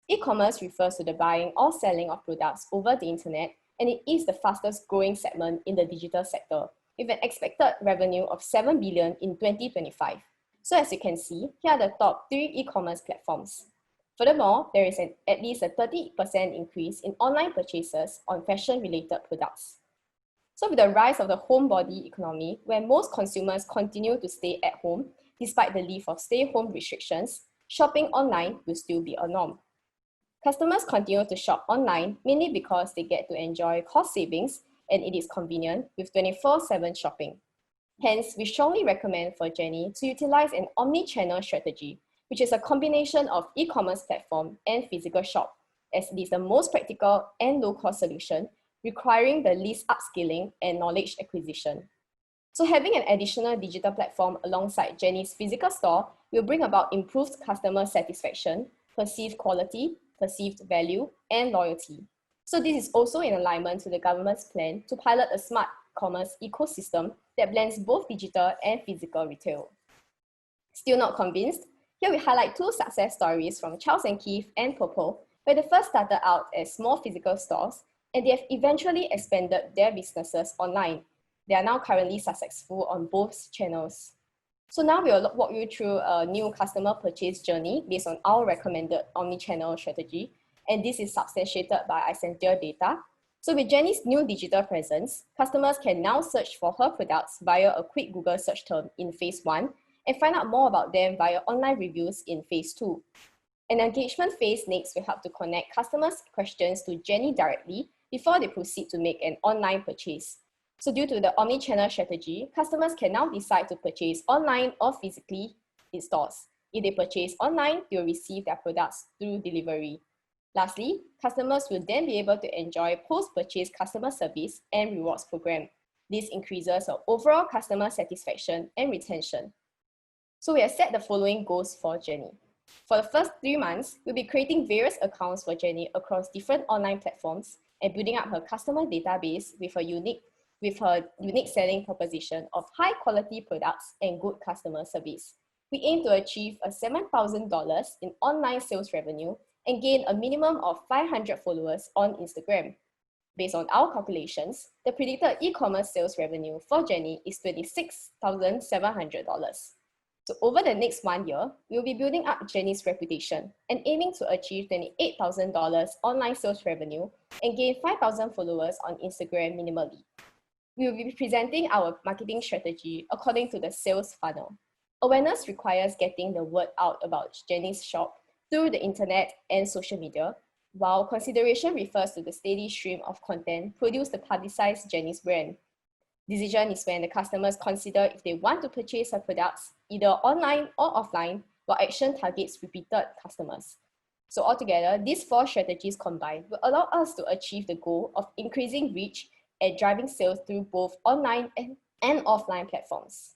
E-commerce refers to the buying or selling of products over the internet, and it is the fastest growing segment in the digital sector, with an expected revenue of 7 billion in 2025. So as you can see, here are the top 3 e-commerce platforms. Furthermore, there is at least a 30% increase in online purchases on fashion-related products. So with the rise of the homebody economy, where most consumers continue to stay at home, despite the lift of stay-home restrictions, shopping online will still be a norm. Customers continue to shop online mainly because they get to enjoy cost savings and it is convenient with 24/7 shopping. Hence, we strongly recommend for Jenny to utilize an omni-channel strategy, which is a combination of e-commerce platform and physical shop, as it is the most practical and low-cost solution, requiring the least upskilling and knowledge acquisition. So having an additional digital platform alongside Jenny's physical store will bring about improved customer satisfaction, perceived quality, perceived value, and loyalty. So this is also in alignment to the government's plan to pilot a smart commerce ecosystem that blends both digital and physical retail. Still not convinced? Here we highlight 2 success stories from Charles & Keith and Popo, where the first started out as small physical stores, and they have eventually expanded their businesses online. They are now currently successful on both channels. So now we will walk you through a new customer purchase journey based on our recommended omni-channel strategy, and this is substantiated by Isentia data. So with Jenny's new digital presence, customers can now search for her products via a quick Google search term in phase 1 and find out more about them via online reviews in phase 2. An engagement phase next will help to connect customers' questions to Jenny directly before they proceed to make an online purchase. So due to the omni-channel strategy, customers can now decide to purchase online or physically in stores. If they purchase online, they will receive their products through delivery. Lastly, customers will then be able to enjoy post-purchase customer service and rewards program. This increases our overall customer satisfaction and retention. So we have set the following goals for Jenny. For the first 3 months, we'll be creating various accounts for Jenny across different online platforms and building up her customer database with her unique selling proposition of high quality products and good customer service. We aim to achieve a $7,000 in online sales revenue and gain a minimum of 500 followers on Instagram. Based on our calculations, the predicted e-commerce sales revenue for Jenny is $26,700. So over the next 1 year, we'll be building up Jenny's reputation and aiming to achieve $28,000 online sales revenue and gain 5,000 followers on Instagram minimally. We will be presenting our marketing strategy according to the sales funnel. Awareness requires getting the word out about Jenny's shop through the internet and social media, while consideration refers to the steady stream of content produced to publicize Jenny's brand. Decision is when the customers consider if they want to purchase her products either online or offline, while action targets repeated customers. So altogether, these 4 strategies combined will allow us to achieve the goal of increasing reach and driving sales through both online and offline platforms.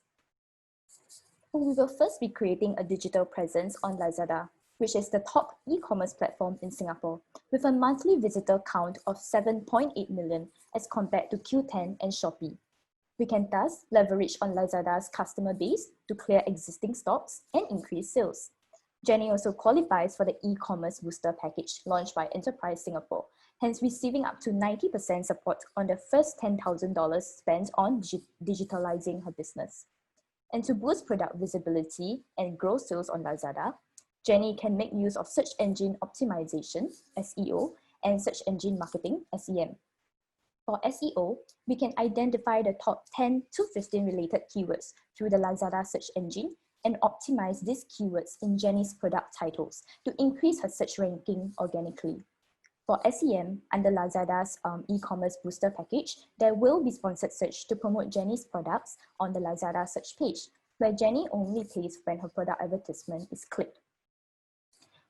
We will first be creating a digital presence on Lazada, which is the top e-commerce platform in Singapore, with a monthly visitor count of 7.8 million as compared to Q10 and Shopee. We can thus leverage on Lazada's customer base to clear existing stocks and increase sales. Jenny also qualifies for the e-commerce booster package launched by Enterprise Singapore, hence receiving up to 90% support on the first $10,000 spent on digitalizing her business. And to boost product visibility and grow sales on Lazada, Jenny can make use of search engine optimization, SEO, and search engine marketing, SEM. For SEO, we can identify the top 10 to 15 related keywords through the Lazada search engine and optimize these keywords in Jenny's product titles to increase her search ranking organically. For SEM, under Lazada's e-commerce booster package, there will be sponsored search to promote Jenny's products on the Lazada search page, where Jenny only pays when her product advertisement is clicked.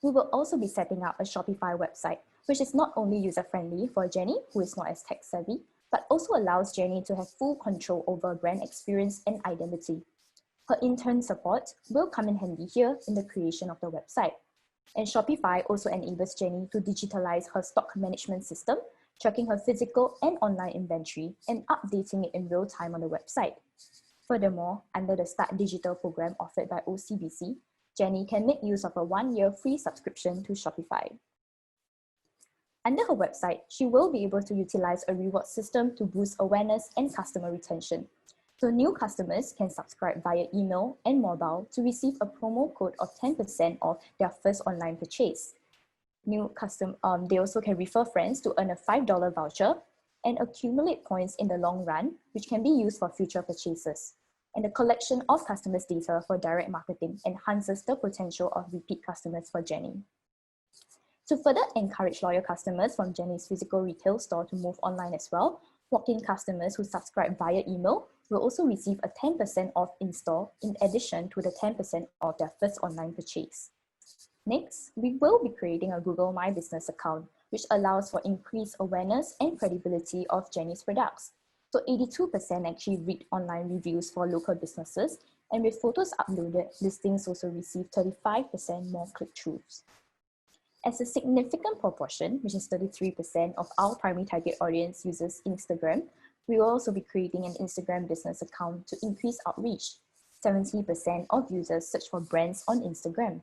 We will also be setting up a Shopify website, which is not only user-friendly for Jenny, who is not as tech-savvy, but also allows Jenny to have full control over brand experience and identity. Her intern support will come in handy here in the creation of the website. And Shopify also enables Jenny to digitalize her stock management system, tracking her physical and online inventory and updating it in real time on the website. Furthermore, under the Start Digital program offered by OCBC, Jenny can make use of a 1-year free subscription to Shopify. Under her website, she will be able to utilize a reward system to boost awareness and customer retention. So new customers can subscribe via email and mobile to receive a promo code of 10% off their first online purchase. They also can refer friends to earn a $5 voucher and accumulate points in the long run, which can be used for future purchases. And the collection of customers' data for direct marketing enhances the potential of repeat customers for Jenny. To further encourage loyal customers from Jenny's physical retail store to move online as well, walk-in customers who subscribe via email will also receive a 10% off in-store in addition to the 10% off their first online purchase. Next, we will be creating a Google My Business account, which allows for increased awareness and credibility of Jenny's products. So 82% actually read online reviews for local businesses, and with photos uploaded, listings also receive 35% more click-throughs. As a significant proportion, which is 33% of our primary target audience uses Instagram, we will also be creating an Instagram business account to increase outreach. 70% of users search for brands on Instagram.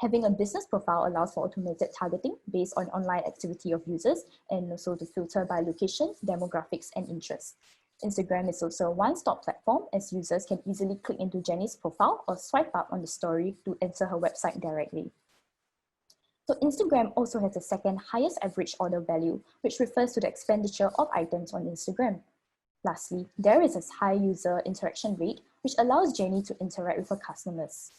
Having a business profile allows for automated targeting based on online activity of users and also to filter by location, demographics, and interests. Instagram is also a one-stop platform as users can easily click into Jenny's profile or swipe up on the story to enter her website directly. So Instagram also has the second highest average order value, which refers to the expenditure of items on Instagram. Lastly, there is a high user interaction rate, which allows Jenny to interact with her customers.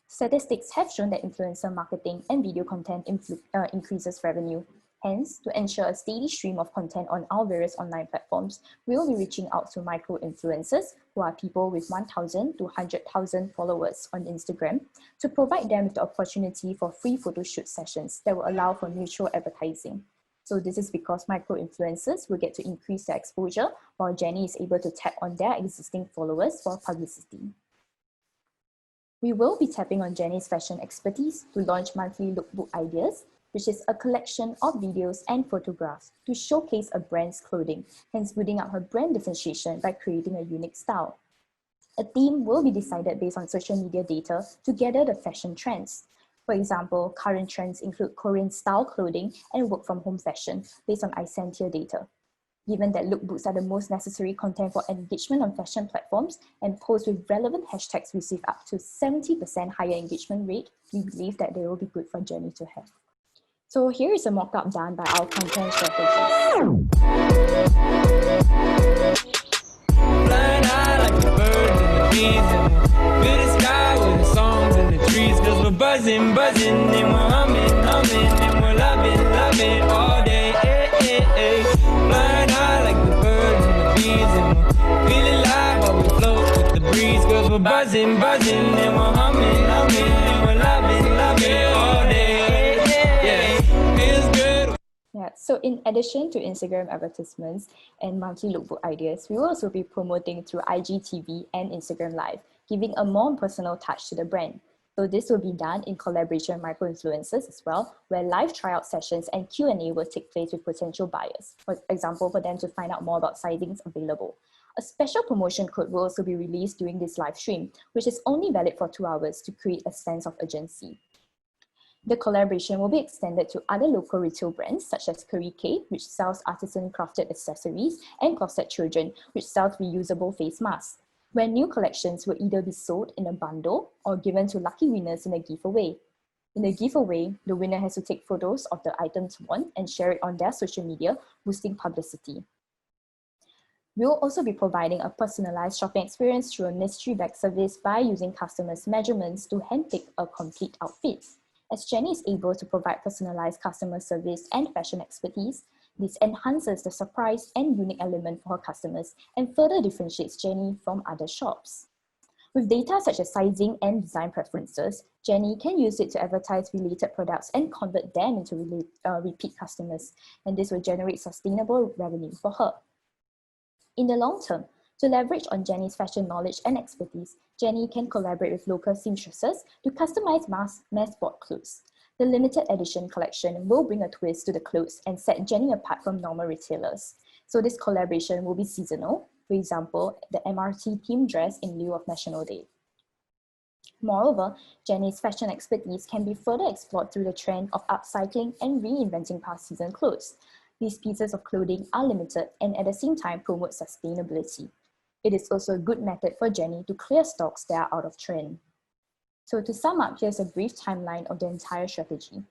Statistics have shown that influencer marketing and video content increases revenue. Hence, to ensure a steady stream of content on our various online platforms, we will be reaching out to micro-influencers, who are people with 1,000 to 100,000 followers on Instagram, to provide them with the opportunity for free photo shoot sessions that will allow for mutual advertising. So this is because micro-influencers will get to increase their exposure, while Jenny is able to tap on their existing followers for publicity. We will be tapping on Jenny's fashion expertise to launch monthly lookbook ideas, which is a collection of videos and photographs to showcase a brand's clothing, hence building up her brand differentiation by creating a unique style. A theme will be decided based on social media data to gather the fashion trends. For example, current trends include Korean style clothing and work from home fashion based on Isentia data. Given that lookbooks are the most necessary content for engagement on fashion platforms and posts with relevant hashtags receive up to 70% higher engagement rate, we believe that they will be good for Jenny to have. So here is a mock-up done by our content strategist. Flying high like the birds and the bees, and we're the sky with the songs and the trees, cause we're buzzing, buzzing, and we're humming, humming, and we're loving, loving all day. Flying high like the birds and the bees, and we're feeling alive while we float with the breeze, cause we're buzzing, buzzing, and we're humming, humming, and we're loving, loving all day. Yeah, so in addition to Instagram advertisements and monthly lookbook ideas, we will also be promoting through IGTV and Instagram Live, giving a more personal touch to the brand. So this will be done in collaboration with micro-influencers as well, where live tryout sessions and Q&A will take place with potential buyers. For example, for them to find out more about sizings available. A special promotion code will also be released during this live stream, which is only valid for 2 hours to create a sense of urgency. The collaboration will be extended to other local retail brands such as Curry K, which sells artisan crafted accessories, and Closet Children, which sells reusable face masks, where new collections will either be sold in a bundle or given to lucky winners in a giveaway. In the giveaway, the winner has to take photos of the items won and share it on their social media, boosting publicity. We will also be providing a personalized shopping experience through a mystery bag service by using customers' measurements to handpick a complete outfit. As Jenny is able to provide personalized customer service and fashion expertise, this enhances the surprise and unique element for her customers and further differentiates Jenny from other shops. With data such as sizing and design preferences, Jenny can use it to advertise related products and convert them into repeat customers, and this will generate sustainable revenue for her. In the long term, to leverage on Jenny's fashion knowledge and expertise, Jenny can collaborate with local seamstresses to customize mass sport clothes. The limited edition collection will bring a twist to the clothes and set Jenny apart from normal retailers. So this collaboration will be seasonal, for example, the MRT theme dress in lieu of National Day. Moreover, Jenny's fashion expertise can be further explored through the trend of upcycling and reinventing past season clothes. These pieces of clothing are limited and at the same time promote sustainability. It is also a good method for Jenny to clear stocks that are out of trend. So to sum up, here's a brief timeline of the entire strategy.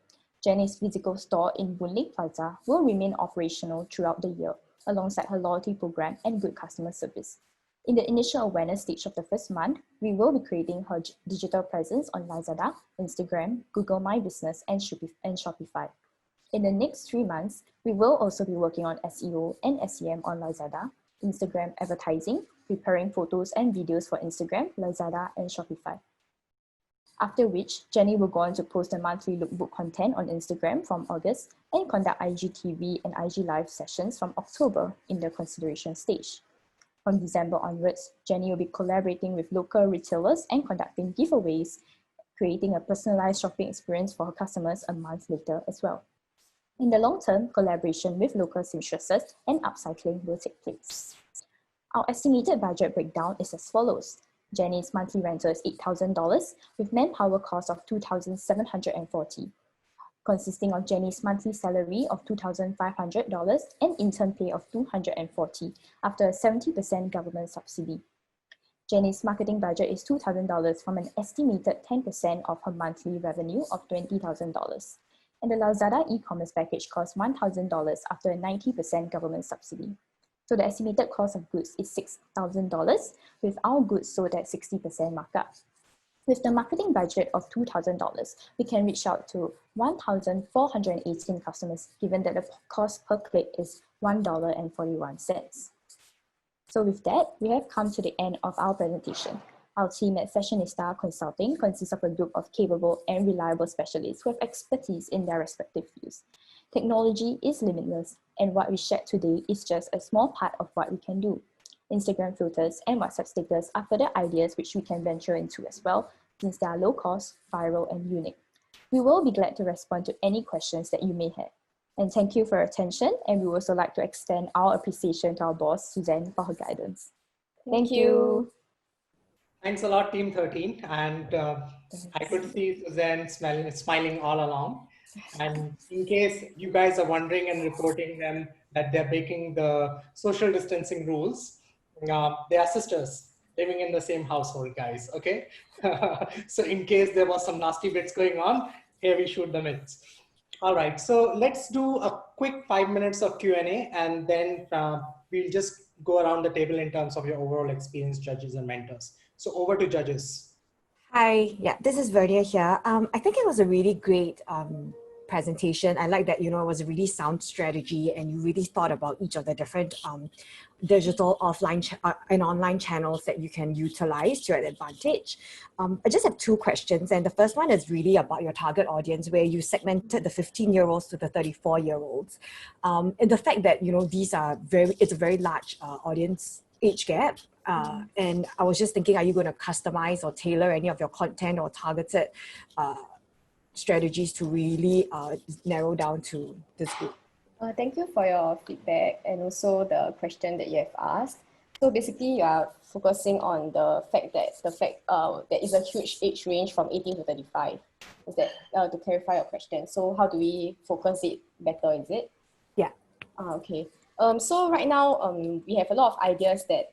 Jenny's physical store in Boon Lay Plaza will remain operational throughout the year, alongside her loyalty program and good customer service. In the initial awareness stage of the first month, we will be creating her digital presence on Lazada, Instagram, Google My Business, and Shopify. In the next 3 months, we will also be working on SEO and SEM on Lazada, Instagram advertising, preparing photos and videos for Instagram, Lazada, and Shopify. After which, Jenny will go on to post the monthly lookbook content on Instagram from August and conduct IGTV and IG Live sessions from October in the consideration stage. From December onwards, Jenny will be collaborating with local retailers and conducting giveaways, creating a personalized shopping experience for her customers a month later as well. In the long term, collaboration with local seamstresses and upcycling will take place. Our estimated budget breakdown is as follows. Jenny's monthly rental is $8,000 with manpower cost of $2,740, consisting of Jenny's monthly salary of $2,500 and intern pay of $240 after a 70% government subsidy. Jenny's marketing budget is $2,000 from an estimated 10% of her monthly revenue of $20,000. And the Lazada e-commerce package costs $1,000 after a 90% government subsidy. So the estimated cost of goods is $6,000 with our goods sold at 60% markup. With the marketing budget of $2,000, we can reach out to 1,418 customers, given that the cost per click is $1.41. So with that, we have come to the end of our presentation. Our team at Fashionista Consulting consists of a group of capable and reliable specialists who have expertise in their respective fields. Technology is limitless, and what we shared today is just a small part of what we can do. Instagram filters and WhatsApp stickers are further ideas which we can venture into as well, since they are low cost, viral, and unique. We will be glad to respond to any questions that you may have. And thank you for your attention, and we would also like to extend our appreciation to our boss, Suzanne, for her guidance. Thank you. Thanks a lot, Team 13. And I could see Suzanne smiling all along. And in case you guys are wondering and reporting them that they're breaking the social distancing rules, they are sisters living in the same household, guys, okay? So in case there was some nasty bits going on, here we shoot the myths. All right, so let's do a quick 5 minutes of Q&A, and then we'll just go around the table in terms of your overall experience, judges and mentors. So over to judges. Hi, yeah, this is Vernia here. I think it was a really great presentation. I like that, you know, it was a really sound strategy and you really thought about each of the different digital offline and online channels that you can utilize to your advantage. I just have two questions, and the first one is really about your target audience, where you segmented the 15-year-olds to the 34-year-olds. And the fact that, you know, these are it's a very large audience age gap. And I was just thinking, are you going to customize or tailor any of your content or targeted strategies to really narrow down to this group? Thank you for your feedback and also the question that you have asked. So basically, you are focusing on the fact that there is a huge age range from 18 to 35. Is that to clarify your question? So how do we focus it better? Is it? Yeah. Okay. So right now, we have a lot of ideas that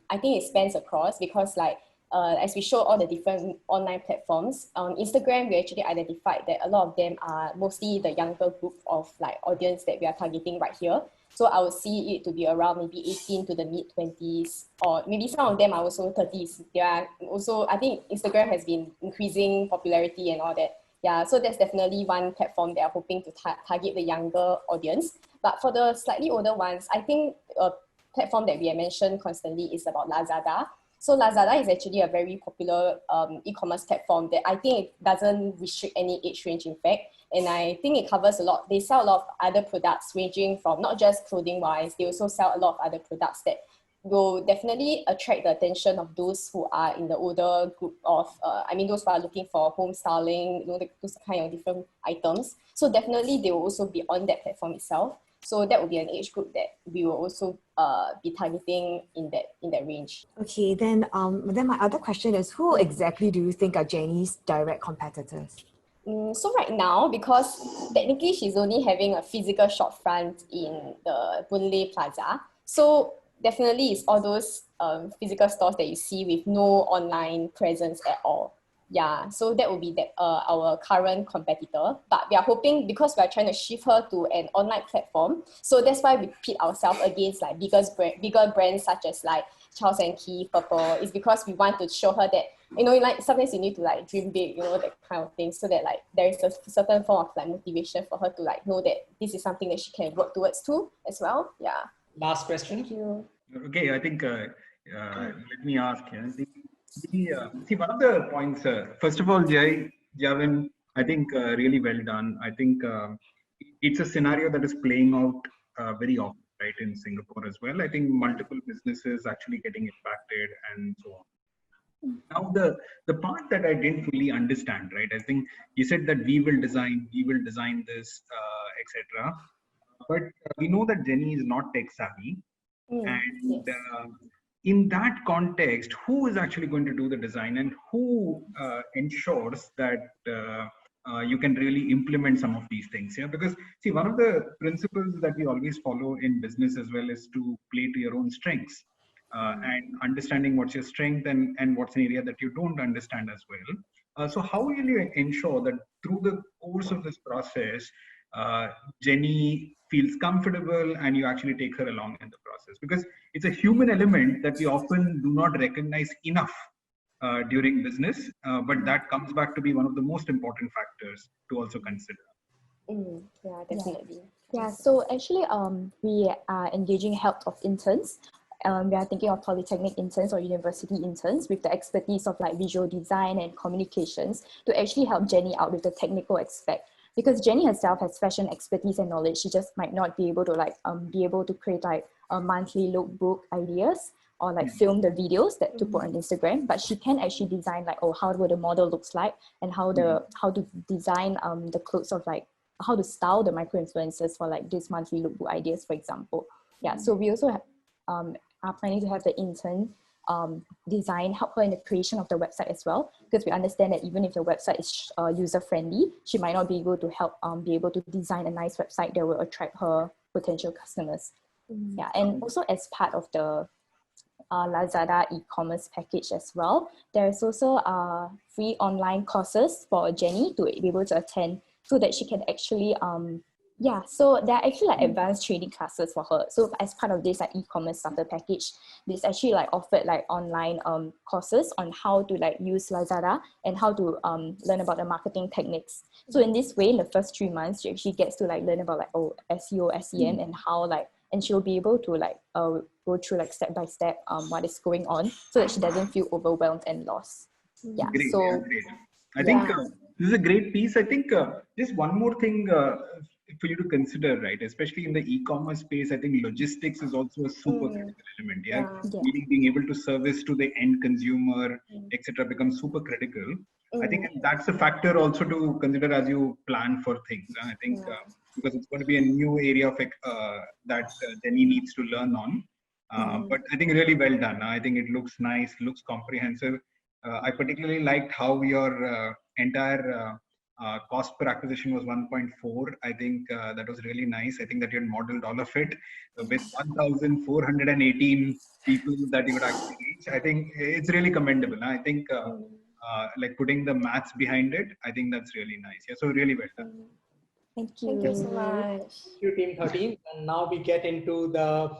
I think it spans across, because like as we show all the different online platforms, on Instagram, we actually identified that a lot of them are mostly the younger group of like audience that we are targeting right here. So I would see it to be around maybe 18 to the mid-20s, or maybe some of them are also 30s. They are also, I think Instagram has been increasing popularity and all that. Yeah, so that's definitely one platform that are hoping to target the younger audience. But for the slightly older ones, I think a platform that we have mentioned constantly is about Lazada. So Lazada is actually a very popular e-commerce platform that I think it doesn't restrict any age range, in fact. And I think it covers a lot. They sell a lot of other products ranging from not just clothing wise, they also sell a lot of other products that will definitely attract the attention of those who are in the older group of, those who are looking for home styling, you know, those kind of different items. So definitely they will also be on that platform itself. So that will be an age group that we will also be targeting in that range. Okay, then my other question is, who exactly do you think are Jenny's direct competitors? So right now, because technically she's only having a physical shopfront in the Boon Lay Plaza, so definitely it's all those physical stores that you see with no online presence at all. Yeah, so that will be our current competitor. But we are hoping, because we are trying to shift her to an online platform, so that's why we pit ourselves against like bigger brands such as like Charles & Keith, Purple. It's because we want to show her that, you know, like sometimes you need to like dream big, you know, that kind of thing, so that like there is a certain form of like motivation for her to like know that this is something that she can work towards too as well. Yeah. Last question. Thank you. Okay, I think let me ask. See, one of the points, first of all, Javin, I think really well done. I think it's a scenario that is playing out very often, right, in Singapore as well. I think multiple businesses actually getting impacted and so on. Now, the part that I didn't fully understand, right, I think you said that we will design this, etc. But we know that Jenny is not tech savvy. And in that context, who is actually going to do the design, and who ensures that you can really implement some of these things? Yeah, because see, one of the principles that we always follow in business as well is to play to your own strengths, and understanding what's your strength and what's an area that you don't understand as well. So how will you ensure that through the course of this process, Jenny feels comfortable and you actually take her along in the process? Because it's a human element that we often do not recognize enough during business, but that comes back to be one of the most important factors to also consider. Yeah, definitely. Yeah, so actually we are engaging help of interns. We are thinking of polytechnic interns or university interns with the expertise of like visual design and communications to actually help Jenny out with the technical aspect. Because Jenny herself has fashion expertise and knowledge, she just might not be able to create like a monthly lookbook ideas or like film the videos that to put on Instagram, but she can actually design like, oh, how would the model looks like, and how to design the clothes of like how to style the micro influencers for like this monthly lookbook ideas, for example. Yeah, so we also have, are planning to have the intern help her in the creation of the website as well, because we understand that even if the website is user friendly, she might not be able to help be able to design a nice website that will attract her potential customers. Yeah, and also as part of the Lazada e-commerce package as well, there is also free online courses for Jenny to be able to attend so that she can actually so there are actually like advanced training classes for her. So as part of this like e-commerce starter package, this actually like offered like online courses on how to like use Lazada and how to learn about the marketing techniques. So in this way, in the first 3 months, she actually gets to like learn about like SEO, SEM, and how like, and she'll be able to like go through like step by step what is going on, so that she doesn't feel overwhelmed and lost. Yeah. Great, So yeah, great. I think this is a great piece. I think just one more thing for you to consider, right? Especially in the e-commerce space, I think logistics is also a super critical element. Yeah, meaning being able to service to the end consumer, etc., becomes super critical. I think that's a factor also to consider as you plan for things. I think because it's going to be a new area of that Jenny needs to learn on. But I think really well done. I think it looks nice, looks comprehensive. I particularly liked how your entire cost per acquisition was 1.4. I think that was really nice. I think that you had modeled all of it with 1,418 people that you would actually reach. I think it's really commendable. I think like putting the maths behind it, I think that's really nice. Yeah, so really well done. Thank you. Thank you so much. Thank you, Team 13. And now we get into the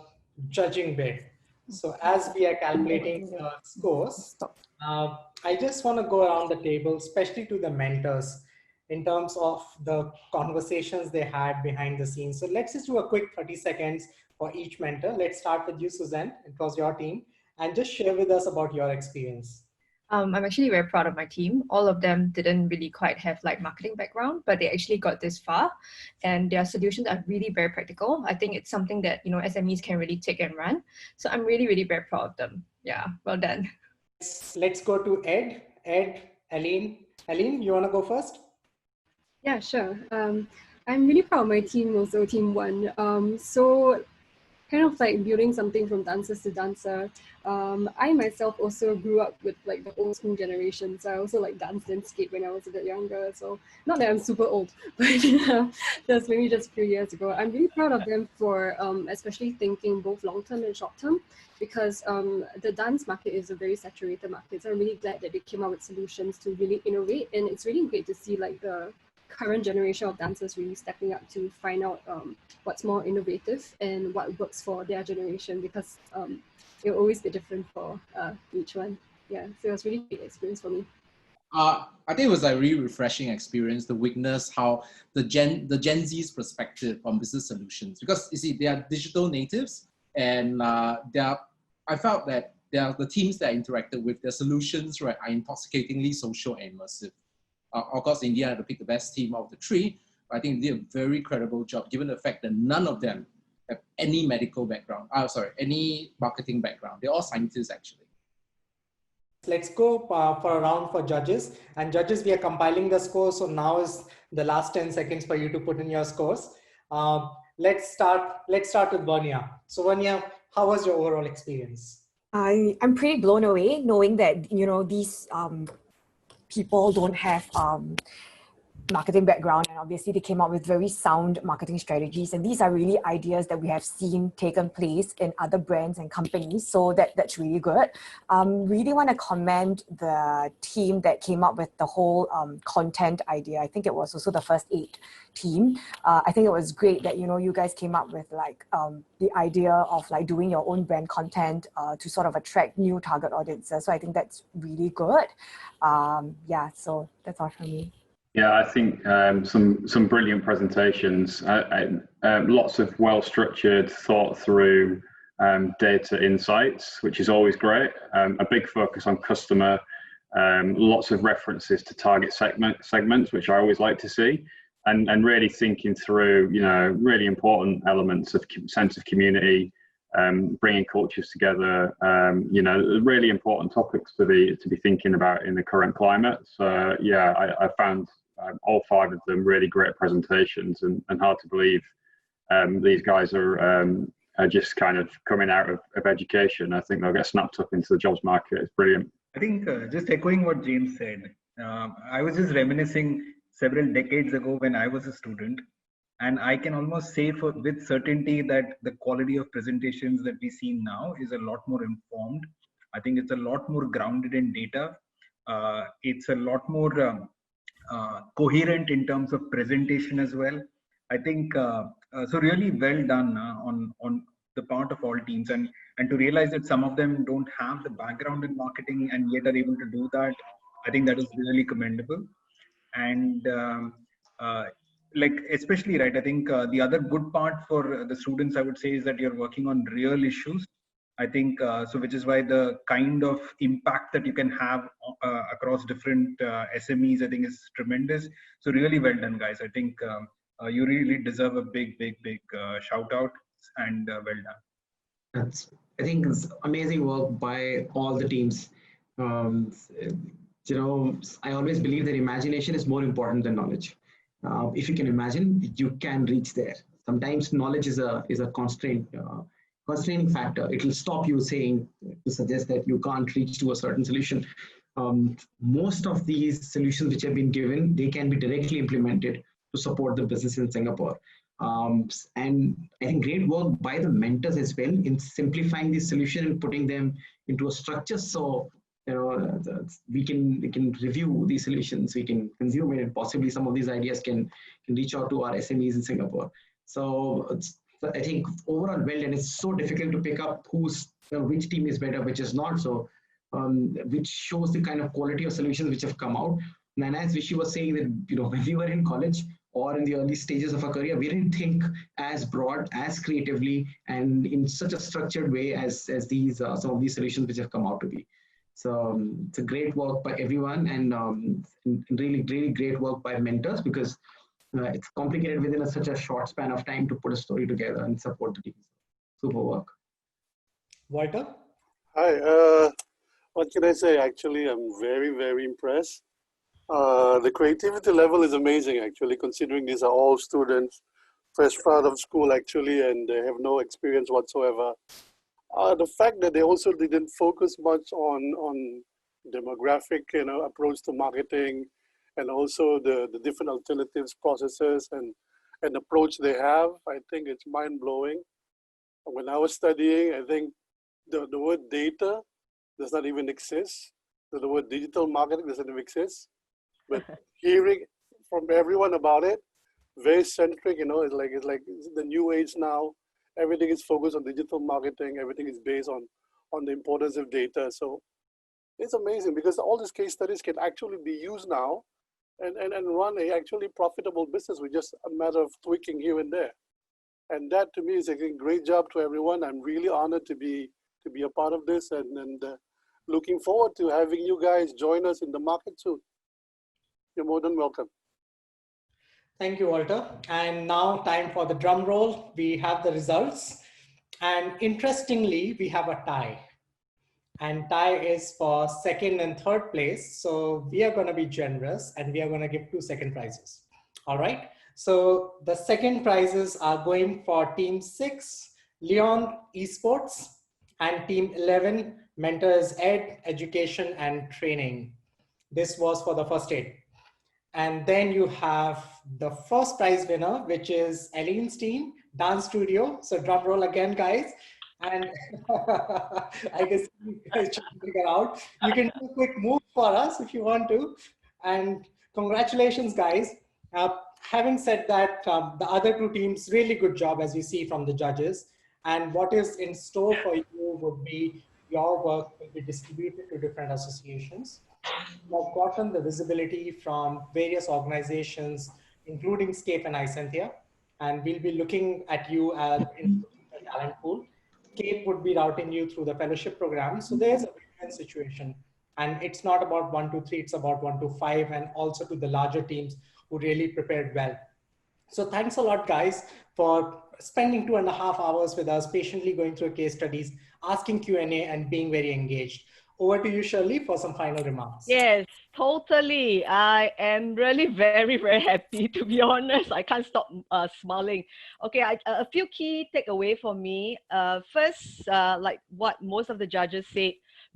judging bit. So as we are calculating scores, I just want to go around the table, especially to the mentors, in terms of the conversations they had behind the scenes. So let's just do a quick 30 seconds for each mentor. Let's start with you, Suzanne. It was your team. And just share with us about your experience. I'm actually very proud of my team. All of them didn't really quite have like marketing background, but they actually got this far, and their solutions are really very practical. I think it's something that, you know, SMEs can really take and run. So I'm really, really very proud of them. Yeah, well done. Let's go to Ed, Aline. Aline, you want to go first? Yeah, sure. I'm really proud of my team, also team 1. So kind of like building something from dancers to dancer. I myself also grew up with like the old school generation, so I also like danced and skate when I was a bit younger. So not that I'm super old, but just maybe just a few years ago. I'm really proud of them for especially thinking both long term and short term, because the dance market is a very saturated market. So I'm really glad that they came up with solutions to really innovate, and it's really great to see like the current generation of dancers really stepping up to find out what's more innovative and what works for their generation, because it will always be different for each one. Yeah, so it was really great experience for me. I think it was a really refreshing experience to witness how the Gen Z's perspective on business solutions, because you see they are digital natives, and I felt that the teams that I interacted with, their solutions, right, are intoxicatingly social and immersive. Of course, India had to pick the best team out of the 3. But I think they did a very credible job, given the fact that none of them have any medical background. Any marketing background. They're all scientists, actually. Let's go for a round for judges. And judges, we are compiling the scores. So now is the last 10 seconds for you to put in your scores. Let's start with Vanya. So Vanya, how was your overall experience? I'm pretty blown away knowing that, you know, these people don't have marketing background, and obviously they came up with very sound marketing strategies, and these are really ideas that we have seen taken place in other brands and companies, so that's really good. Really want to commend the team that came up with the whole content idea. I think it was also the First Aid team. I think it was great that, you know, you guys came up with like the idea of like doing your own brand content to sort of attract new target audiences. So I think that's really good. Yeah, so that's all from me. Yeah, I think some brilliant presentations, lots of well-structured, thought-through data insights, which is always great. A big focus on customer, lots of references to target segments, which I always like to see, and really thinking through, you know, really important elements of sense of community, bringing cultures together. You know, really important topics to be thinking about in the current climate. So yeah, I found all 5 of them really great presentations, and hard to believe these guys are just kind of coming out of education. I think they'll get snapped up into the jobs market. It's brilliant. I think just echoing what James said, I was just reminiscing several decades ago when I was a student, and I can almost say with certainty that the quality of presentations that we see now is a lot more informed. I think it's a lot more grounded in data. It's a lot more coherent in terms of presentation as well. I think so. Really well done on the part of all teams, and to realize that some of them don't have the background in marketing and yet are able to do that. I think that is really commendable. And like especially right, I think the other good part for the students, I would say, is that you're working on real issues. I think so, which is why the kind of impact that you can have across different SMEs, I think, is tremendous. So really well done, guys. I think you really deserve a big shout out, and well done. I think it's amazing work by all the teams. You know, I always believe that imagination is more important than knowledge. If you can imagine, you can reach there. Sometimes knowledge is a constraining factor. It will stop you saying, to suggest that you can't reach to a certain solution. Most of these solutions which have been given, they can be directly implemented to support the business in Singapore. And I think great work by the mentors as well in simplifying this solution and putting them into a structure, so you know we can review these solutions, we can consume it, and possibly some of these ideas can reach out to our SMEs in Singapore. So I think overall well, and it's so difficult to pick up which team is better, which is not. So which shows the kind of quality of solutions which have come out. And as Vishy was saying, that you know, when we were in college or in the early stages of our career, we didn't think as broad, as creatively, and in such a structured way as these some of these solutions which have come out to be. So it's a great work by everyone, and really great work by mentors, because it's complicated within such a short span of time to put a story together and support the team. Super work. Walter? Hi, what can I say? Actually, I'm very impressed. The creativity level is amazing, actually, considering these are all students fresh out of school, actually, and they have no experience whatsoever. The fact that they also didn't focus much on demographic, you know, approach to marketing, and also the different alternatives, processes, and approach they have, I think it's mind-blowing. When I was studying, I think the word data does not even exist. The word digital marketing doesn't even exist. But hearing from everyone about it, very centric, you know, it's like the new age now. Everything is focused on digital marketing. Everything is based on the importance of data. So it's amazing, because all these case studies can actually be used now and run a actually profitable business with just a matter of tweaking here and there. And that to me is a great job to everyone. I'm really honored to be a part of this, and looking forward to having you guys join us in the market soon. You're more than welcome. Thank you, Walter. And now time for the drum roll. We have the results. And interestingly, we have a tie. And tie is for second and third place. So we are going to be generous, and we are going to give 2 second prizes. All right. So the second prizes are going for Team 6, Leon Esports, and Team 11, mentors ed, education, and training. This was for the first aid. And then you have the first prize winner, which is Eileen's team, Dance Studio. So drum roll again, guys. And I guess you guys should figure out. You can do a quick move for us if you want to. And congratulations, guys. Having said that, the other two teams, really good job, as you see from the judges. And what is in store for you would be your work will be distributed to different associations. You have gotten the visibility from various organizations, including SCAPE and Isentia, and we'll be looking at you in the talent pool. SCAPE would be routing you through the fellowship program. So there's a win-win situation. And it's not about 1 to 3, it's about 1 to 5, and also to the larger teams who really prepared well. So thanks a lot, guys, for spending 2.5 hours with us, patiently going through case studies, asking Q&A, and being very engaged. Over to you, Shirley, for some final remarks. Yes, totally. I am really very, very happy, to be honest. I can't stop smiling. Okay, a few key takeaway for me. First, like what most of the judges said,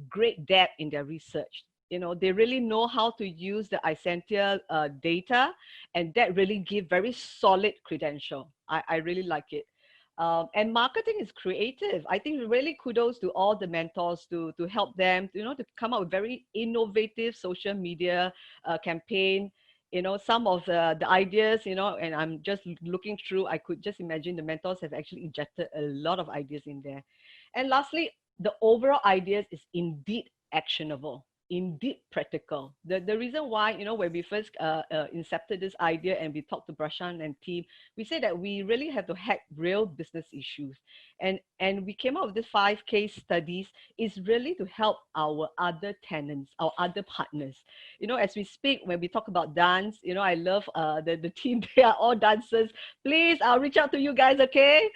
great depth in their research. You know, they really know how to use the Isentia data, and that really give very solid credential. I really like it. And marketing is creative. I think really kudos to all the mentors to help them, you know, to come up with very innovative social media campaign. You know, some of the ideas, you know, and I'm just looking through, I could just imagine the mentors have actually injected a lot of ideas in there. And lastly, the overall ideas is indeed actionable, indeed practical. The reason why, you know, when we first incepted this idea and we talked to Prashant and team, we said that we really have to hack real business issues. And we came up with these 5 case studies is really to help our other tenants, our other partners. You know, as we speak, when we talk about dance, you know, I love the team, they are all dancers. Please, I'll reach out to you guys, okay?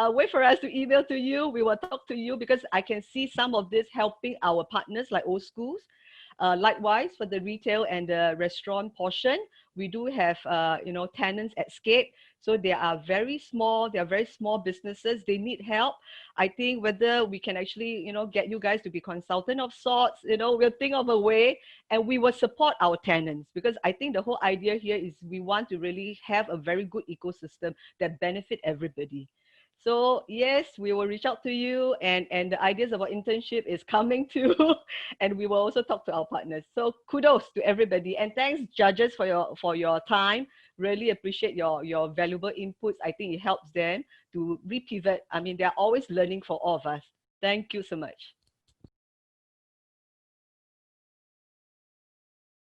Wait for us to email to you. We will talk to you because I can see some of this helping our partners like Old Schools. Likewise, for the retail and the restaurant portion, we do have, you know, tenants at SCAPE. So they are very small businesses. They need help. I think whether we can actually, you know, get you guys to be consultant of sorts, you know, we'll think of a way and we will support our tenants, because I think the whole idea here is we want to really have a very good ecosystem that benefit everybody. So yes, we will reach out to you, and the ideas about internship is coming too. And we will also talk to our partners. So kudos to everybody. And thanks judges for your time. Really appreciate your valuable inputs. I think it helps them to repivot. I mean, they're always learning for all of us. Thank you so much.